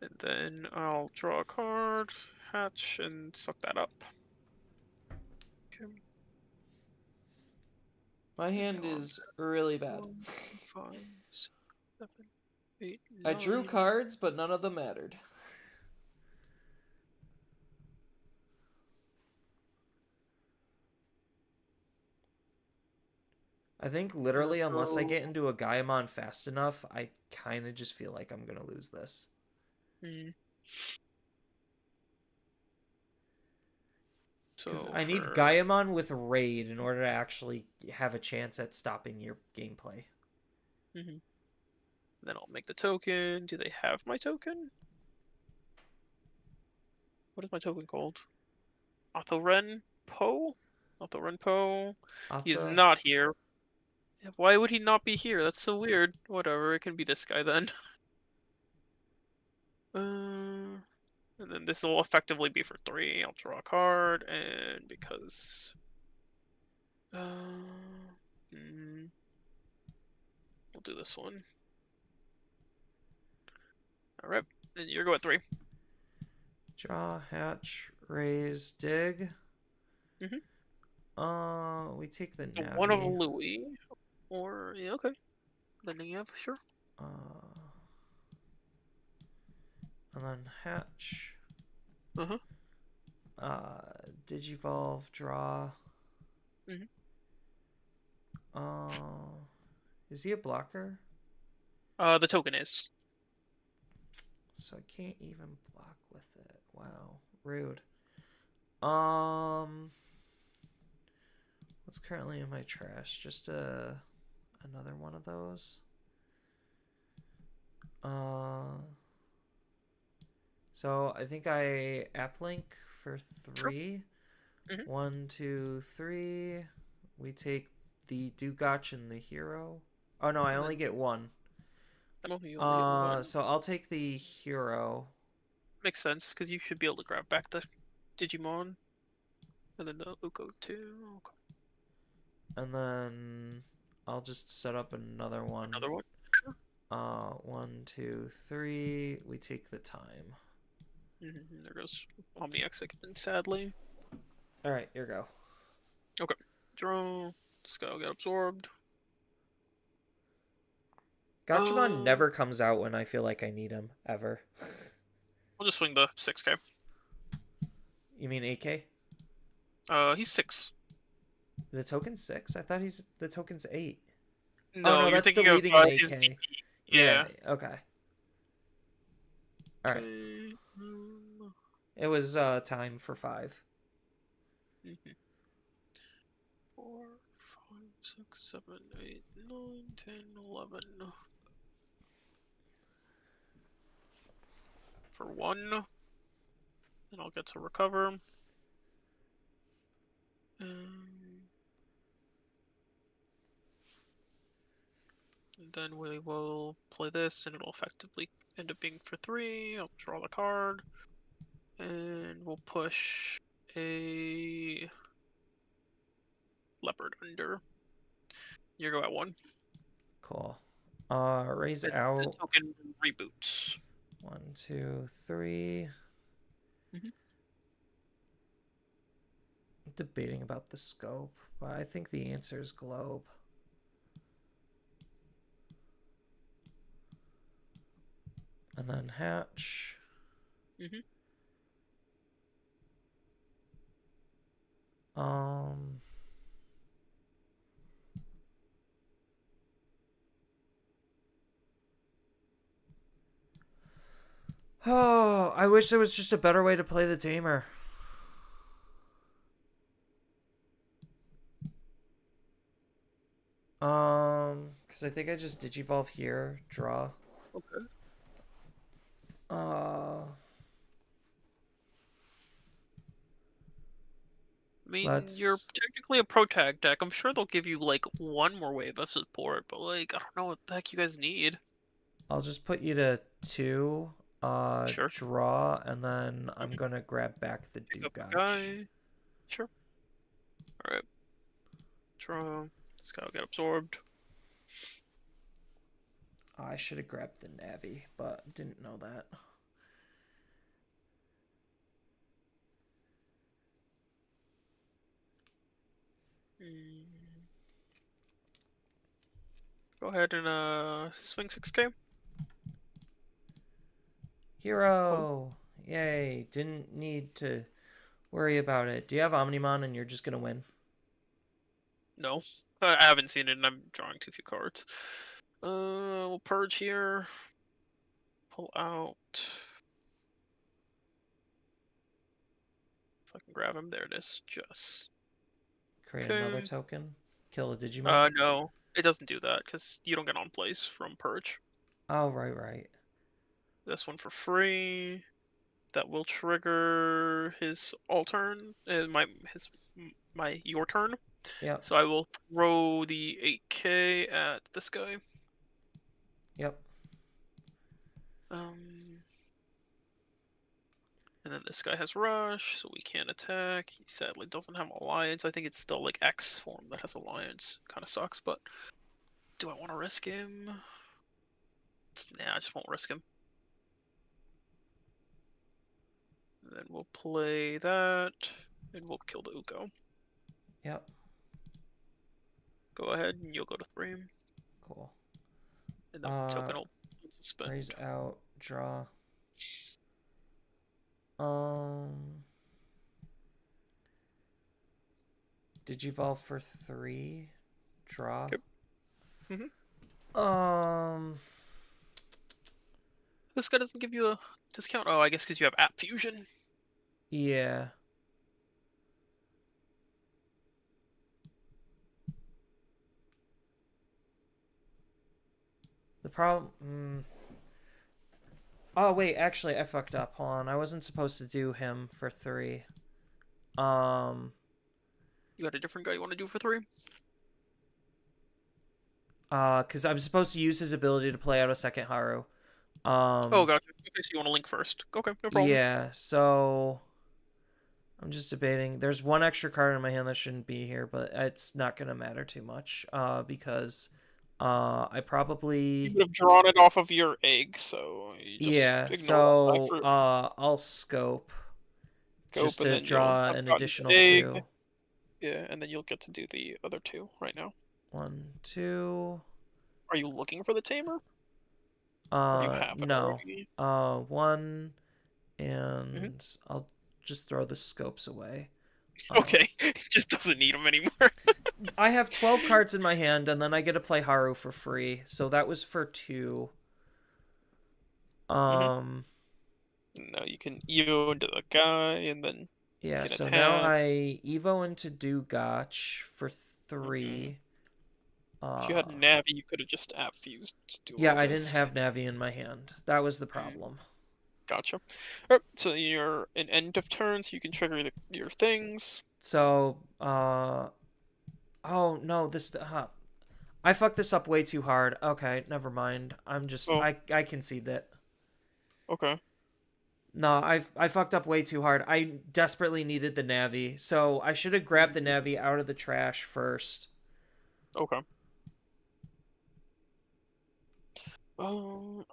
And then I'll draw a card, hatch, and suck that up. Okay. My hand On is really bad. 1, 5, 7, 8, I drew 9. cards, but none of them mattered. I think literally, unless I So, get into a Gaiamon fast enough, I kind of just feel like I'm gonna lose this. hmm, Because so I need for Gaiamon with Raid in order to actually have a chance at stopping your gameplay. mhm. Then I'll make the token. Do they have my token? What is my token called? Othoren Poe? Othoren Poe. He is Atha. not here. Why would he not be here? That's so weird. Whatever, it can be this guy then. And then this will effectively be for 3. I'll draw a card, and because... mm, we'll do this one. Alright, then you're go at 3. Draw, hatch, raise, dig. Mm-hmm. We take the So one of Navi. Louis, or... Yeah, okay. Then yeah, sure. Uh, and then hatch. Uh-huh. Digivolve, draw. Mm-hmm. Uh, is he a blocker? The token is. So I can't even block with it. Wow, rude. Um, what's currently in my trash? Just another one of those. Uh, so I think I app link for Sure. 3. Mm-hmm. 1, 2, 3. We take the Dugach and the hero. Oh no, I And only then get one. I don't think you only get one. So I'll take the hero, Makes sense, because you should be able to grab back the Digimon. And then the Uko too. Okay. and then I'll just set up another one. Another one. Sure. 1, 2, 3. We take the time. There goes Omniax again, sadly. All right, here we go. Okay. Draw. This guy will get absorbed. Gachimon never comes out when I feel like I need him ever. We'll just swing the 6K. You mean 8K? He's 6. The token's 6? I thought the token's 8. Oh No, no, you're that's thinking of deleting an his 8K. DP. Yeah, Yeah. okay. All right. Okay. It was time for 5. 4, 5, 6, 7, 8, 9, 10, 11. For 1. Then I'll get to recover. And then we will play this, and it'll effectively end up being for 3. I'll draw the card. And we'll push a leopard under. You go at 1. Cool. Raise And the out. token reboots. 1, 2, 3. Mhm. I'm debating about the scope, but I think the answer is globe. And then hatch. Um. Oh, I wish there was just a better way to play the tamer. Because I think I just digivolve here, draw. Okay. Uh, I mean, you're let's. technically a pro tag deck. I'm sure they'll give you like one more wave of support, but like, I don't know what the heck you guys need. I'll just put you to 2. Sure. Draw, and then I'm Mhm. gonna grab back the Pick up a Dugach. guy. Sure. Alright. Draw. This guy will get absorbed. I should have grabbed the Navi, but didn't know that. Go ahead and swing 6K. Cool. Hero! Yay, didn't need to worry about it. Do you have Omnimon and you're just gonna win? No. I haven't seen it, and I'm drawing too few cards. We'll purge here. Pull out. If I can grab him, there it is. Just Create another okay. token. Kill a Digimon. No, it doesn't do that because you don't get on plays from purge. Oh, right, right. This one for free. That will trigger his all turn. My your turn. Yep, So I will throw the 8K at this guy. yep, Um, and then this guy has rush, so we can't attack. He sadly doesn't have alliance. I think it's still like X form that has alliance. Kind of sucks, but do I want to risk him? Nah, I just won't risk him. And then we'll play that, and we'll kill the Uko. yep. Go ahead, and you'll go to 3, Cool. and the token will suspend. Raise out, draw. Um, Digivolve for 3, draw. Okay. Mm-hmm. Um, This guy doesn't give you a discount. Oh, I guess because you have app fusion. yeah. The problem. Oh wait, actually, I fucked up. Hold on, I wasn't supposed to do him for 3. Um, You got a different guy you want to do for 3? because I'm supposed to use his ability to play out a second Haru. Oh, gotcha. Okay, so you want to link first. Okay, no problem. Yeah. So I'm just debating. There's one extra card in my hand that shouldn't be here, but it's not gonna matter too much. Because I You probably would have drawn it off of your egg, so you just yeah. ignore that die So for I'll scope scope, just and to then you'll draw have an gotten the additional egg. 2. Yeah, and then you'll get to do the other 2 right now. 1, 2. Are you looking for the tamer, or do you have it No. already? 1, Hmm. and I'll just throw the scopes away. Okay, it just doesn't need them anymore. I have 12 cards in my hand, and then I get to play Haru for free. So that was for 2. Hmm. Um, No, you can Evo into the guy, and then you yeah, can so now attack. I Evo into Dugach for Mm-mm. 3. If you had Navi, you could have just app fused to do Yeah, all I didn't this. have Navi in my hand. That was the Mm, problem. gotcha. Alright, so you're an end of turn, so you can trigger your things. So, oh no, I fucked this up way too hard. Okay, never mind. Oh, I concede it. okay. No, I fucked up way too hard. I desperately needed the Navi, so I should have grabbed the Navi out of the trash first. Okay.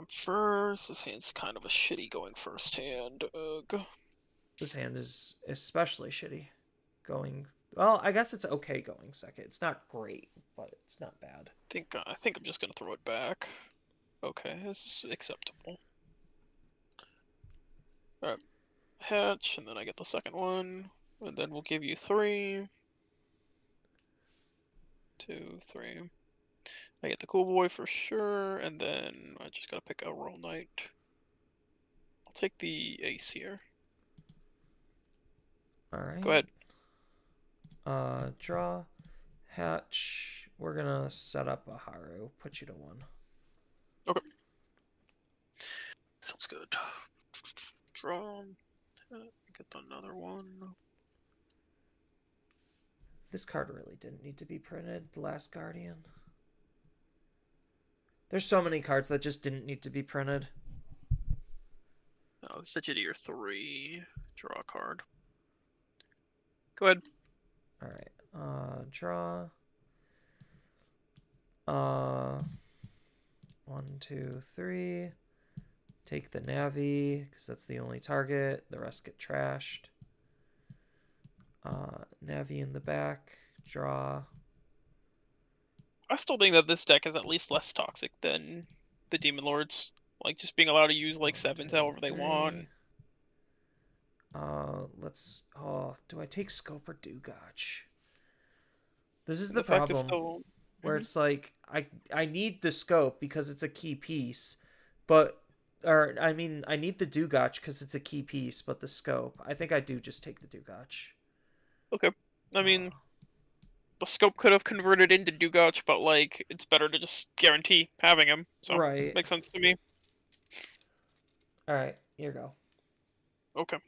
First, this hand's kind of a shitty going first hand. Ugh. This hand is especially shitty. Going well, I guess it's okay going second. It's not great, but it's not bad. I think I'm just gonna throw it back. Okay, it's acceptable. Alright, hatch, and then I get the second one, and then we'll give you 3, 2, 3. I get the cool boy for sure, and then I just gotta pick a roll knight. I'll take the ace here. All Go right. ahead. Draw, hatch. We're gonna set up a Haru. Put you to 1. Okay. Sounds good. Draw. Get another one. This card really didn't need to be printed. The Last Guardian. There's so many cards that just didn't need to be printed. I'll set you to your 3. Draw a card. Go ahead. All right. Draw. Uh, 1, 2, 3. Take the Navi because that's the only target. The rest get trashed. Navi in the back. Draw. I still think that this deck is at least less toxic than the Demon Lords. Like, just being allowed to use, like, 1, sevens 2, however they 3. want. Let's. Oh, do I take Scope or Dugach? This is And the the fact is problem still. where Hmm. it's like I need the scope because it's a key piece, but or I mean I need the Dugotch because it's a key piece, but the scope I think I do just take the Dugotch. Okay. I Uh, mean, the scope could have converted into Dugotch, but like, it's better to just guarantee having him. So, right. makes sense to me. All right. Here you go. Okay.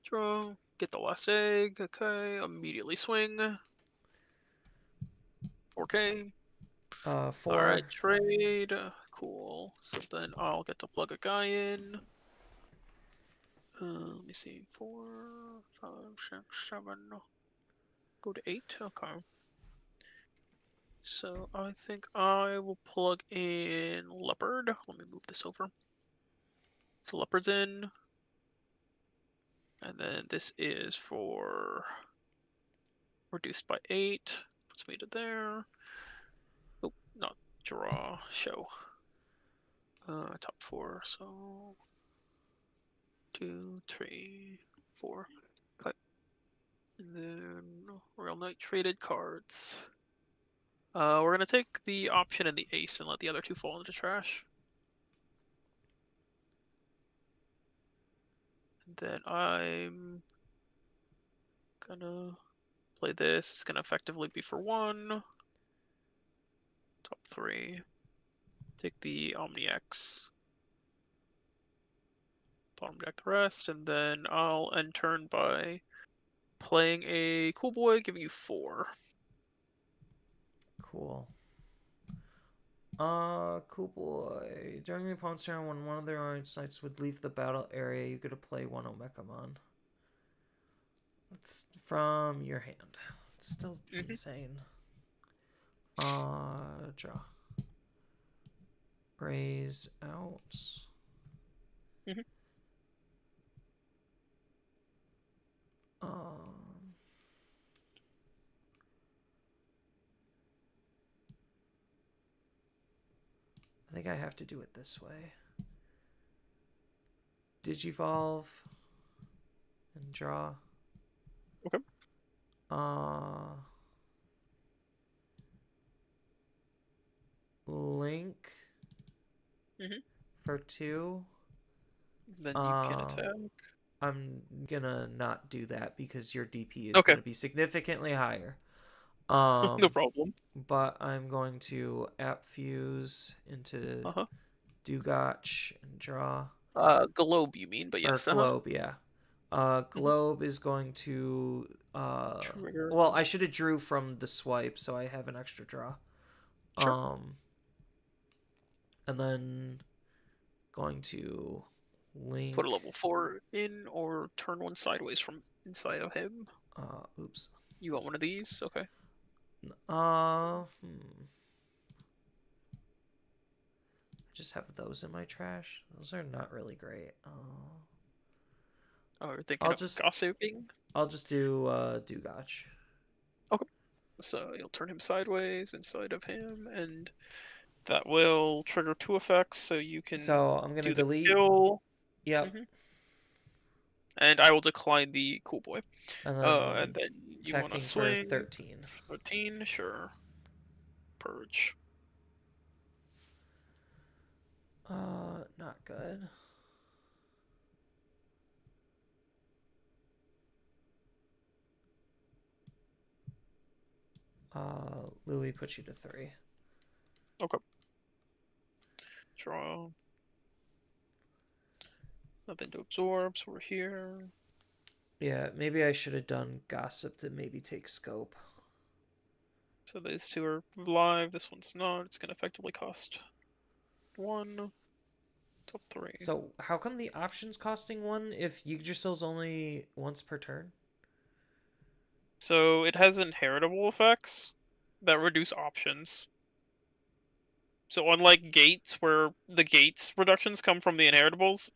Draw. Get the last egg. Okay. Immediately swing. 4K. Four. Alright, trade. Cool. So then I'll get to plug a guy in. Let me see. 4, 5, 6, 7. Go to 8. Okay. So I think I will plug in Leopard. Let me move this over. So Leopard's in. And then this is for reduced by 8. Puts me to there. Oh, not draw. Show. Top 4. So 2, 3, 4. Cut. And then Royal Knight traded cards. We're gonna take the option and the ace and let the other two fall into trash. And then I'm gonna play this. It's gonna effectively be for 1. Top 3. Take the OmniX. Bottom deck the rest, and then I'll end turn by playing a Cool Boy, giving you 4. Cool. Cool boy. During the opponent's turn, when one of their orange knights would leave the battle area, you get to play one Omekamon. It's from your hand. It's still Mm-hmm. insane. Draw. Raise out. Mm-hmm. Um, I think I have to do it this way. Digivolve and draw. Okay. Uh, Link Mm-hmm. for 2. Then you can Um, attack. I'm gonna not do that because your DP is Okay. gonna be significantly higher. No Um, problem. but I'm going to app fuse into Uh-huh. Dugotch and draw. Globe, you mean, but Or yes, uh-huh. Globe, yeah. Mm-hmm. Globe is going to Trigger. well, I should have drew from the swipe, so I have an extra draw. Sure. Um, and then going to Put a link. level 4 in, or turn one sideways from inside of him. Oops. You want one of these? Okay. I just have those in my trash. Those are not really great. Oh, you're thinking I'll of just gossiping? I'll just do Dugotch. Okay. So you'll turn him sideways inside of him, and that will trigger 2 effects, so you can So I'm gonna do the delete. kill. Yep, Hmm. And I will decline the cool boy. and And then then you want to attacking for swing. 13. 13, sure. Purge. Not good. Louis puts you to 3. Okay. Draw. Nothing to absorb, so we're here. Yeah, maybe I should have done gossip to maybe take scope. So these two are live, this one's not. It's going to effectively cost 1, top 3. So how come the options costing 1 if Yggdrasil's only once per turn? So it has inheritable effects that reduce options. So unlike gates, where the gates reductions come from the inheritables,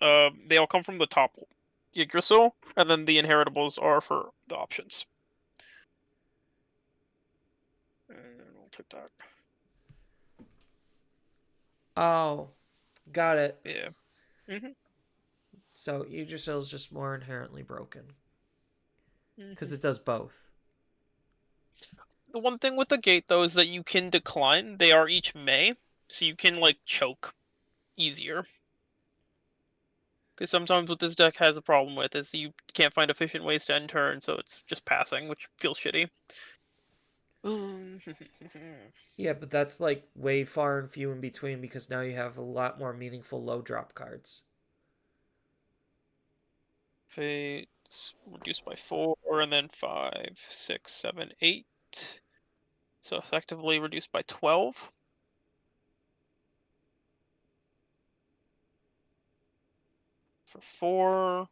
they all come from the top Yggdrasil, and then the inheritables are for the options. And we'll take that. Oh, got it. Yeah. Mm-hmm. So Yggdrasil's just more inherently broken because Mm-hmm. it does both. The one thing with the gate though is that you can decline. They are each May, so you can like choke easier. Because sometimes what this deck has a problem with is you can't find efficient ways to end turn, so it's just passing, which feels shitty. Yeah, but that's like way far and few in between because now you have a lot more meaningful low drop cards. Fates reduced by 4, and then 5, 6, 7, 8. So effectively reduced by 12. For 4.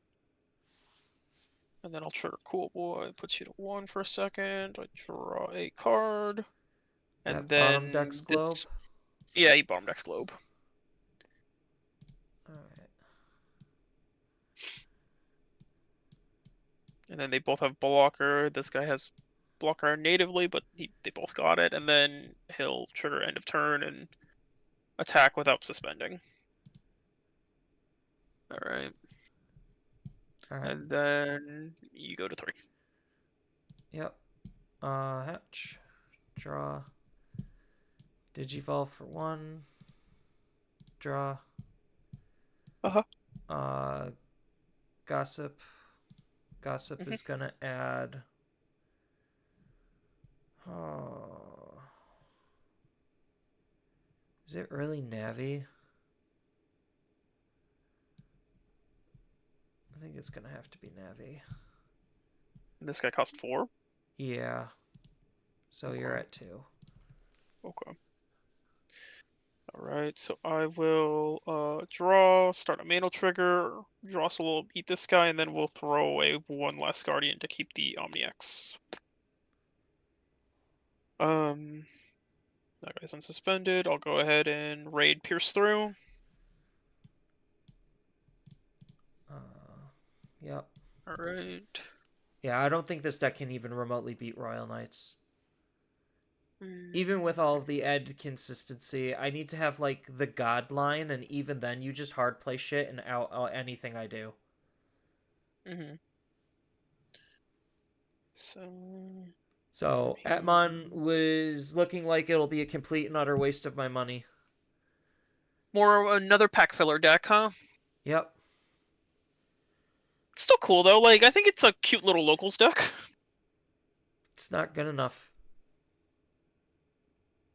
And then I'll trigger Cool Boy. Puts you to 1 for a second. I draw a card. And That bottom deck's then globe. this. Yeah, he bombed X Globe. Alright. And then they both have blocker. This guy has blocker natively, but they both got it. And then he'll trigger end of turn and attack without suspending. Alright. Alright. And then you go to 3. Yep. Hatch. Draw. Digivolve for 1. Draw. Uh-huh. Gossip. Gossip is gonna add. Oh. Is it really Navi? I think it's gonna have to be Navi. This guy cost 4? Yeah. So Okay. you're at 2. Okay. Alright, so I will draw, start a Mantle Trigger, draw, so we'll eat this guy, and then we'll throw away 1 less Guardian to keep the OmniX. That guy's unsuspended. I'll go ahead and raid Pierce Through. Yep. Alright. Yeah, I don't think this deck can even remotely beat Royal Knights. Even with all of the added consistency, I need to have like the God line, and even then, you just hard play shit and out anything I do. So Atmon was looking like it'll be a complete and utter waste of my money. More another pack filler deck, huh? Yep. It's still cool though. Like I think it's a cute little locals deck. It's not good enough.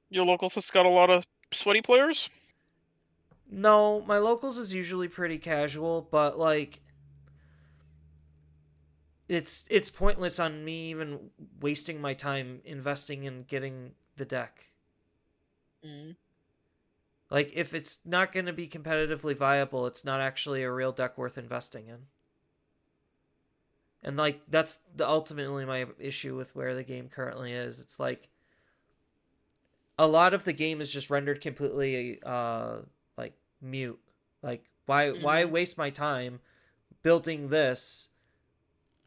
Your locals has got a lot of sweaty players. No, my locals is usually pretty casual, but like it's pointless on me even wasting my time investing in getting the deck. Like if it's not going to be competitively viable, it's not actually a real deck worth investing in. And like that's ultimately my issue with where the game currently is. It's like a lot of the game is just rendered completely like mute. Like why waste my time building this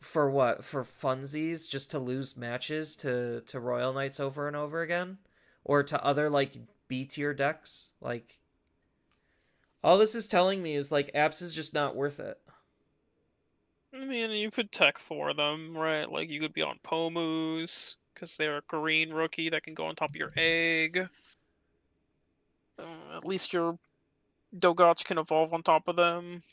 for what? For funsies, just to lose matches to Royal Knights over and over again, or to other like B tier decks. Like all this is telling me is like apps is just not worth it. I mean, you could tech for them, right? Like you could be on Pomus because they're a green rookie that can go on top of your egg. At least your Dogotch can evolve on top of them.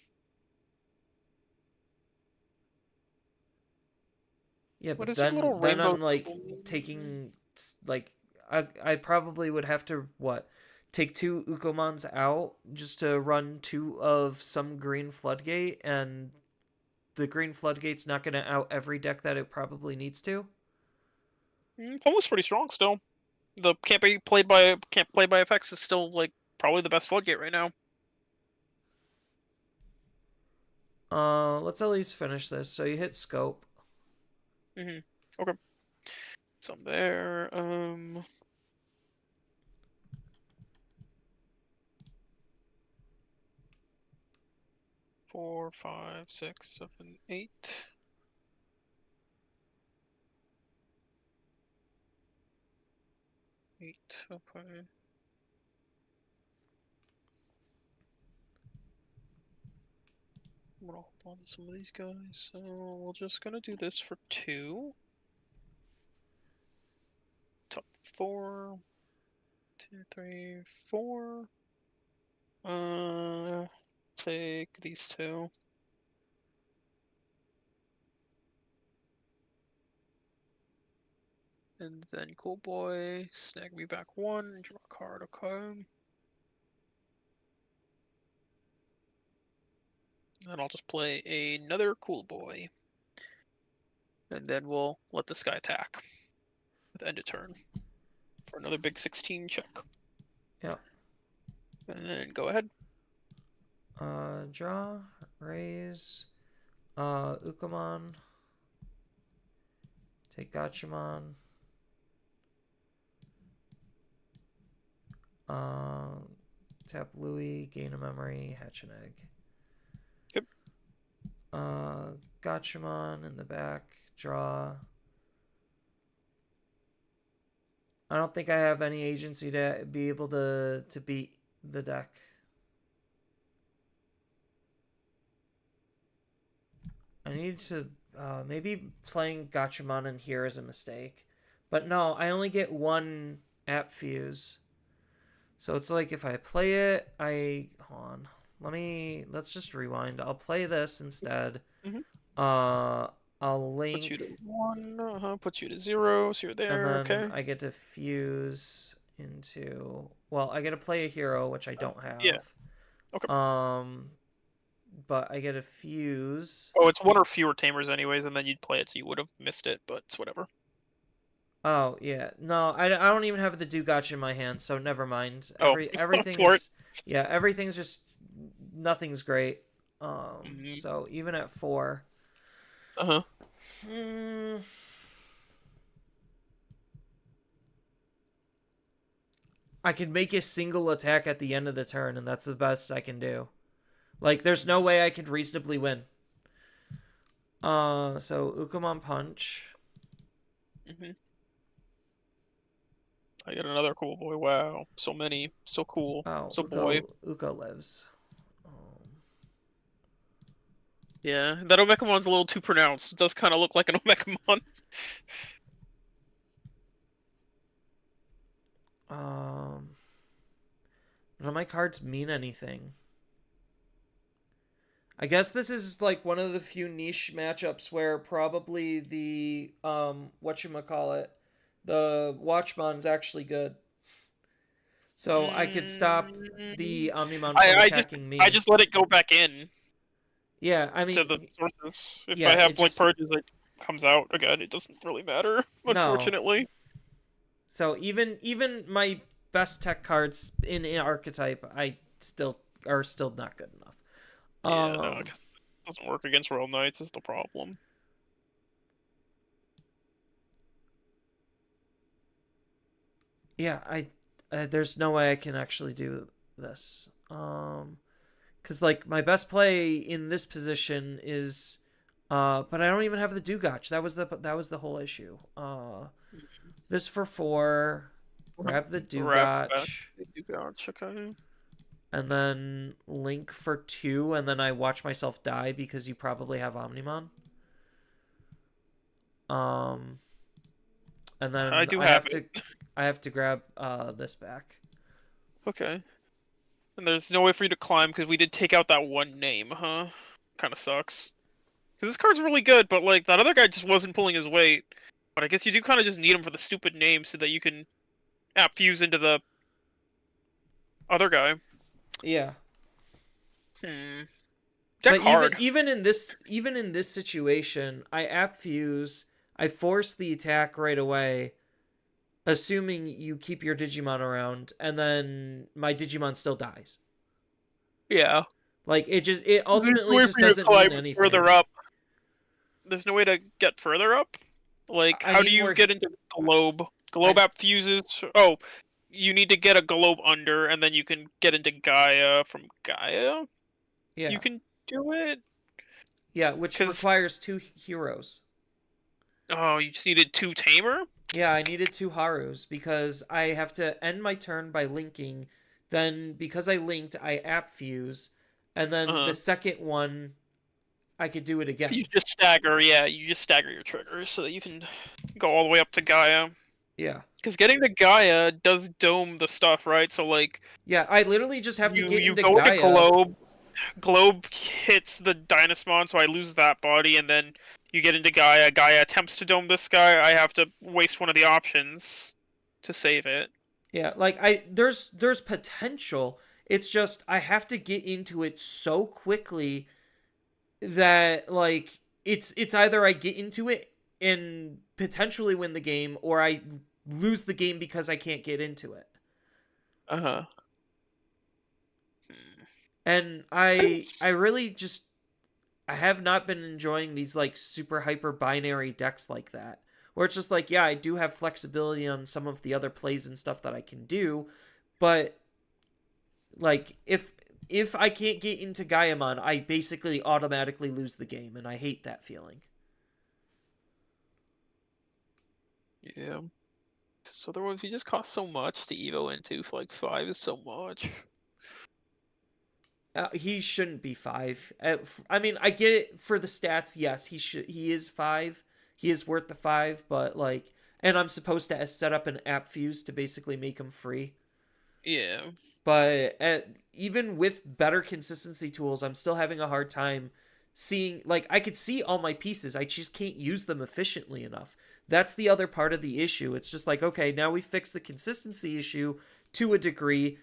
Yeah, What but is your little then rainbow? I'm like taking like I probably would have to what take 2 Ukomons out just to run 2 of some green floodgate, and the green floodgate's not going to out every deck that it probably needs to. Pomus pretty strong still. The can't play by effects is still like probably the best floodgate right now. Let's at least finish this. So you hit scope. Okay. So I'm there. 4, 5, 6, 7, 8. 8. Okay. I'm gonna hold on to some of these guys. So we're just gonna do this for 2. 4, 2, 3, 4. Take these two. And then Cool Boy, snag me back 1, draw a card, okay. And I'll just play another Cool Boy. And then we'll let this guy attack at the end of turn for another big 16 check. Yeah. And then go ahead. Draw, raise, Ukamon, take Gachamon, tap Louis, gain a memory, hatch an egg. Yep. Gachamon in the back, draw. I don't think I have any agency to be able to beat the deck. I need to, maybe playing Gachamon in here is a mistake. But no, I only get one app fuse. So it's like if I play it, hold on. Let's just rewind. I'll play this instead. Mm-hmm. I'll link. Put you to 1, put you to 0, so you're there, and then okay. I get to fuse into, well, I get to play a hero, which I don't have. Yeah. Okay. But I get a fuse. Oh, it's 1 or fewer tamers anyways, and then you'd play it, so you would have missed it, but it's whatever. Oh, yeah. No, I don't even have the Dugach in my hand, so never mind. Everything for is... Yeah, everything's just... Nothing's great. So even at 4... Uh-huh. I can make a single attack at the end of the turn, and that's the best I can do. Like, there's no way I could reasonably win. So Ukamon Punch. Mm-hmm. I get another Cool Boy. Wow, so many, so cool. Oh, so boy. Uko lives. Yeah, that Omegamon's a little too pronounced. It does kind of look like an Omegamon. None of my cards mean anything. I guess this is like one of the few niche matchups where probably the whatchamacallit, the Watchmon's actually good. So I could stop the Omnimon from attacking me. I just let it go back in. Yeah, I mean, to the sources. If yeah, I have like purges, it comes out again. It doesn't really matter, unfortunately. No. So even my best tech cards in archetype, are still not good enough. Yeah, no, it doesn't work against Royal Knights is the problem. Yeah, there's no way I can actually do this. Because like my best play in this position is, but I don't even have the Dugach. That was the whole issue. This for 4, grab the Dugach. Okay. And then link for 2, and then I watch myself die because you probably have Omnimon. And then I have to grab this back. Okay. And there's no way for you to climb because we did take out that one name, huh? Kind of sucks. Because this card's really good, but like that other guy just wasn't pulling his weight. But I guess you do kind of just need him for the stupid name so that you can app fuse into the other guy. Yeah. Deck but hard. even in this situation, I app fuse, I force the attack right away, assuming you keep your Digimon around, and then my Digimon still dies. Yeah. Like it ultimately just doesn't mean anything. Further up. There's no way to get further up. Like, how do you get into Globe? Globe app fuses. Oh, you need to get a Globe under, and then you can get into Gaia from Gaia. Yeah. You can do it. Yeah, which requires 2 heroes. Oh, you just needed 2 Tamer? Yeah, I needed 2 Harus because I have to end my turn by linking. Then, because I linked, I app fuse. And then the second one, I could do it again. You just stagger, yeah. You just stagger your triggers so that you can go all the way up to Gaia. Yeah. Because getting to Gaia does dome the stuff, right? So like Yeah, I literally just have to get you into go into Gaia. Globe, Globe hits the Dynasmon, so I lose that body, and then you get into Gaia. Gaia attempts to dome this guy. I have to waste one of the options to save it. Yeah, like there's potential. It's just I have to get into it so quickly that like it's either I get into it and potentially win the game or I lose the game because I can't get into it. Uh huh. And I really just I have not been enjoying these like super hyper binary decks like that. Where it's just like, yeah, I do have flexibility on some of the other plays and stuff that I can do, but like if I can't get into Gaiamon, I basically automatically lose the game, and I hate that feeling. Yeah. So otherwise, he just cost so much to Evo into for like 5 is so much. He shouldn't be 5. I mean, I get it for the stats. Yes, he should. He is 5. He is worth the 5, but like, and I'm supposed to set up an app fuse to basically make him free. Yeah. But even with better consistency tools, I'm still having a hard time seeing. Like, I could see all my pieces, I just can't use them efficiently enough. That's the other part of the issue. It's just like, okay, now we fix the consistency issue to a degree.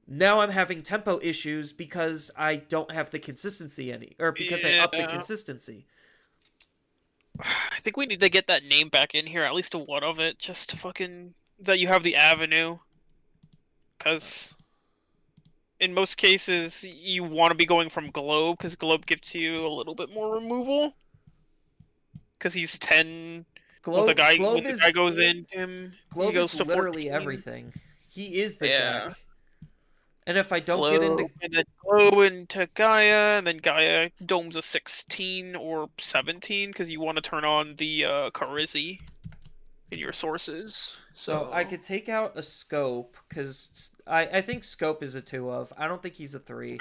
Now I'm having tempo issues because I don't have the consistency or because I up the Yeah. consistency. I think we need to get that name back in here, at least a one of it, just to fucking that you have the avenue. Because in most cases, you want to be going from Globe, because Globe gives you a little bit more removal. Because he's 10 with a Globe guy when Globe the guy is goes in him, he Globe is goes to literally 14. everything. He is the Yeah. deck. And if I don't get into Globe and then Globe into Gaia, and then Gaia domes a 16 or 17 because you want to turn on the Karizi in your sources. So I So could take out a scope because I think scope is a 2 of. I don't think he's a 3.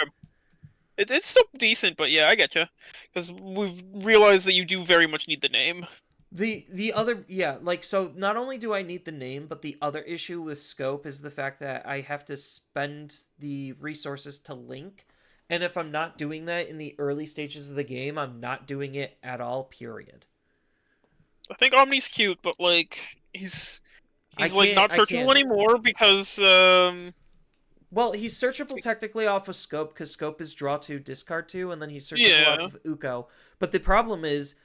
it's still decent, but yeah, I get you because we've realized that you do very much need the name. The other yeah, like so not only do I need the name, but the other issue with scope is the fact that I have to spend the resources to link. And if I'm not doing that in the early stages of the game, I'm not doing it at all, period. I think Omni's cute, but like he's like not I searchable can't. anymore because Well, he's searchable technically off of Scope because Scope is draw 2, discard 2, and then he's searchable off yeah. of Uko. But the problem is,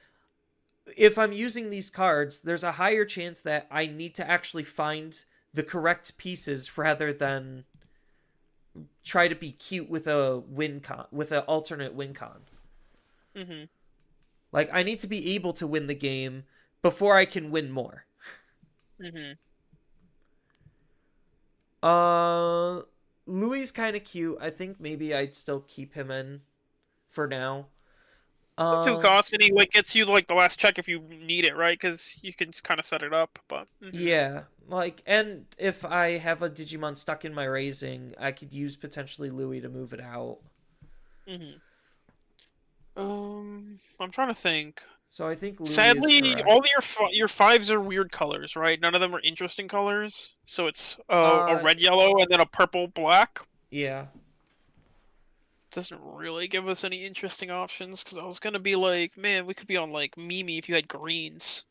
if I'm using these cards, there's a higher chance that I need to actually find the correct pieces rather than try to be cute with a win con, with an alternate win con. Mhm. Like, I need to be able to win the game before I can win more. Mhm. Uh, Louis kind of cute. I think maybe I'd still keep him in for now. It's a two Uh, cost, and he like gets you like the last check if you need it, right? Because you can kind of set it up. But yeah, like, and if I have a Digimon stuck in my raising, I could use potentially Louis to move it out. mhm. I'm trying to think. So I think Louis is Sadly, all correct. your fives are weird colors, right? None of them are interesting colors. So it's a Uh, red yellow and then a purple black. yeah. Doesn't really give us any interesting options because I was gonna be like, man, we could be on like Mimi if you had greens.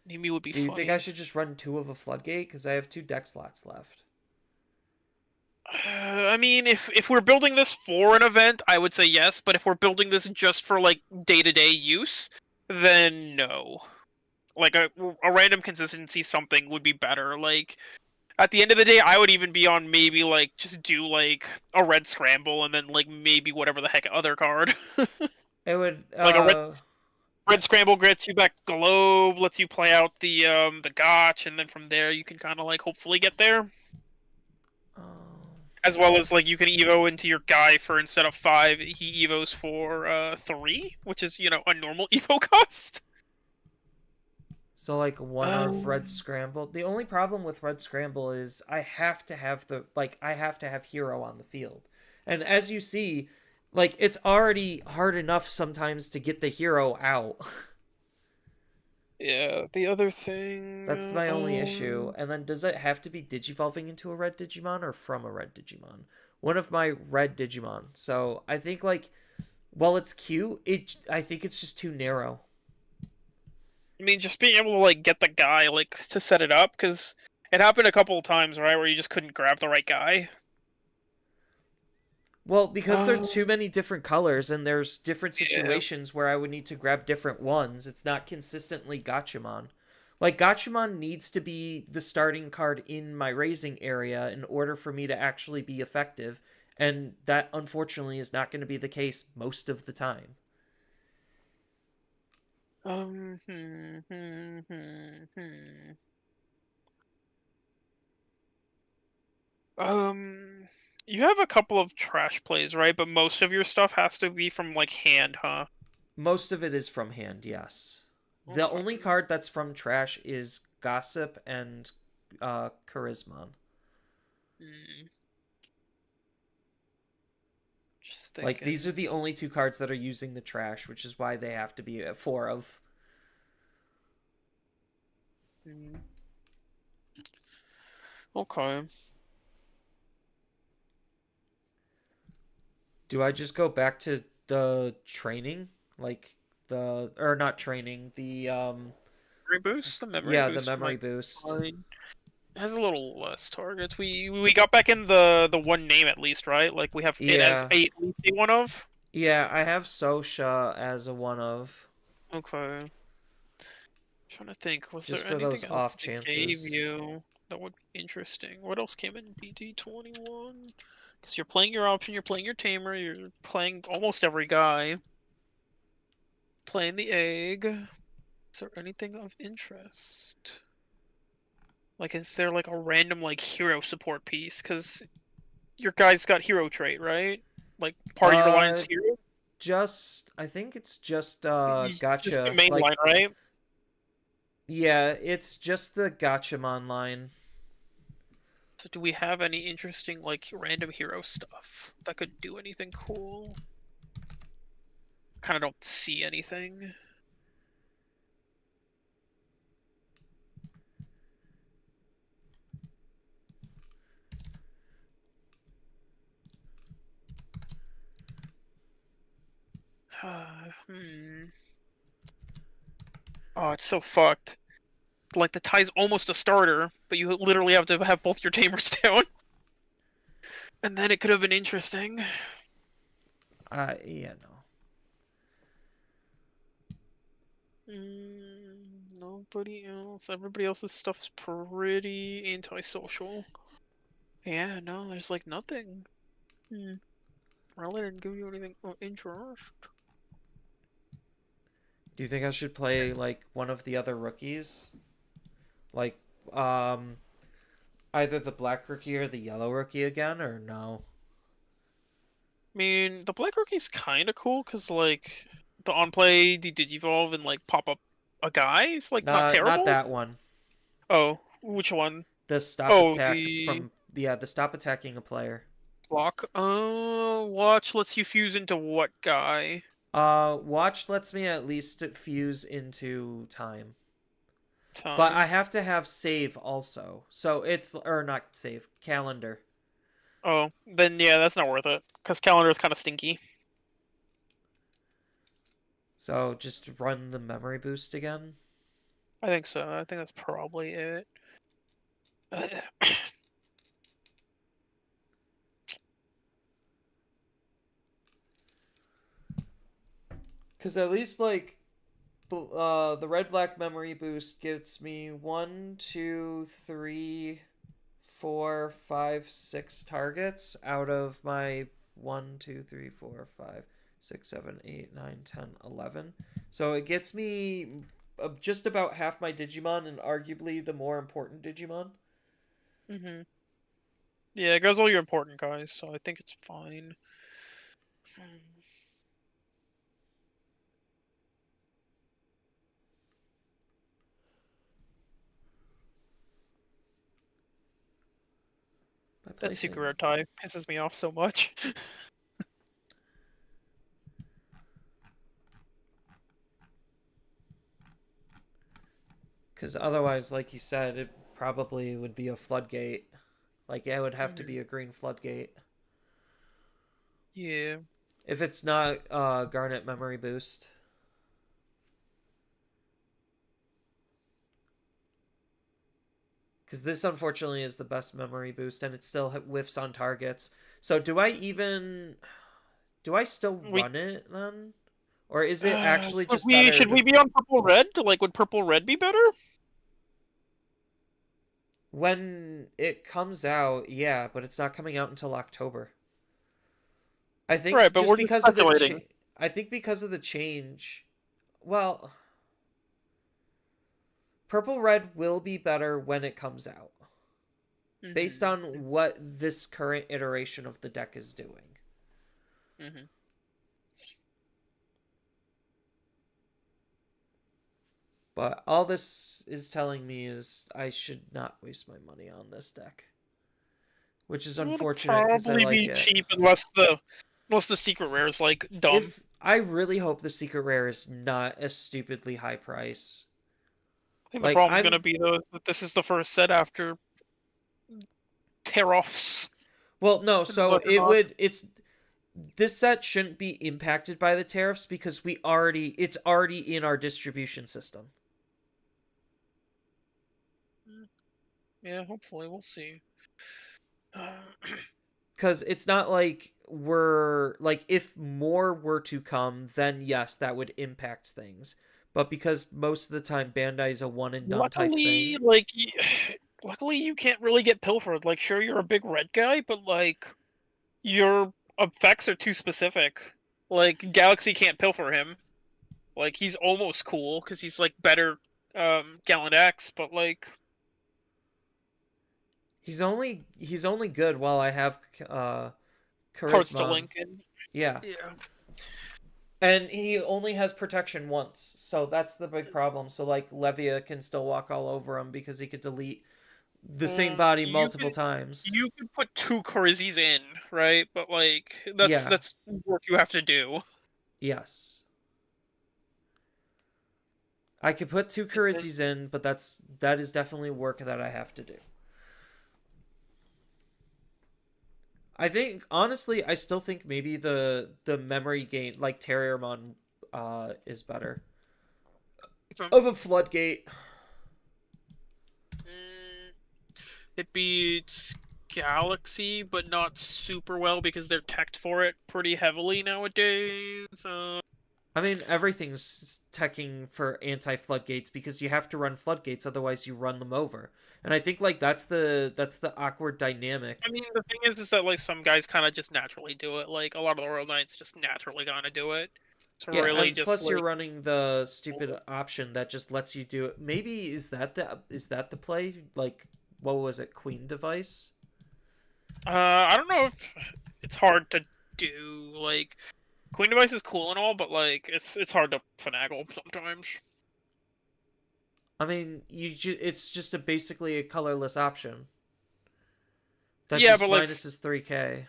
Mimi would be Do you think I funny. should just run 2 of a Floodgate? Because I have 2 deck slots left. I mean, if we're building this for an event, I would say yes. But if we're building this just for like day-to-day use, then no. Like a random consistency something would be better. Like at the end of the day, I would even be on maybe like just do like a red scramble and then like maybe whatever the heck other card. It would, Like a red scramble gets you back globe, lets you play out the gotch, and then from there you can kind of like hopefully get there. oh. As well as like you can evo into your guy for instead of 5, he evos for 3, which is a normal evo cost. So like 1 of Red Um, Scramble. The only problem with Red Scramble is I have to have I have to have Hero on the field. And as you see, like it's already hard enough sometimes to get the hero out. Yeah, the other thing, That's my only issue. And then does it have to be digivolving into a red Digimon or from a red Digimon? One of my red Digimon. So I think like while it's cute, I think it's just too narrow. I mean, just being able to like get the guy like to set it up, because it happened a couple of times, right, where you just couldn't grab the right guy. Well, because there are Oh, too many different colors and there's different yeah. situations where I would need to grab different ones, it's not consistently Gachamon. Like, Gachamon needs to be the starting card in my raising area in order for me to actually be effective, and that unfortunately is not going to be the case most of the time. Um. Hmm, hmm, hmm, hmm. Um. You have a couple of trash plays, right? But most of your stuff has to be from like hand, huh? Most of it is from hand, yes. The only Okay. card that's from trash is Gossip and Charisma. Hmm. Just Like, these are thinking. the only two cards that are using the trash, which is why they have to be at four of. Hmm. Okay. Do I just go back to the training? Like, or not training, Memory boost. The memory yeah, the boost memory might be boost. fine. It has a little less targets. We got back in the one name at least, right? Like we have it as Yeah. a at least a one of. Yeah, I have Sosha as a one of, Okay. Trying to think, was just there for anything those else off that it gave chances. you that would be interesting? What else came in DD21? Because you're playing your option, you're playing your tamer, you're playing almost every guy. Playing the egg. Is there anything of interest? Like, is there like a random like hero support piece? Because your guy's got hero trait, right? Like part of your line's Uh, hero. I think it's just Just the gotcha. main line, Like, right? yeah, it's just the Gotchamon line. So do we have any interesting like random hero stuff that could do anything cool? Kind of don't see anything. Hmm. Oh, it's so fucked. Like the tie's almost a starter, but you literally have to have both your tamers down. And then it could have been interesting. Yeah, no. Nobody else. Everybody else's stuff's pretty antisocial. Yeah, no, there's like nothing. Hmm. Really didn't give you anything of interest. Do you think I should play like one of the other rookies? Like, um, either the black rookie or the yellow rookie again, or no? I mean, the Black Rookie's kind of cool because like the on play, the Digivolve, and like pop up a guy. It's like not Not terrible. that one. Oh, which one? The stop Oh, attack the from yeah, the stop attacking a player. block. Watch lets you fuse into what guy? Watch lets me at least fuse into time. But I Time. have to have save also. So it's or not save, calendar. Oh, then yeah, that's not worth it because calendar is kind of stinky. So just run the memory boost again. I think so. I think that's probably it. Cause at least like the red black memory boost gets me 1, 2, 3, 4, 5, 6 targets out of my 1, 2, 3, 4, 5, 6, 7, 8, 9, 10, 11. So it gets me just about half my Digimon and arguably the more important Digimon. hmm Yeah, it goes all your important guys, so I think it's fine. Hmm. By That secret placing rare tie pisses me off so much. Because otherwise, like you said, it probably would be a floodgate. Like, it would have to Hmm. be a green floodgate. Yeah. If it's not Garnet Memory Boost. Because this, unfortunately, is the best memory boost, and it still whiffs on targets. So, do I even. Do I still We run it, then? Or is it actually should just we better should we to. be on purple red? Like, would purple red be better? When it comes out, yeah, but it's not coming out until October. I Right, think but just we're just because of the speculating. I think because of the change. Well, purple red will be better when it comes out, based Hmm. on what this current iteration of the deck is doing. Hmm. But all this is telling me is I should not waste my money on this deck, which is It'll unfortunate because I probably like be it. cheap unless the secret rare is like dumb. If I really hope the secret rare is not a stupidly high price. I think the Like problem's gonna I'm be though is that this is the first set after tear offs well, no, and so whatnot. it's this set shouldn't be impacted by the tariffs because it's already in our distribution system. Yeah, hopefully we'll see. Because it's not like we're like if more were to come, then yes, that would impact things. But because most of the time Bandai's a one and done type luckily, thing, luckily you can't really get pilfered. Like, sure, you're a big red guy, but like your effects are too specific. Like, Galaxy can't pilfer him. Like, he's almost cool because he's like better Gallant X, but like he's only good while I have cards to charisma. link and Yeah. yeah. And he only has protection once, so that's the big problem. So like Levia can still walk all over him because he could delete the same body You multiple can times. you can put two Charizis in, right? But like Yeah. that's work you have to do. Yes. I could put two Charizis in, but that is definitely work that I have to do. I think honestly, I still think maybe the memory gain like Terriermon is better. Of a floodgate. Mm, it beats Galaxy, but not super well because they're teched for it pretty heavily nowadays. I mean, everything's teching for anti floodgates because you have to run floodgates, otherwise you run them over. And I think like that's the awkward I dynamic. mean, the thing is that like some guys kind of just naturally do it. Like a lot of the Royal Knights just naturally gonna do it. So Yeah, really, and just plus you're like running the stupid option that just lets you do it. Maybe is that the play? Like what was it, Queen device? I don't know if it's hard to do. Like Queen device is cool and all, but like it's hard to finagle sometimes. I mean, it's just basically a colorless option that Yeah, just but like minuses 3k.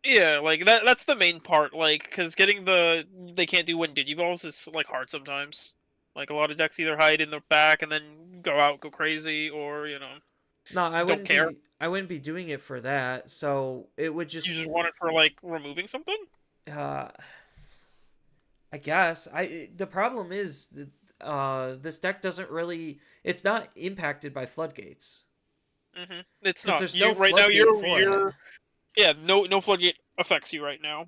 yeah, like that's the main part. Like because getting they can't do wind digivolves is like hard sometimes. Like a lot of decks either hide in the back and then go crazy, or No, I don't wouldn't care. be I wouldn't be doing it for that. So it would You just just want it for like removing something. uh I guess the problem is that this deck doesn't really it's not impacted by floodgates It's because not there's no you right now. floodgate for it. Yeah, no floodgate affects you right now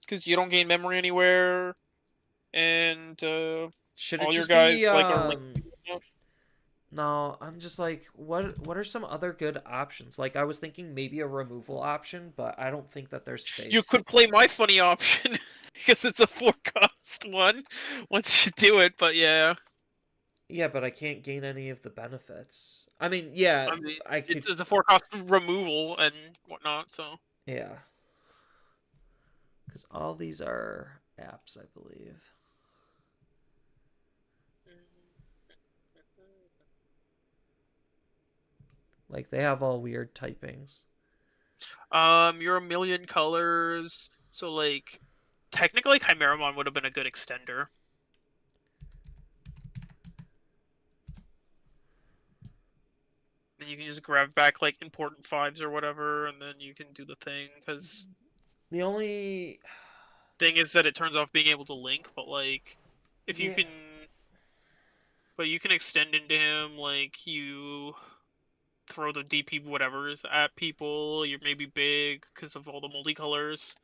because you don't gain memory anywhere, and Should it all your just guys be like are linked. no, I'm just like what are some other good options? Like I was thinking maybe a removal option, but I don't think that there's You space. could play my funny option because it's a 4 cost one once you do it, but yeah. Yeah, but I can't gain any of the benefits. I mean, yeah, I mean, I could it's a 4 cost removal and whatnot, so. yeah, cuz all these are apps, I believe. Like they have all weird typings. You're a million colors, so like technically Chimeramon would have been a good extender. you can just grab back like important fives or whatever, and then you can do the thing. Because The only thing is that it turns off being able to link, but like if you yeah, can, but you can extend into him. Like you throw the DP whatever's at people. You're maybe big because of all the multicolors,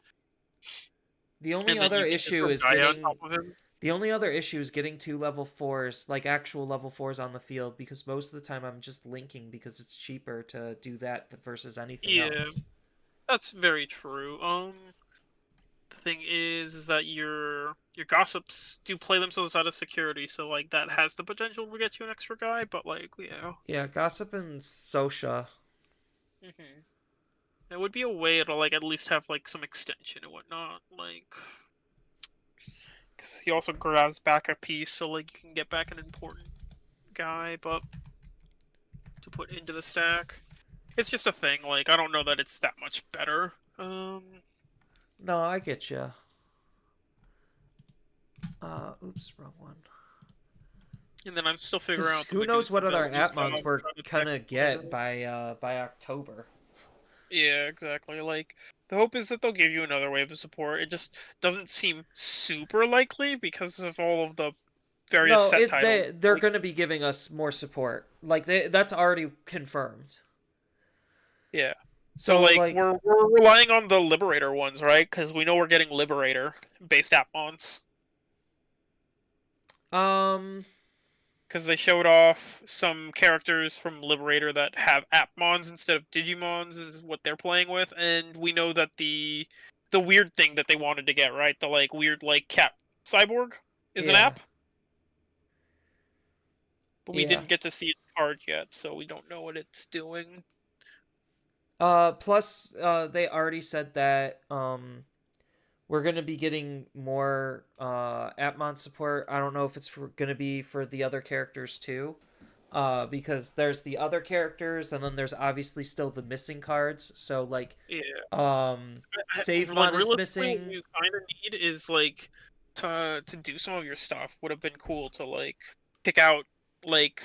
the only and then other you can just issue throw is Gaia on top getting of him. the only other issue is getting two level fours, like actual level fours on the field, because most of the time I'm just linking because it's cheaper to do that versus anything Yeah, else. that's very true. The thing is that your gossips do play themselves out of security, so like that has the potential to get you an extra guy, but like yeah. Yeah, Gossip and Sosha. hmm It would be a way to like at least have like some extension and whatnot, like because he also grabs back a piece, so like you can get back an important guy, but to put into the stack, it's just a thing. Like I don't know that it's that much better. No, I get you. Oops, wrong one. And then I'm still figuring Because out the who knows what other mechanical Atmons stuff, we're trying to gonna text whatever. get by October. Yeah, exactly. Like the hope is that they'll give you another wave of support. It just doesn't seem super likely because of all of the various No, set titles. they're Like, gonna be giving us more support. Like that's already confirmed. yeah. So So like like, we're relying on the Liberator ones, right? Because we know we're getting Liberator based Appmons. um, Because they showed off some characters from Liberator that have Appmons instead of Digimons is what they're playing with, and we know that the weird thing that they wanted to get, right? The like weird like cat cyborg is an yeah, app, but we yeah. didn't get to see its card yet, so we don't know what it's doing. Plus, they already said that we're gonna be getting more Atmon support. I don't know if it's gonna be for the other characters too. Because there's the other characters, and then there's obviously still the missing cards. So like, Yeah, like Savemon is realistically, what missing. you kind of need is like to do some of your stuff. Would have been cool to like pick out like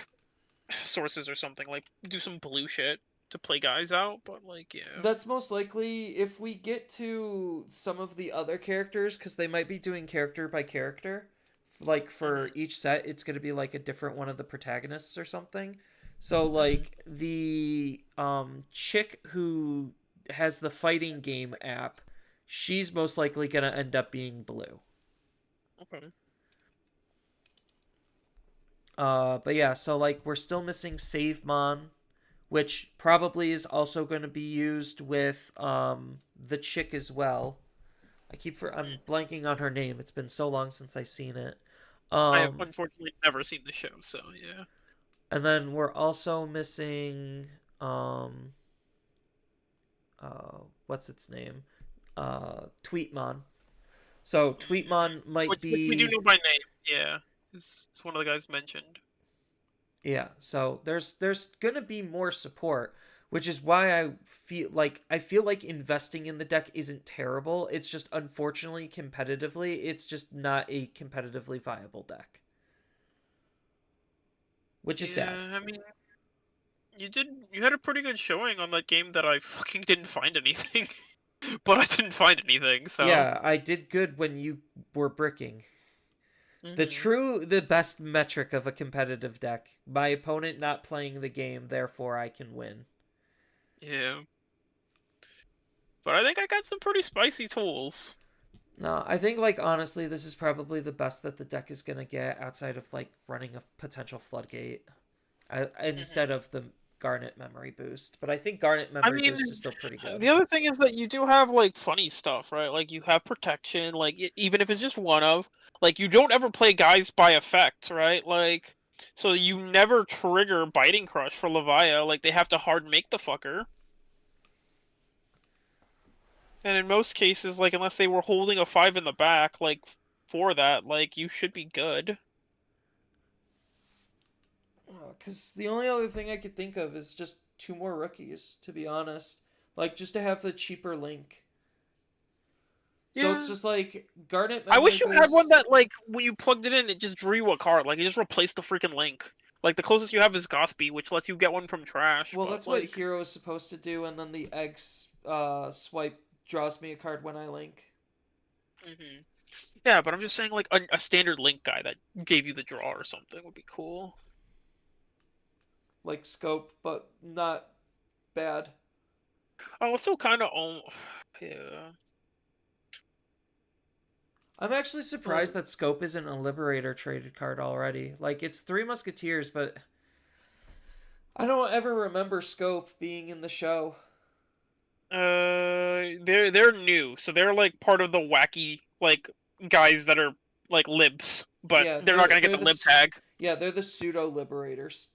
sources or something, like do some blue shit to play guys out. But like, yeah. That's most likely if we get to some of the other characters, because they might be doing character by character. Like for hmm each set, it's going to be like a different one of the protagonists or something. So hmm like the chick who has the fighting game app, she's most likely going to end up being blue. Okay. But yeah, so like we're still missing Savemon, which probably is also going to be used with the chick as well. I'm hmm blanking on her name. It's been so long since I seen it. I have Um, unfortunately never seen the show, so yeah. and then we're also missing um, what's its name? Tweetmon. So Tweetmon might Which we do be know by name. Yeah, it's one of the guys mentioned. yeah. So there's gonna be more support, which is why I feel like investing in the deck isn't terrible. It's just unfortunately competitively, it's just not a competitively viable deck, which is sad. Yeah, I mean, you had a pretty good showing on that game that I fucking didn't find anything, but I didn't find anything, so. Yeah, I did good when you were bricking. hmm The best metric of a competitive deck. My opponent not playing the game, therefore I can win. Yeah, but I think I got some pretty spicy tools. No, I think like honestly, this is probably the best that the deck is gonna get outside of like running a potential floodgate, instead hmm of the Garnet memory boost. But I think Garnet I memory mean, boost is still pretty good. the other thing is that you do have like funny stuff, right? Like you have protection, like even if it's just one of, like you don't ever play guys by effect, right? Like so you never trigger Biting Crush for Levia, like they have to hard make the fucker. And in most cases, like unless they were holding a 5 in the back, like for that, like you should be good. Because the only other thing I could think of is just two more rookies, to be honest. Like just to have the cheaper link. So it's Yeah. just like Garnet I memory wish you had one boost. that like when you plugged it in, it just drew you a card. Like it just replaced the freaking link. Like the closest you have is Gospy, which lets you get one from trash. Well, But that's what like, hero is supposed to do, and then the eggs swipe draws me a card when I link. hmm yeah. But I'm just saying, like a standard Link guy that gave you the draw or something would be cool. Like scope, but not bad. Oh, it's still kind of yeah. I'm actually surprised But that scope isn't a liberator traded card already. Like it's Three Musketeers, but I don't ever remember scope being in the show. they're new, so they're like part of the wacky like guys that are like libs, but Yeah, they're not gonna get they're the the lib tag, yeah, they're the pseudo liberators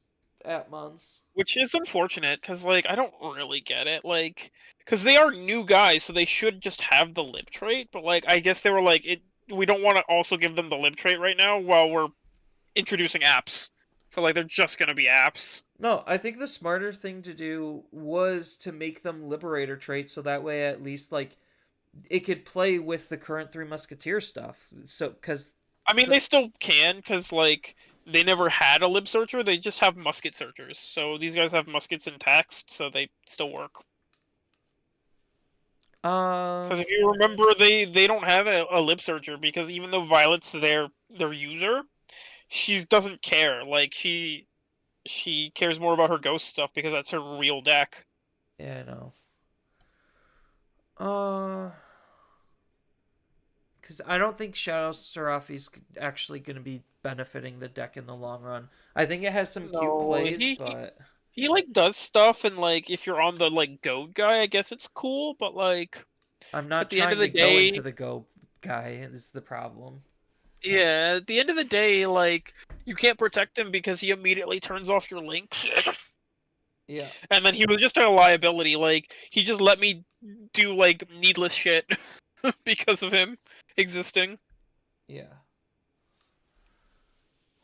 at Mons. which is unfortunate because like I don't really get it, like because they are new guys, so they should just have the lib trait, but like I guess they were like it. We don't want to also give them the lib trait right now while we're introducing apps, so like they're just gonna be apps. No, I think the smarter thing to do was to make them liberator traits so that way at least like it could play with the current Three Musketeer stuff. So cuz I mean, so, they still can because like they never had a lib searcher. They just have musket searchers. So these guys have muskets in text, so they still work. uh Because if you remember, they don't have a lib searcher because even though Violet's their user, she doesn't care. Like she cares more about her ghost stuff because that's her real deck. yeah, I know. Uh cuz I don't think Shadow Serafi's actually going to be benefiting the deck in the long run. I think it has some cute No, plays, but he like does stuff and like if you're on the like goat guy, I guess it's cool. But like I'm at not the end of trying the to go into day, the go guy is the problem. yeah, at the end of the day, like you can't protect him because he immediately turns off your links, Yeah. and then he was just a liability. Like he just let me do like needless shit because of him existing. Yeah.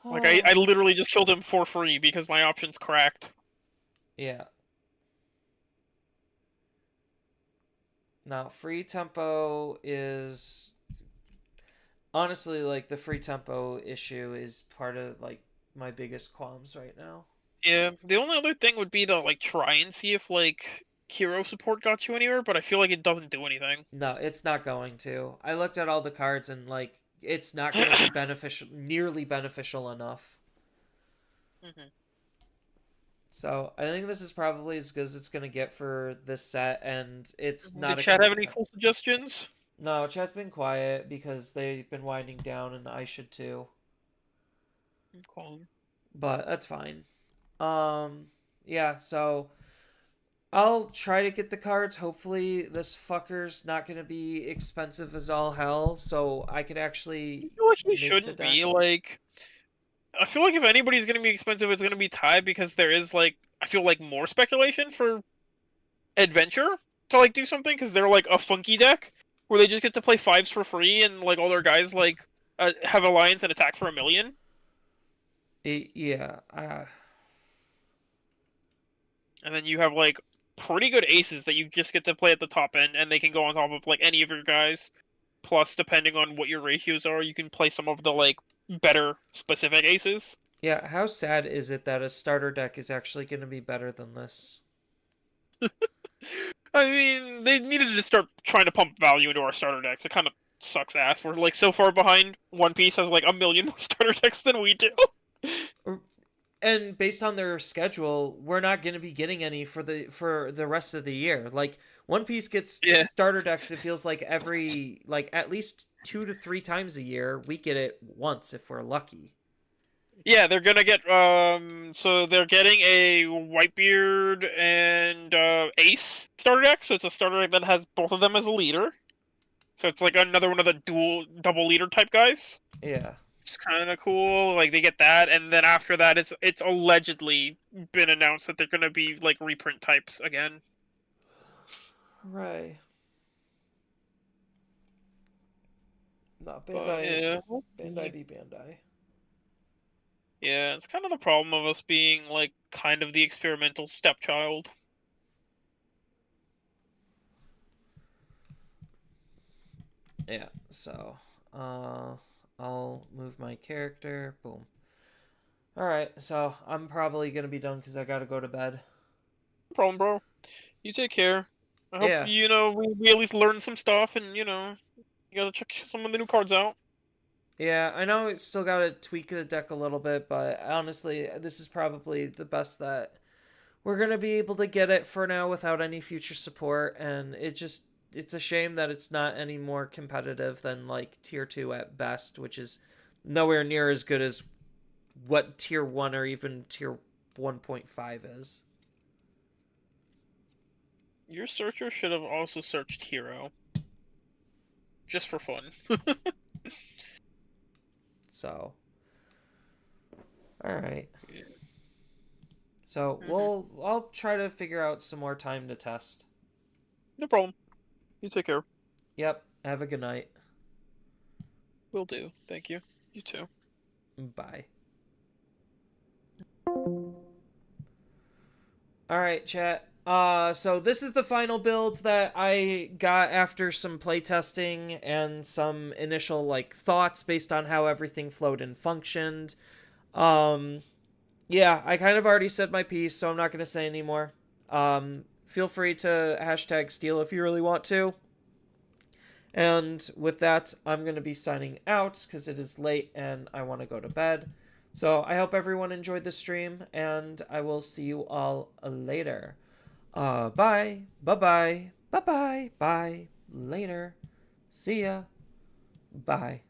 Like I literally just killed him for free because my options cracked. Yeah. Now, free tempo is honestly like the free tempo issue is part of like my biggest qualms right now. Yeah, the only other thing would be to like try and see if like hero support got you anywhere, but I feel like it doesn't do anything. No, it's not going to. I looked at all the cards and like it's not going to be beneficial, nearly beneficial enough. hmm So I think this is probably as good as it's going to get for this set, and it's Did not a Chad have any cool suggestions? no. Chat's been quiet because they've been winding down, and I should too. Cool. But that's fine. Yeah. So I'll try to get the cards. Hopefully, this fucker's not gonna be expensive as all hell, so I can I actually feel like he make the shouldn't be deck. like. I feel like if anybody's gonna be expensive, it's gonna be Ty because there is like I feel like more speculation for adventure to like do something because they're like a funky deck where they just get to play fives for free and like all their guys like have alliance and attack for 1 million. Yeah. And then you have like pretty good aces that you just get to play at the top end, and they can go on top of like any of your guys. Plus, depending on what your ratios are, you can play some of the like better specific aces. Yeah. How sad is it that a starter deck is actually gonna be better than this? I mean, they needed to start trying to pump value into our starter decks. It kind of sucks ass. We're like so far behind. One Piece has like 1 million more starter decks than we do. And based on their schedule, we're not going to be getting any for the rest of the year. Like One Piece gets Yeah. starter decks. It feels like every like at least 2 to 3 times a year. We get it once if we're lucky. Yeah, they're gonna get so they're getting a Whitebeard and Ace starter deck, so it's a starter deck that has both of them as a leader. So it's like another one of the dual double leader type guys. Yeah. It's kind of cool. Like they get that, and then after that, it's allegedly been announced that they're gonna be like reprint types again. Right. No, But yeah, we'll Bandai see. be Bandai. Yeah, it's kind of the problem of us being like kind of the experimental stepchild. Yeah. So, I'll move my character. Boom. All right, so I'm probably gonna be done because I gotta go to bed. No problem, bro. You take care. I hope Yeah, we at least learn some stuff, and you gotta check some of the new cards out. yeah. I know it's still gotta tweak the deck a little bit, but honestly, this is probably the best that we're gonna be able to get it for now without any future support. And it's a shame that it's not any more competitive than like tier two at best, which is nowhere near as good as what tier one or even tier 1.5 is. Your searcher should have also searched hero, just for fun. So, all right. Yeah. So Hmm. I'll try to figure out some more time to test. No problem. You take care. Yep. Have a good night. Will do. Thank you. You too. Bye. All right, chat. So this is the final build that I got after some playtesting and some initial like thoughts based on how everything flowed and functioned. Um, yeah, I kind of already said my piece, so I'm not gonna say anymore. Feel free to hashtag steal if you really want to. And with that, I'm going to be signing out because it is late and I want to go to bed. So I hope everyone enjoyed the stream, and I will see you all later. Bye. Bye bye. Bye bye. Bye. Later. See ya. Bye.